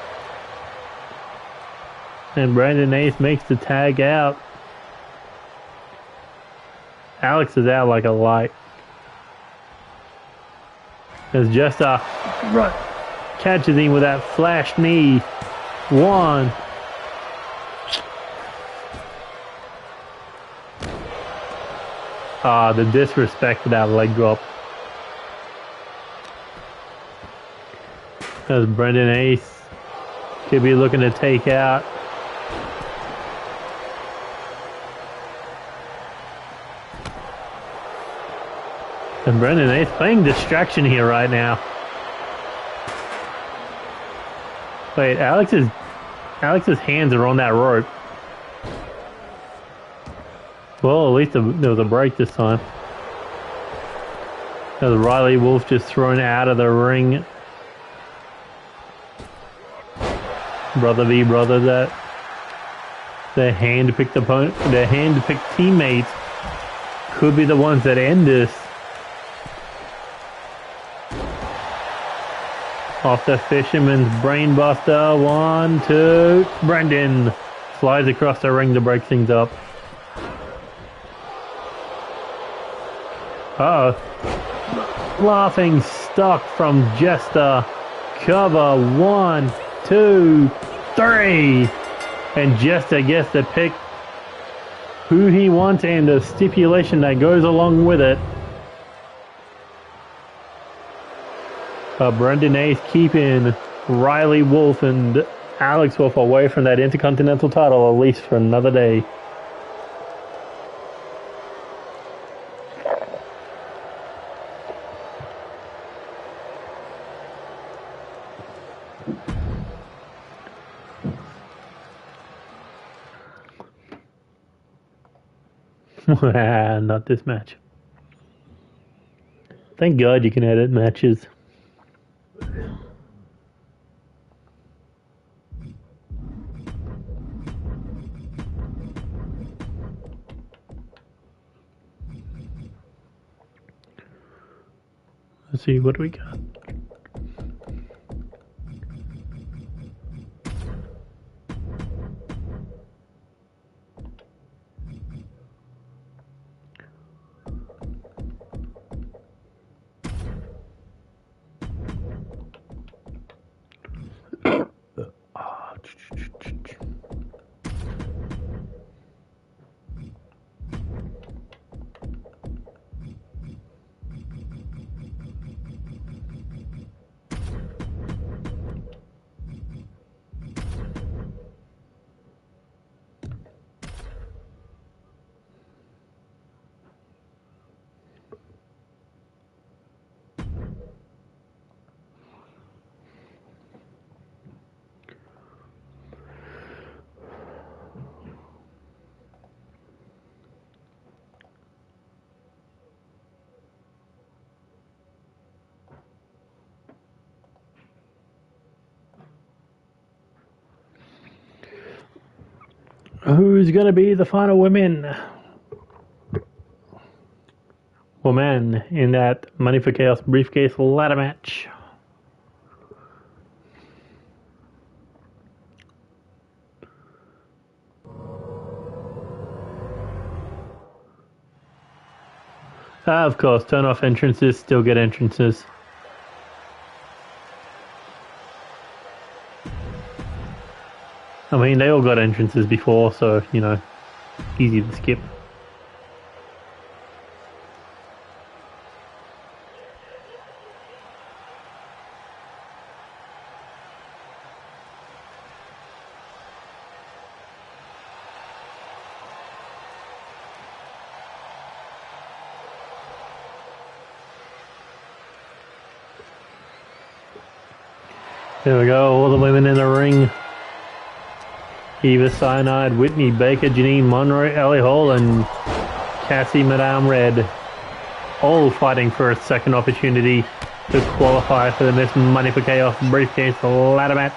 And Brandon Ace makes the tag out. Alex is out like a light. As Jester catches him with that flash knee. 1. Ah, the disrespect to that leg drop. As Brendan Ace could be looking to take out. And Brendan Ace playing distraction here right now. Wait, Alex's hands are on that rope. Well, at least there was a break this time. As Riley Wolf just thrown out of the ring. Brother v brother, that their hand-picked opponent, their hand-picked teammates could be the ones that end this. Off the Fisherman's Brainbuster. 1, 2. Brendan flies across the ring to break things up. Laughing stock from Jester. Cover. 1, 2, 3. And Jester gets to pick who he wants and the stipulation that goes along with it. Brendan Ace keeping Riley Wolf and Alex Wolf away from that Intercontinental title at least for another day. Not this match. Thank God you can edit matches. Let's see, what do we got? Who's going to be the final woman in that Money for Chaos briefcase ladder match? Of course, turn off entrances, still get entrances. I mean, they all got entrances before, so, you know, easy to skip. There we go, all the women in the ring. Eva Cyanide, Whitney Baker, Janine Monroe, Ellie Hall, and Cassie Madame Red. All fighting for a second opportunity to qualify for the Miss Money for Chaos briefcase ladder match.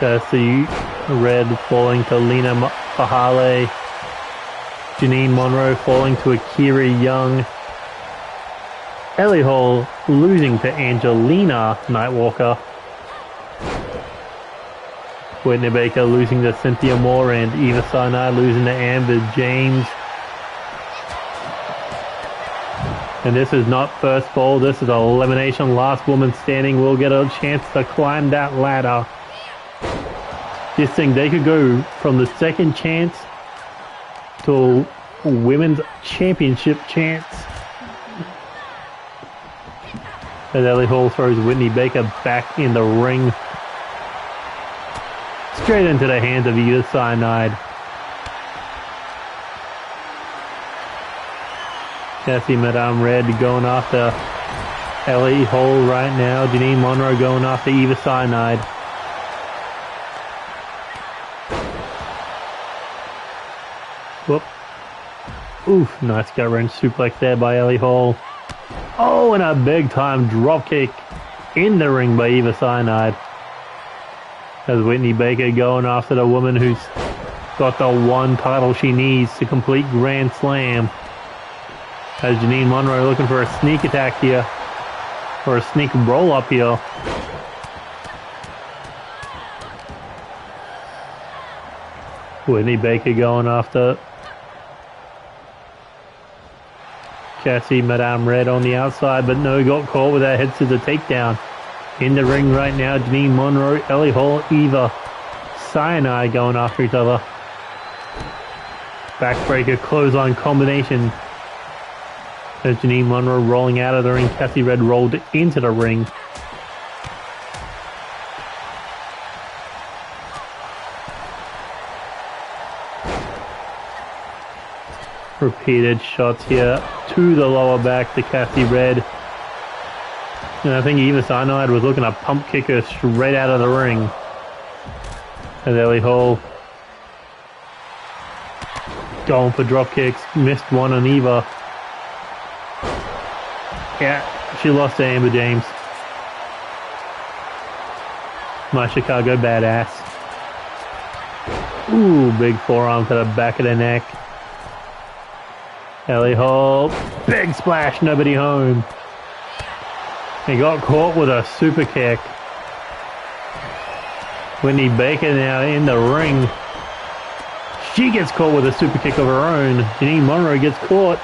Cassie Red falling to Lena Fahale. Janine Monroe falling to Akira Young. Ellie Hall losing to Angelina Nightwalker. Whitney Baker losing to Cynthia Moore, and Eva Cyanide losing to Amber James. And this is not first fall, this is elimination. Last woman standing will get a chance to climb that ladder. This thing, they could go from the second chance to a women's championship chance. As Ellie Hall throws Whitney Baker back in the ring. Straight into the hands of Eva Cyanide. Cassie Madame Red going after Ellie Hall right now. Janine Monroe going after Eva Cyanide. Whoop. Oof, nice gut wrench suplex there by Ellie Hall. Oh, and a big time drop kick in the ring by Eva Cyanide. As Whitney Baker going after the woman who's got the one title she needs to complete Grand Slam. As Janine Monroe looking for a sneak attack here. Or a sneak roll up here. Whitney Baker going after Cassie Madame Red on the outside, but no, got caught with that head to the takedown. In the ring right now, Janine Monroe, Ellie Hall, Eva Cyanide going after each other. Backbreaker clothesline combination. As Janine Monroe rolling out of the ring, Cassie Red rolled into the ring. Repeated shots here to the lower back to Cassie Red. And I think Eva Cyanide was looking to pump kick her straight out of the ring. As Ellie Hall going for drop kicks, missed one on Eva. Yeah, she lost to Amber James. My Chicago badass. Ooh, big forearm to the back of the neck. Ellie Hall, big splash, nobody home. He got caught with a super kick. Whitney Baker now in the ring. She gets caught with a super kick of her own. Janine Monroe gets caught.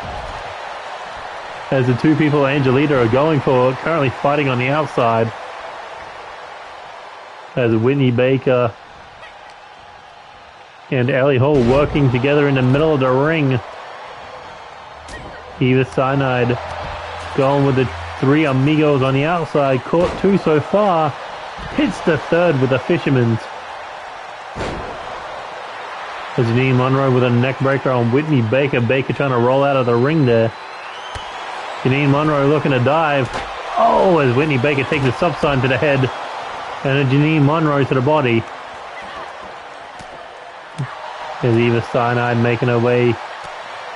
As the two people Angelina are going for, currently fighting on the outside. As Whitney Baker and Ellie Hall working together in the middle of the ring. Eva Cyanide going with the three amigos on the outside. Caught two so far. Hits the third with a fisherman's. As Janine Monroe with a neck breaker on Whitney Baker. Baker trying to roll out of the ring there. Janine Monroe looking to dive. Oh, as Whitney Baker takes a stop sign to the head. And a Janine Monroe to the body. As Eva Cyanide making her way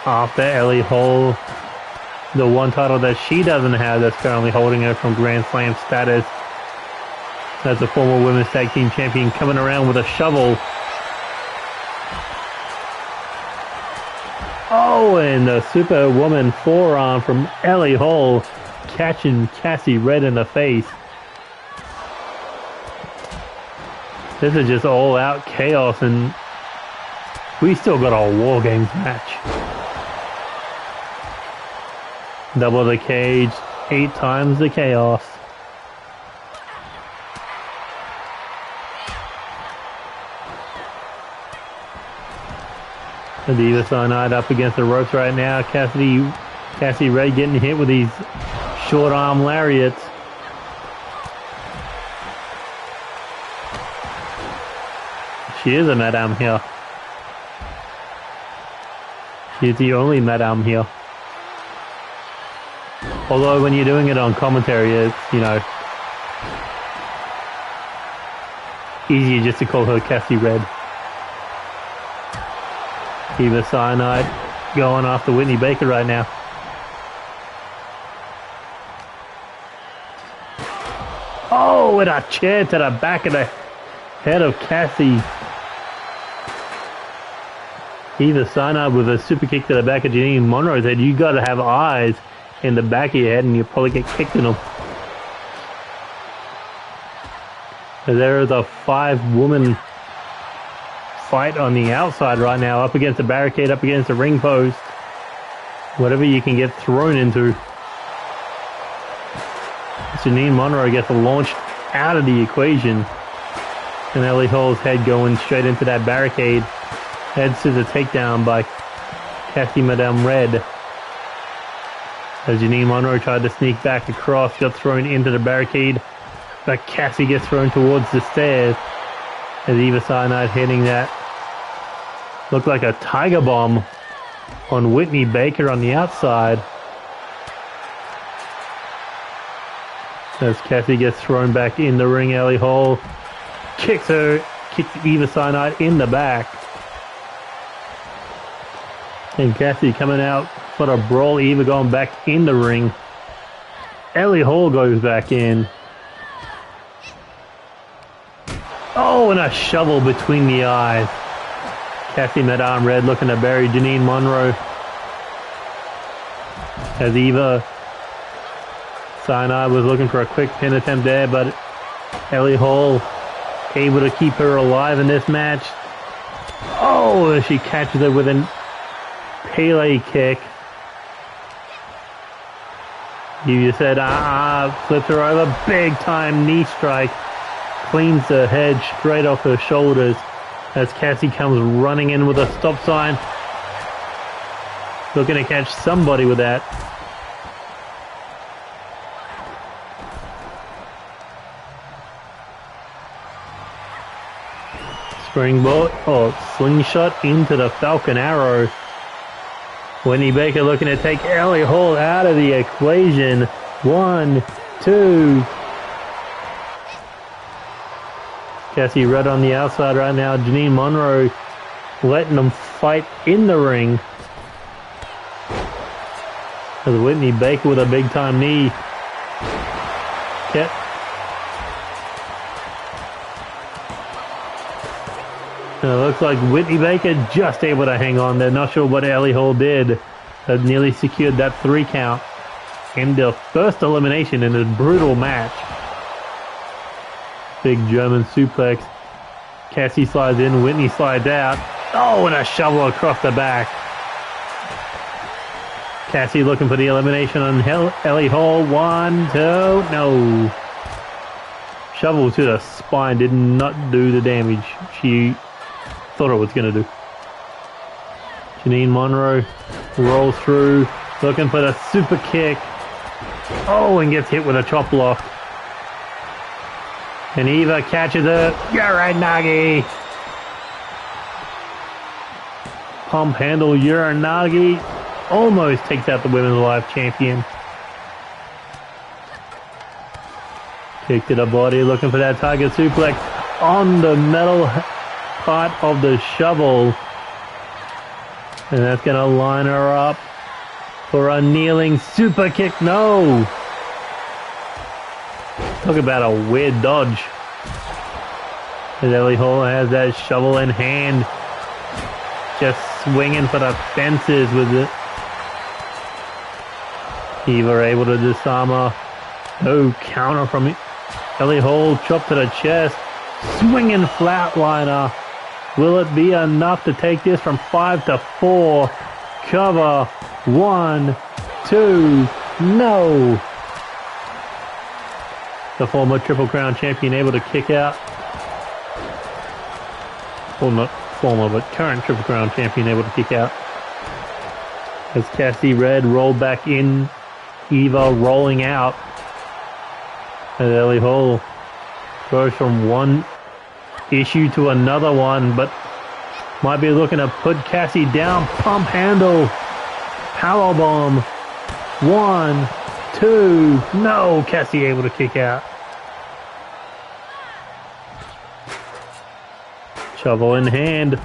after Ellie Hall. the one title that she doesn't have that's currently holding her from Grand Slam status. That's a former women's tag team champion coming around with a shovel. Oh, and the Superwoman forearm from Ellie Hall, catching Cassie Red in the face. This is just all out chaos, and we still got a War Games match. Double the cage, 8 times the chaos. The Diva Cyanide up against the ropes right now. Cassie Red getting hit with these short arm lariats. She is a madame here. She's the only madame here. Although when you're doing it on commentary, it's, you know, easier just to call her Cassie Red. Diva Cyanide going after Whitney Baker right now. Oh, with a chair to the back of the head of Cassie. Diva Cyanide with a super kick to the back of Janine Monroe's head. You got to have eyes in the back of your head and you'll probably get kicked in them. There is a 5-woman fight on the outside right now, up against the barricade, up against the ring post. Whatever you can get thrown into. Janine Monroe gets launched out of the equation. And Ellie Hall's head going straight into that barricade. Heads to the takedown by Cassie Madame Red. As Janine Monroe tried to sneak back across, got thrown into the barricade. But Cassie gets thrown towards the stairs. As Diva Cyanide hitting that. Looked like a tiger bomb on Whitney Baker on the outside. As Cassie gets thrown back in the ring, Ellie Hall kicks Diva Cyanide in the back. And Cassie coming out for a brawl, Eva going back in the ring. Ellie Hall goes back in. Oh, and a shovel between the eyes. Cassie Madame Red looking to bury Janine Monroe. As Eva Cyanide was looking for a quick pin attempt there, but Ellie Hall able to keep her alive in this match. Oh, she catches her with an Pele kick. You just said, flips her over, big time knee strike. Cleans the head straight off her shoulders as Cassie comes running in with a stop sign. Looking to catch somebody with that. Springboard, slingshot into the Falcon Arrow. Whitney Baker looking to take Ellie Hall out of the equation. 1, 2. Cassie Red on the outside right now. Janine Monroe letting them fight in the ring. As Whitney Baker with a big time knee. And it looks like Whitney Baker just able to hang on there. Not sure what Ellie Hall did. That nearly secured that 3 count in the first elimination in this brutal match. Big German suplex. Cassie slides in, Whitney slides out. Oh, and a shovel across the back. Cassie looking for the elimination on Ellie Hall. 1, 2, no. Shovel to the spine did not do the damage she thought it was going to do. Janine Monroe rolls through, looking for the super kick. Oh, and gets hit with a chop block. And Eva catches her. Uranagi. Pump handle Uranagi. Almost takes out the Women's Live Champion. Kick to the body, looking for that Tiger Suplex on the metal part of the shovel. And that's going to line her up for a kneeling super kick. No! Talk about a weird dodge. As Ellie Hall has that shovel in hand. Just swinging for the fences with it. Eva able to disarm her. No counter from Ellie Hall. Chop to the chest. Swinging flatliner. Will it be enough to take this from 5 to 4? Cover. 1, 2. No. The former Triple Crown champion able to kick out. Well, not former, but current Triple Crown champion able to kick out. As Cassie Red rolled back in. Eva rolling out. As Ellie Hall goes from one issue to another one, but might be looking to put Cassie down. Pump handle. Powerbomb. 1, 2. No, Cassie able to kick out. Shovel in hand.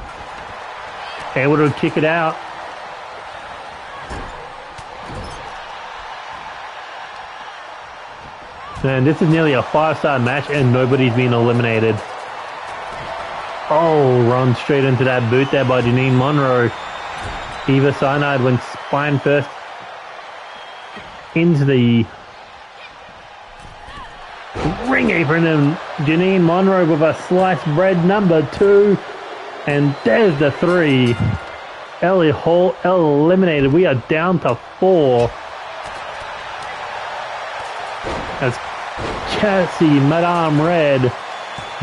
Able to kick it out. And this is nearly a 5-star match and nobody's been eliminated. Oh, run straight into that boot there by Janine Monroe. Eva Cyanide went spine first into the ring apron, and Janine Monroe with a sliced bread number 2. And there's the 3. Ellie Hall eliminated. We are down to 4. As Cassie Madame Red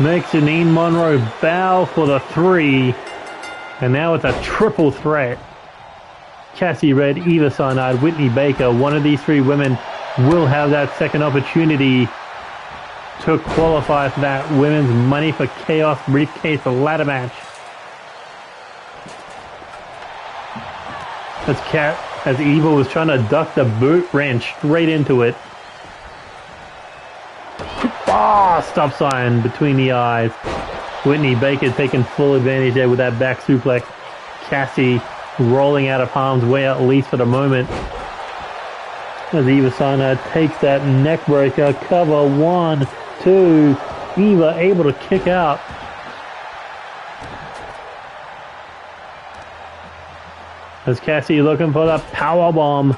makes Janine Monroe bow for the 3. And now it's a triple threat. Cassie Red, Eva Cyanide, Whitney Baker. One of these 3 women will have that second opportunity to qualify for that Women's Money for Chaos briefcase ladder match. As Eva was trying to duck the boot, ran straight into it. Stop sign between the eyes. Whitney Baker taking full advantage there with that back suplex. Cassie rolling out of harm's way, at least for the moment. As Eva Cyanide takes that neck breaker. Cover. 1, 2. Eva able to kick out. As Cassie looking for the power bomb.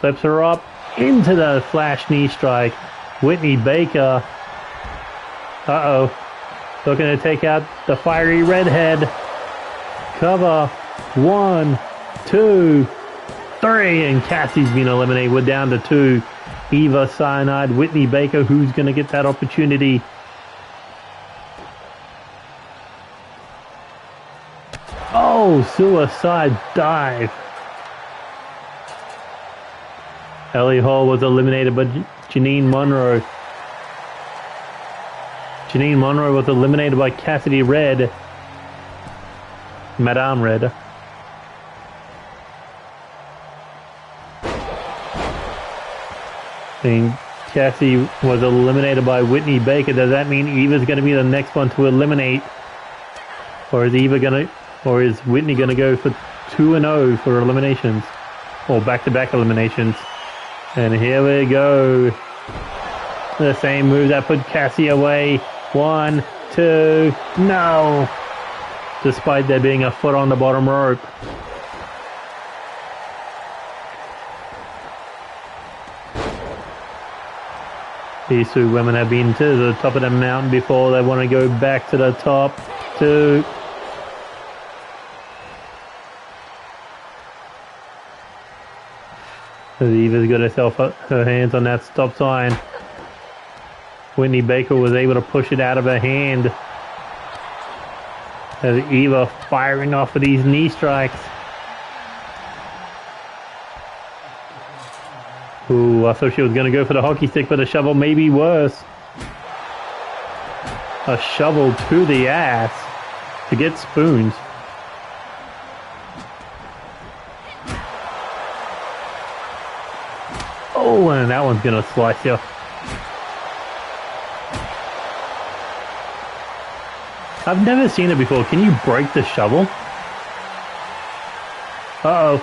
Flips her up into the flash knee strike. Whitney Baker. Looking to take out the fiery redhead. Cover. 1, 2, 3. And Cassie's been eliminated. We're down to 2. Eva Cyanide, Whitney Baker. Who's going to get that opportunity? Oh, suicide dive. Ellie Hall was eliminated, but Janine Monroe. Janine Monroe was eliminated by Cassidy Red. Madame Red. And Cassie was eliminated by Whitney Baker. Does that mean Eva's going to be the next one to eliminate? Or is Whitney going to go for 2-0 for eliminations? Or back-to-back eliminations? And here we go. The same move that put Cassie away. 1, 2, no! Despite there being a foot on the bottom rope. These 2 women have been to the top of the mountain before. They want to go back to the top. 2. Eva's got herself her hands on that stop sign. Whitney Baker was able to push it out of her hand. As Eva firing off of these knee strikes. Ooh, I thought she was going to go for the hockey stick, but a shovel may be worse. A shovel to the ass to get spoons. Oh, and that one's going to slice you. I've never seen it before. Can you break the shovel? Uh-oh.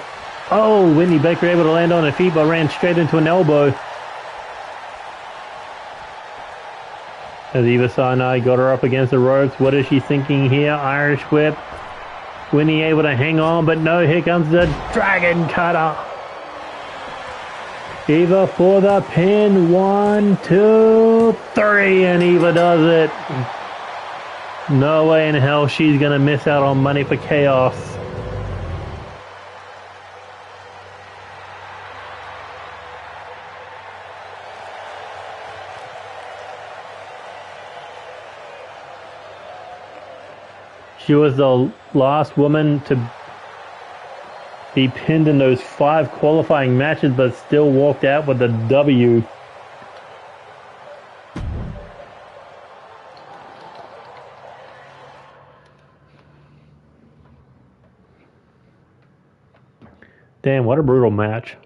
Oh, Whitney Baker able to land on her feet, but ran straight into an elbow. As Eva Sinai got her up against the ropes. What is she thinking here? Irish whip. Whitney able to hang on, but no, here comes the Dragon Cutter. Eva for the pin. 1, 2, 3, and Eva does it. No way in hell she's going to miss out on money for chaos. She was the last woman to be pinned in those 5 qualifying matches, but still walked out with a W. Damn, what a brutal match.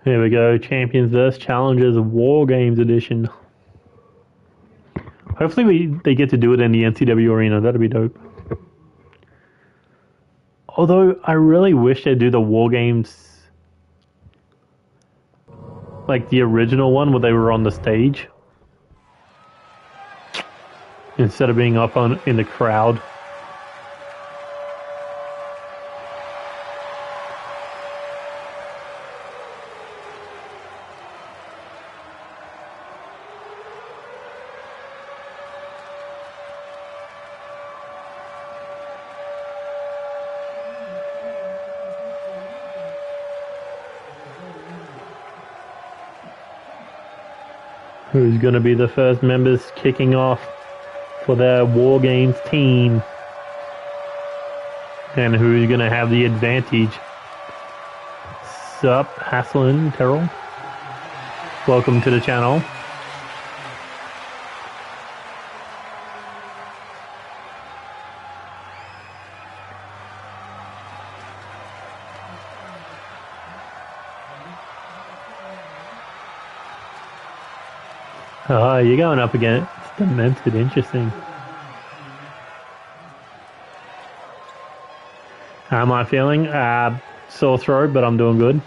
Here we go, Champions vs. Challengers War Games Edition. Hopefully they get to do it in the NCW arena, that'd be dope. Although, I really wish they'd do the War Games, like the original one where they were on the stage, instead of being up in the crowd. Who's going to be the first members kicking off for their War Games team? And who's going to have the advantage? Sup, Haslin, Terrell? Welcome to the channel. Oh, you're going up against Demented. Interesting. How am I feeling? Sore throat, but I'm doing good.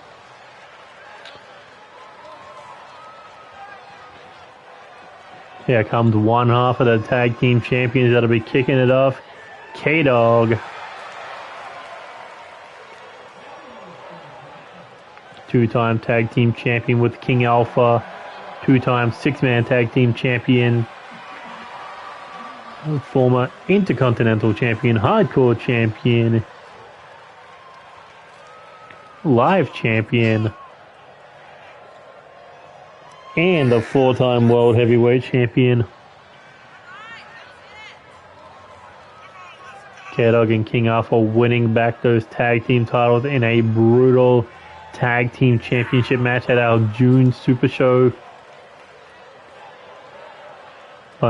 Here comes one half of the tag team champions that'll be kicking it off. K-Dog. Two-time tag team champion with King Alpha. Two-time 6-man tag team champion. Former Intercontinental champion. Hardcore champion. Live champion. And a 4-time world heavyweight champion. K-Dog and King Alpha winning back those tag team titles in a brutal tag team championship match at our June Supershow.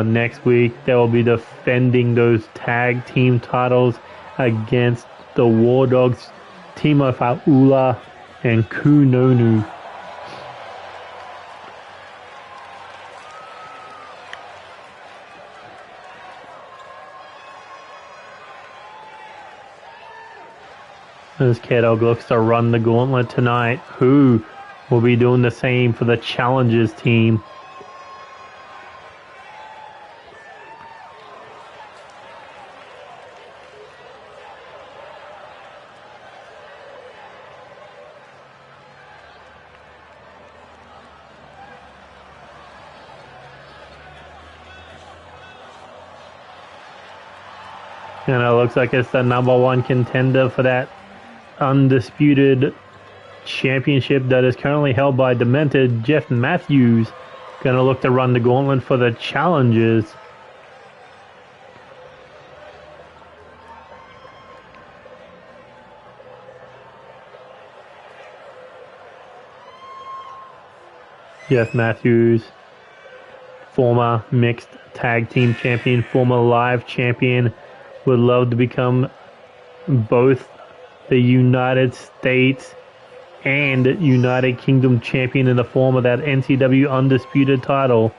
Next week, they will be defending those tag team titles against the War Dogs, Timo Fa'ula and Kunonu. As K-Dog looks to run the gauntlet tonight, who will be doing the same for the Challengers team? And it looks like it's the #1 contender for that undisputed championship that is currently held by Demented. Jeff Matthews gonna look to run the gauntlet for the Challengers. Jeff Matthews, former mixed tag team champion, former live champion, would love to become both the United States and United Kingdom champion in the form of that NCW undisputed title.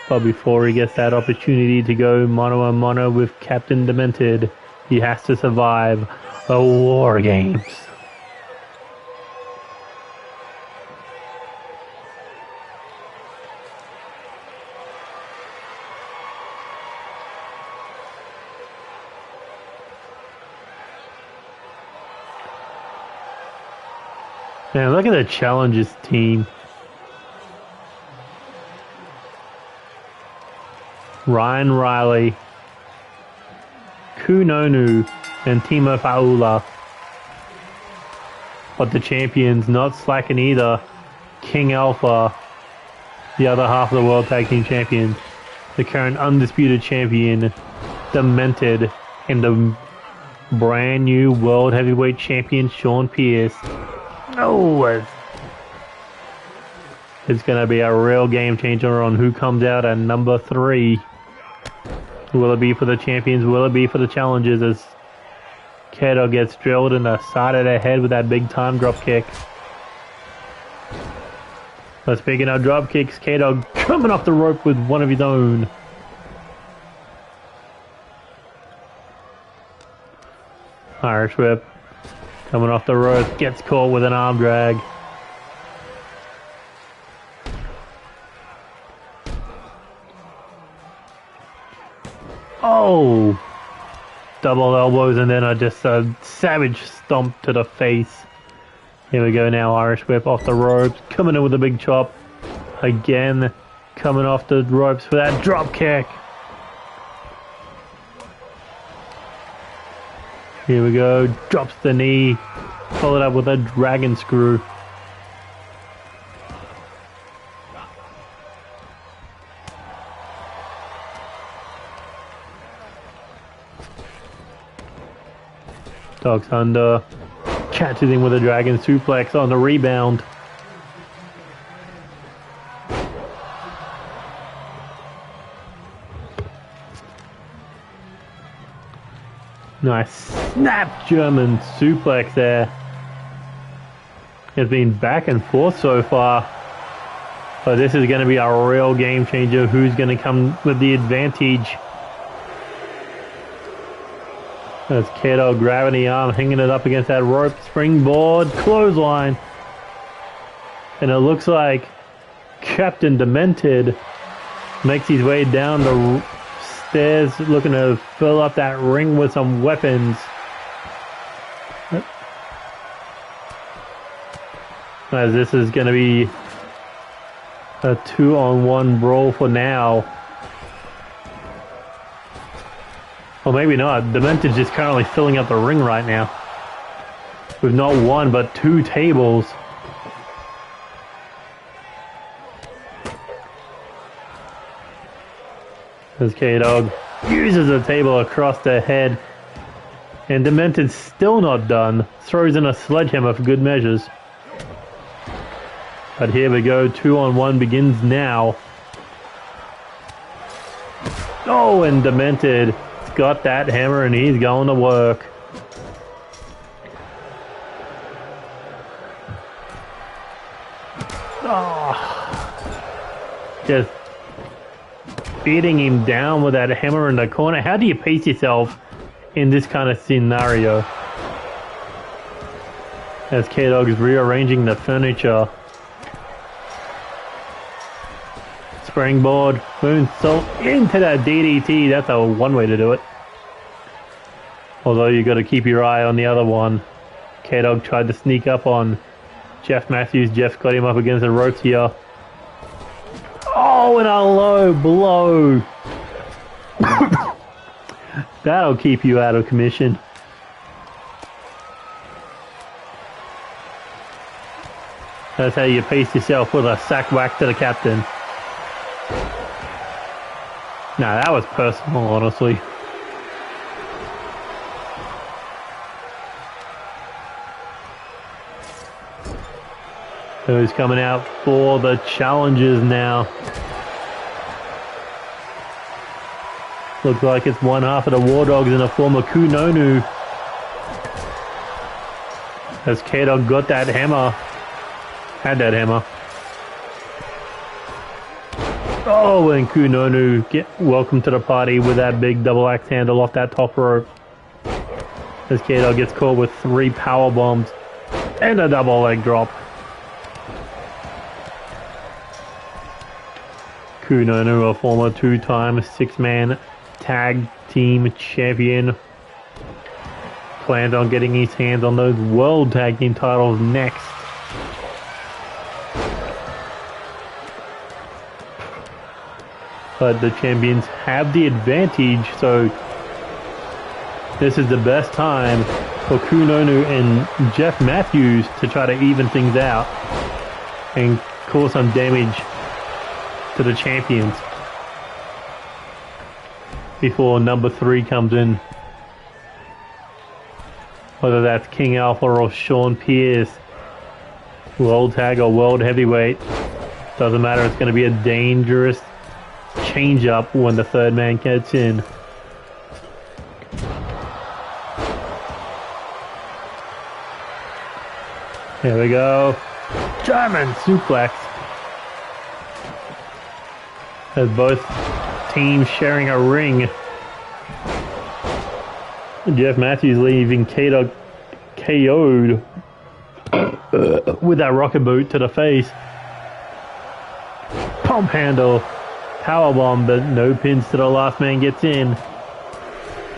But before he gets that opportunity to go mano-a-mano with Captain Demented, he has to survive the War Games. Man, look at the challenges team. Ryan Riley, Kunonu, and Timo Faula. But the champions not slacking either. King Alpha, the other half of the World Tag Team Champions, the current undisputed champion, Demented, and the brand new World Heavyweight Champion, Sean Pierce. Oh, it's going to be a real game changer on who comes out at number 3. Will it be for the champions? Will it be for the challengers as Kato gets drilled in the side of the head with that big time drop kick? But speaking of drop kicks, Kato coming off the rope with one of his own. Irish whip. Coming off the rope, gets caught with an arm drag. Oh! Double elbows and then just a savage stomp to the face. Here we go now, Irish whip off the ropes, coming in with a big chop. Again, coming off the ropes for that drop kick. Here we go, drops the knee, followed up with a dragon screw. Ducks under, catches him with a dragon suplex on the rebound. Nice snap German suplex there. It's been back and forth so far. But this is going to be a real game changer. Who's going to come with the advantage? There's Kato grabbing the arm, hanging it up against that rope. Springboard, clothesline. And it looks like Captain Demented makes his way down the stairs, looking to fill up that ring with some weapons. As this is going to be a 2-on-1 brawl for now. Or maybe not. Demented's just currently filling up the ring right now. With not one, but 2 tables. As K-Dog uses a table across the head. And Demented's still not done. Throws in a sledgehammer for good measures. But here we go. 2-on-1 begins now. Oh, and Demented got that hammer and he's going to work. Oh, just beating him down with that hammer in the corner. How do you pace yourself in this kind of scenario? As K-Dog is rearranging the furniture. Springboard, moonsault into that DDT. That's one way to do it. Although you got to keep your eye on the other one. K-Dog tried to sneak up on Jeff Matthews. Jeff got him up against the ropes here. Oh, and a low blow. That'll keep you out of commission. That's how you pace yourself with a sack whack to the captain. Nah, that was personal, honestly. Who's coming out for the challenges now? Looks like it's one half of the War Dogs in the form of Kunonu. As K-Dog got that hammer. Had that hammer. Oh, and Kunonu welcome to the party with that big double axe handle off that top rope. As K-Dog gets caught with 3 power bombs and a double leg drop. Kunonu, a former 2-time 6-man tag team champion, plans on getting his hands on those world tag team titles next. But the champions have the advantage, so this is the best time for Kunonu and Jeff Matthews to try to even things out and cause some damage to the champions before number 3 comes in. Whether that's King Alpha or Sean Pierce, world tag or world heavyweight, doesn't matter. It's going to be a dangerous change up when the 3rd man gets in. Here we go. German suplex. As both teams sharing a ring. Jeff Matthews leaving K-Dog KO'd with that rocket boot to the face. Pump handle. Powerbomb, but no pins to the last man gets in.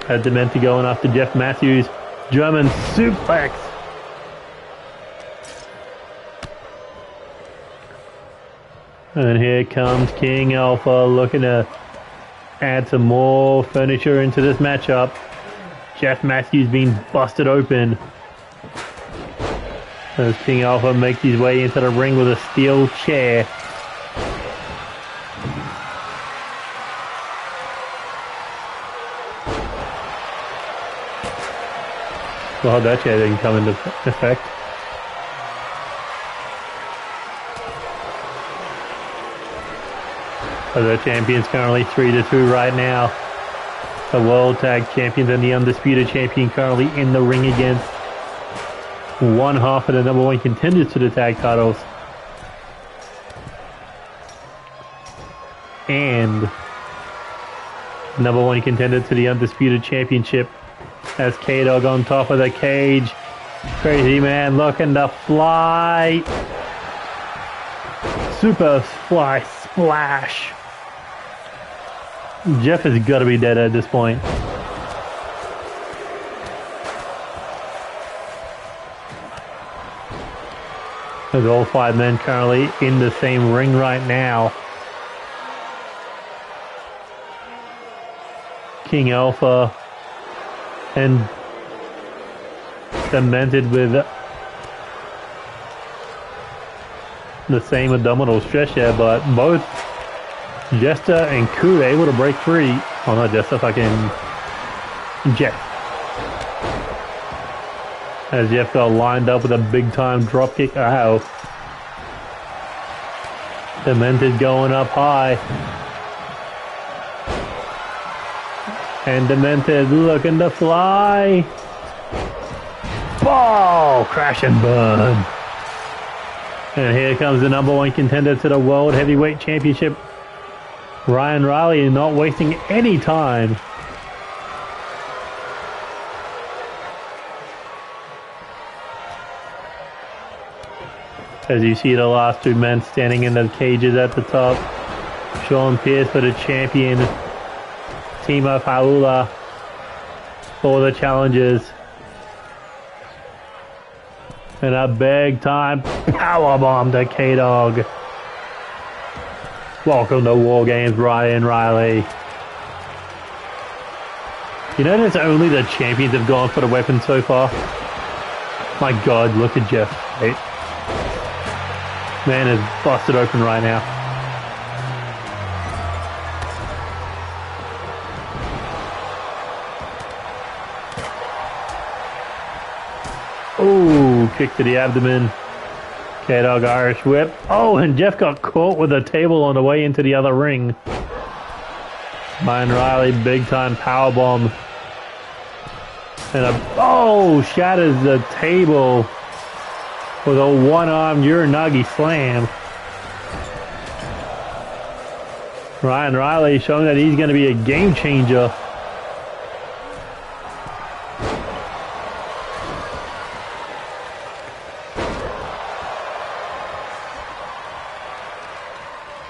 Had Dementi going after Jeff Matthews. German suplex. And here comes King Alpha looking to add some more furniture into this matchup. Jeff Matthews being busted open. As King Alpha makes his way into the ring with a steel chair. Well, that chair didn't come into effect. So the champions currently 3-2 right now. The World Tag Champions and the Undisputed Champion currently in the ring against one half of the number 1 contenders to the tag titles. And number 1 contender to the Undisputed Championship. As K-Dog on top of the cage. Crazy Man looking to fly. Super fly splash. Jeff has got to be dead at this point. As all 5 men currently in the same ring right now. King Alpha and cemented with the same abdominal stretch there, but both Jester and Ku able to break free. Oh, not Jester, fucking Jeff. As Jeff got lined up with a big time drop kick. Ow. Demented going up high. And Demented looking to fly. Ball! Crash and burn. And here comes the number 1 contender to the World Heavyweight Championship. Ryan Riley not wasting any time. As you see the last 2 men standing in the cages at the top. Sean Pierce for the champion. Timo Paula for the challenges. And a big time powerbomb to K-Dog. Welcome to War Games, Ryan Riley. You notice only the champions have gone for the weapon so far? My God, look at Jeff. Man is busted open right now. Oh, kick to the abdomen. K-Dog Irish whip. Oh, and Jeff got caught with a table on the way into the other ring. Ryan Riley, big time power bomb. And shatters the table with a one-armed Uranagi slam. Ryan Riley showing that he's going to be a game changer.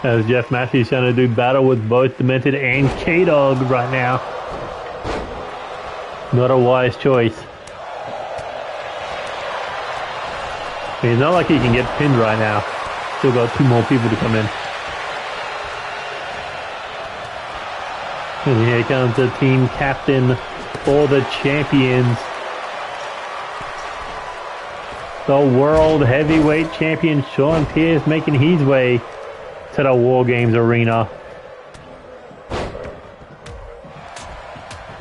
As Jeff Matthews trying to do battle with both Demented and K-Dog right now. Not a wise choice. I mean, it's not like he can get pinned right now. Still got 2 more people to come in. And here comes the team captain for the champions. The World Heavyweight Champion Sean Pierce making his way to the War Games arena.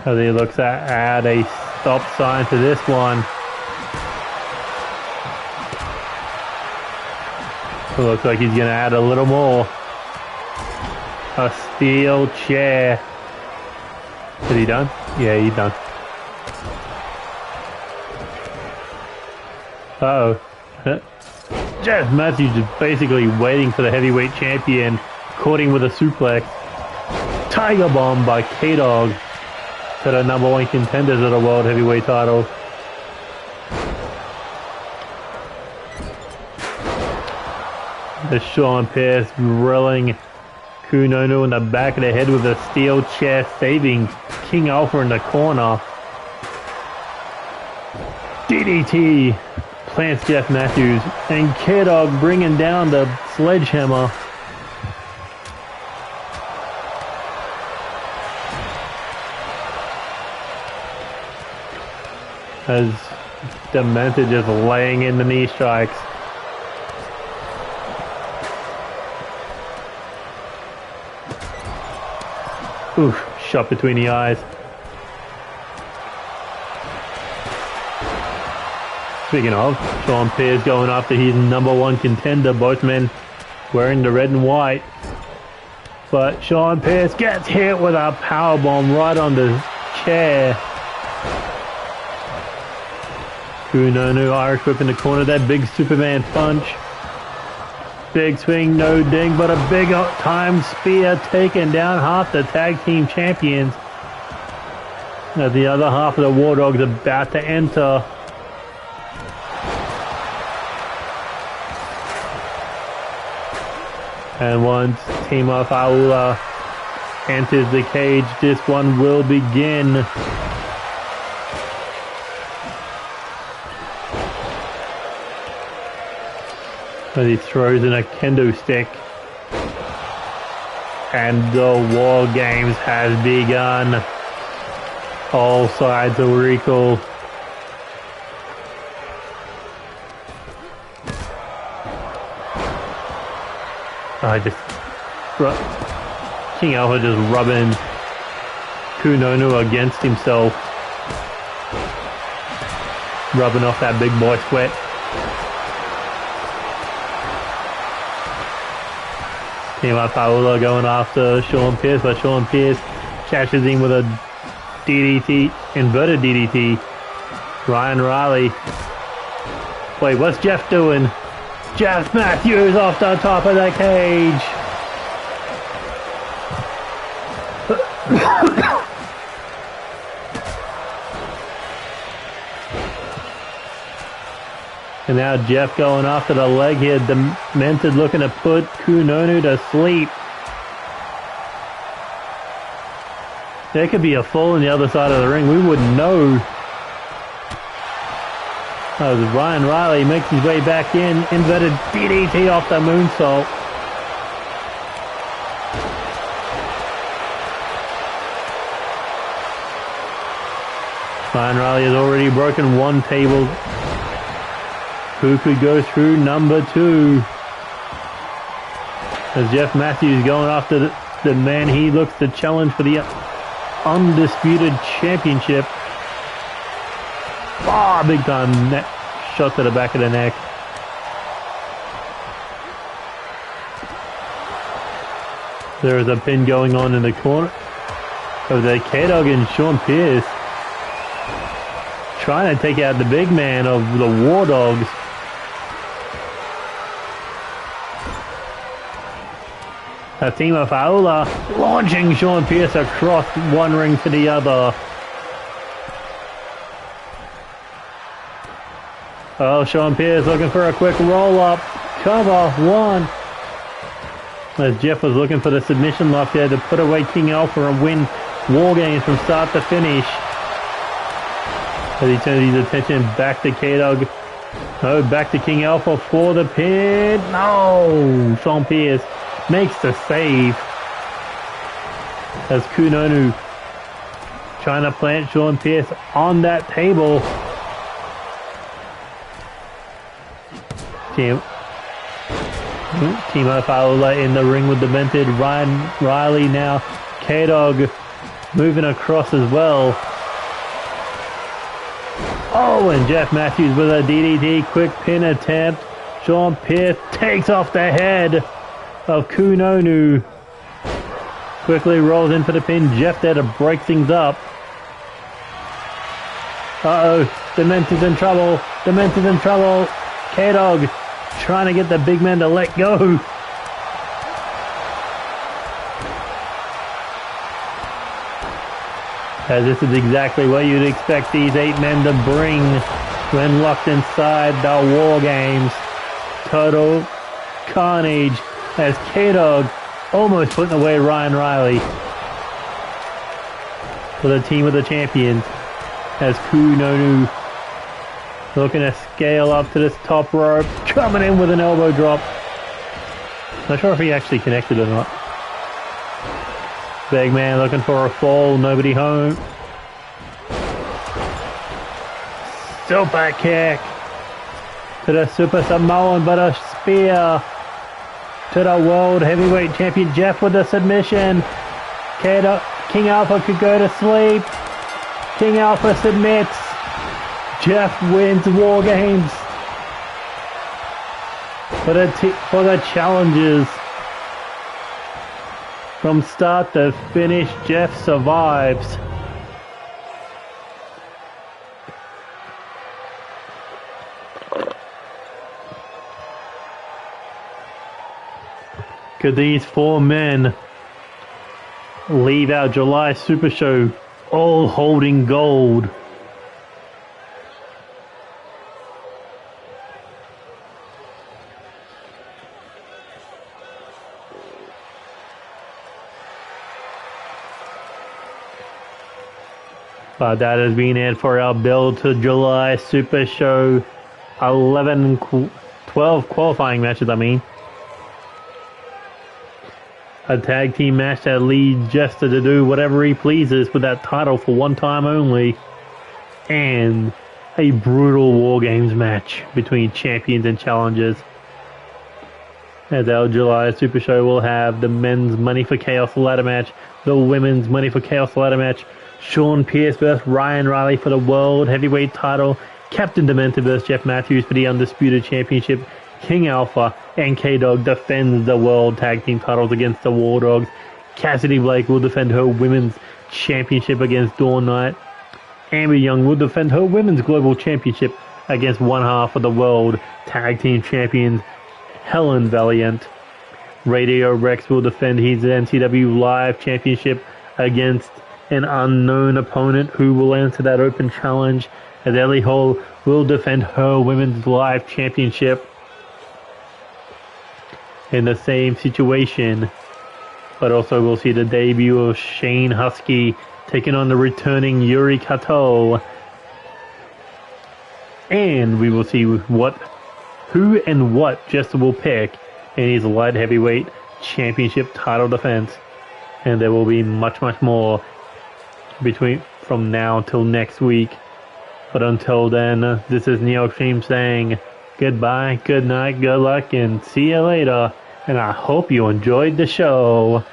As he looks at add a stop sign to this one. It looks like he's going to add a little more. A steel chair. Is he done? Yeah, he's done. Uh-oh. Jeff Matthews is basically waiting for the heavyweight champion, caught him with a suplex. Tiger bomb by K-Dog to the #1 contenders of the World Heavyweight title. As Sean Pierce grilling Kunonu in the back of the head with a steel chair, saving King Alpha in the corner. DDT plants Jeff Matthews, and K-Dog bringing down the sledgehammer. As Demented just laying in the knee strikes. Oof, shot between the eyes. Speaking of, Sean Pierce going after his #1 contender, both men wearing the red and white. But Sean Pierce gets hit with a powerbomb right on the chair. Kunonu Irish whip in the corner, that big Superman punch. Big swing, no ding, but a big time spear taking down half the tag team champions. Now the other half of the War Dogs about to enter. And once Tima Faula enters the cage, this one will begin. As he throws in a kendo stick. And the War Games has begun. All sides are equal. King Alpha just rubbing Kunonu against himself. Rubbing off that big boy sweat. Tima Paola going after Sean Pierce, but Sean Pierce catches him with a DDT, inverted DDT. Ryan Riley. Wait, what's Jeff doing? Jeff Matthews off the top of the cage. And now Jeff going after the leg here. Demented looking to put Kunonu to sleep. There could be a fall on the other side of the ring. We wouldn't know. As Ryan Riley makes his way back in. Inverted DDT off the moonsault. Ryan Riley has already broken one table. Who could go through #2? As Jeff Matthews going after the man he looks to challenge for the undisputed championship. Big time neck shot to the back of the neck. There is a pin going on in the corner of the K-Dog and Sean Pierce. Trying to take out the big man of the War Dogs. Fatima Faula launching Sean Pierce across one ring to the other. Oh, Sean Pierce looking for a quick roll-up. Cover one. As Jeff was looking for the submission lock there to put away King Alpha and win War Games from start to finish. As he turns his attention back to K-Dog. Oh, back to King Alpha for the pin. No! Sean Pierce makes the save. As Kunonu trying to plant Sean Pierce on that table. Timo Fowler in the ring with demented Ryan Riley now. K-Dog moving across as well. Oh, and Jeff Matthews with a DDT quick pin attempt. Sean Pierce takes off the head of Kunonu. Quickly rolls in for the pin. Jeff there to break things up. Uh-oh. Dementia's in trouble. Dementia's in trouble. K-Dog trying to get the big man to let go. As this is exactly what you'd expect these 8 men to bring when locked inside the War Games. Total carnage as K-Dog almost putting away Ryan Riley for the team of the champions. As Kunonu looking to scale up to this top rope, coming in with an elbow drop. Not sure if he actually connected or not. Big man looking for a fall, nobody home. Super kick to the Super Samoan, but a spear to the World Heavyweight Champion Jeff with a submission. King Alpha could go to sleep. King Alpha submits. Jeff wins War Games for the challenges. From start to finish, Jeff survives. Could these 4 men leave our July Super Show all holding gold? But that has been it for our build to July Super Show 12 qualifying matches, A tag team match that leads Jester to do whatever he pleases with that title for one time only. And a brutal War Games match between champions and challengers. As our July Super Show will have the men's Money for Chaos ladder match, the women's Money for Chaos ladder match, Sean Pierce vs. Ryan Riley for the World Heavyweight title, Captain Demented vs. Jeff Matthews for the Undisputed Championship, King Alpha and K-Dog defends the World Tag Team titles against the War Dogs, Cassidy Blake will defend her Women's Championship against Dawn Knight, Amber Young will defend her Women's Global Championship against one half of the World Tag Team Champions, Helen Valiant. Radio Rex will defend his NCW Live Championship against an unknown opponent who will answer that open challenge, as Ellie Hall will defend her Women's Live Championship in the same situation. But also we'll see the debut of Shane Husky taking on the returning Yuri Kato. And we will see who and what Jester will pick in his light heavyweight championship title defense. And there will be much, much more from now till next week. But until then, this is Neo Extreme saying goodbye, good night, good luck, and see you later. And I hope you enjoyed the show.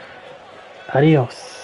Adios.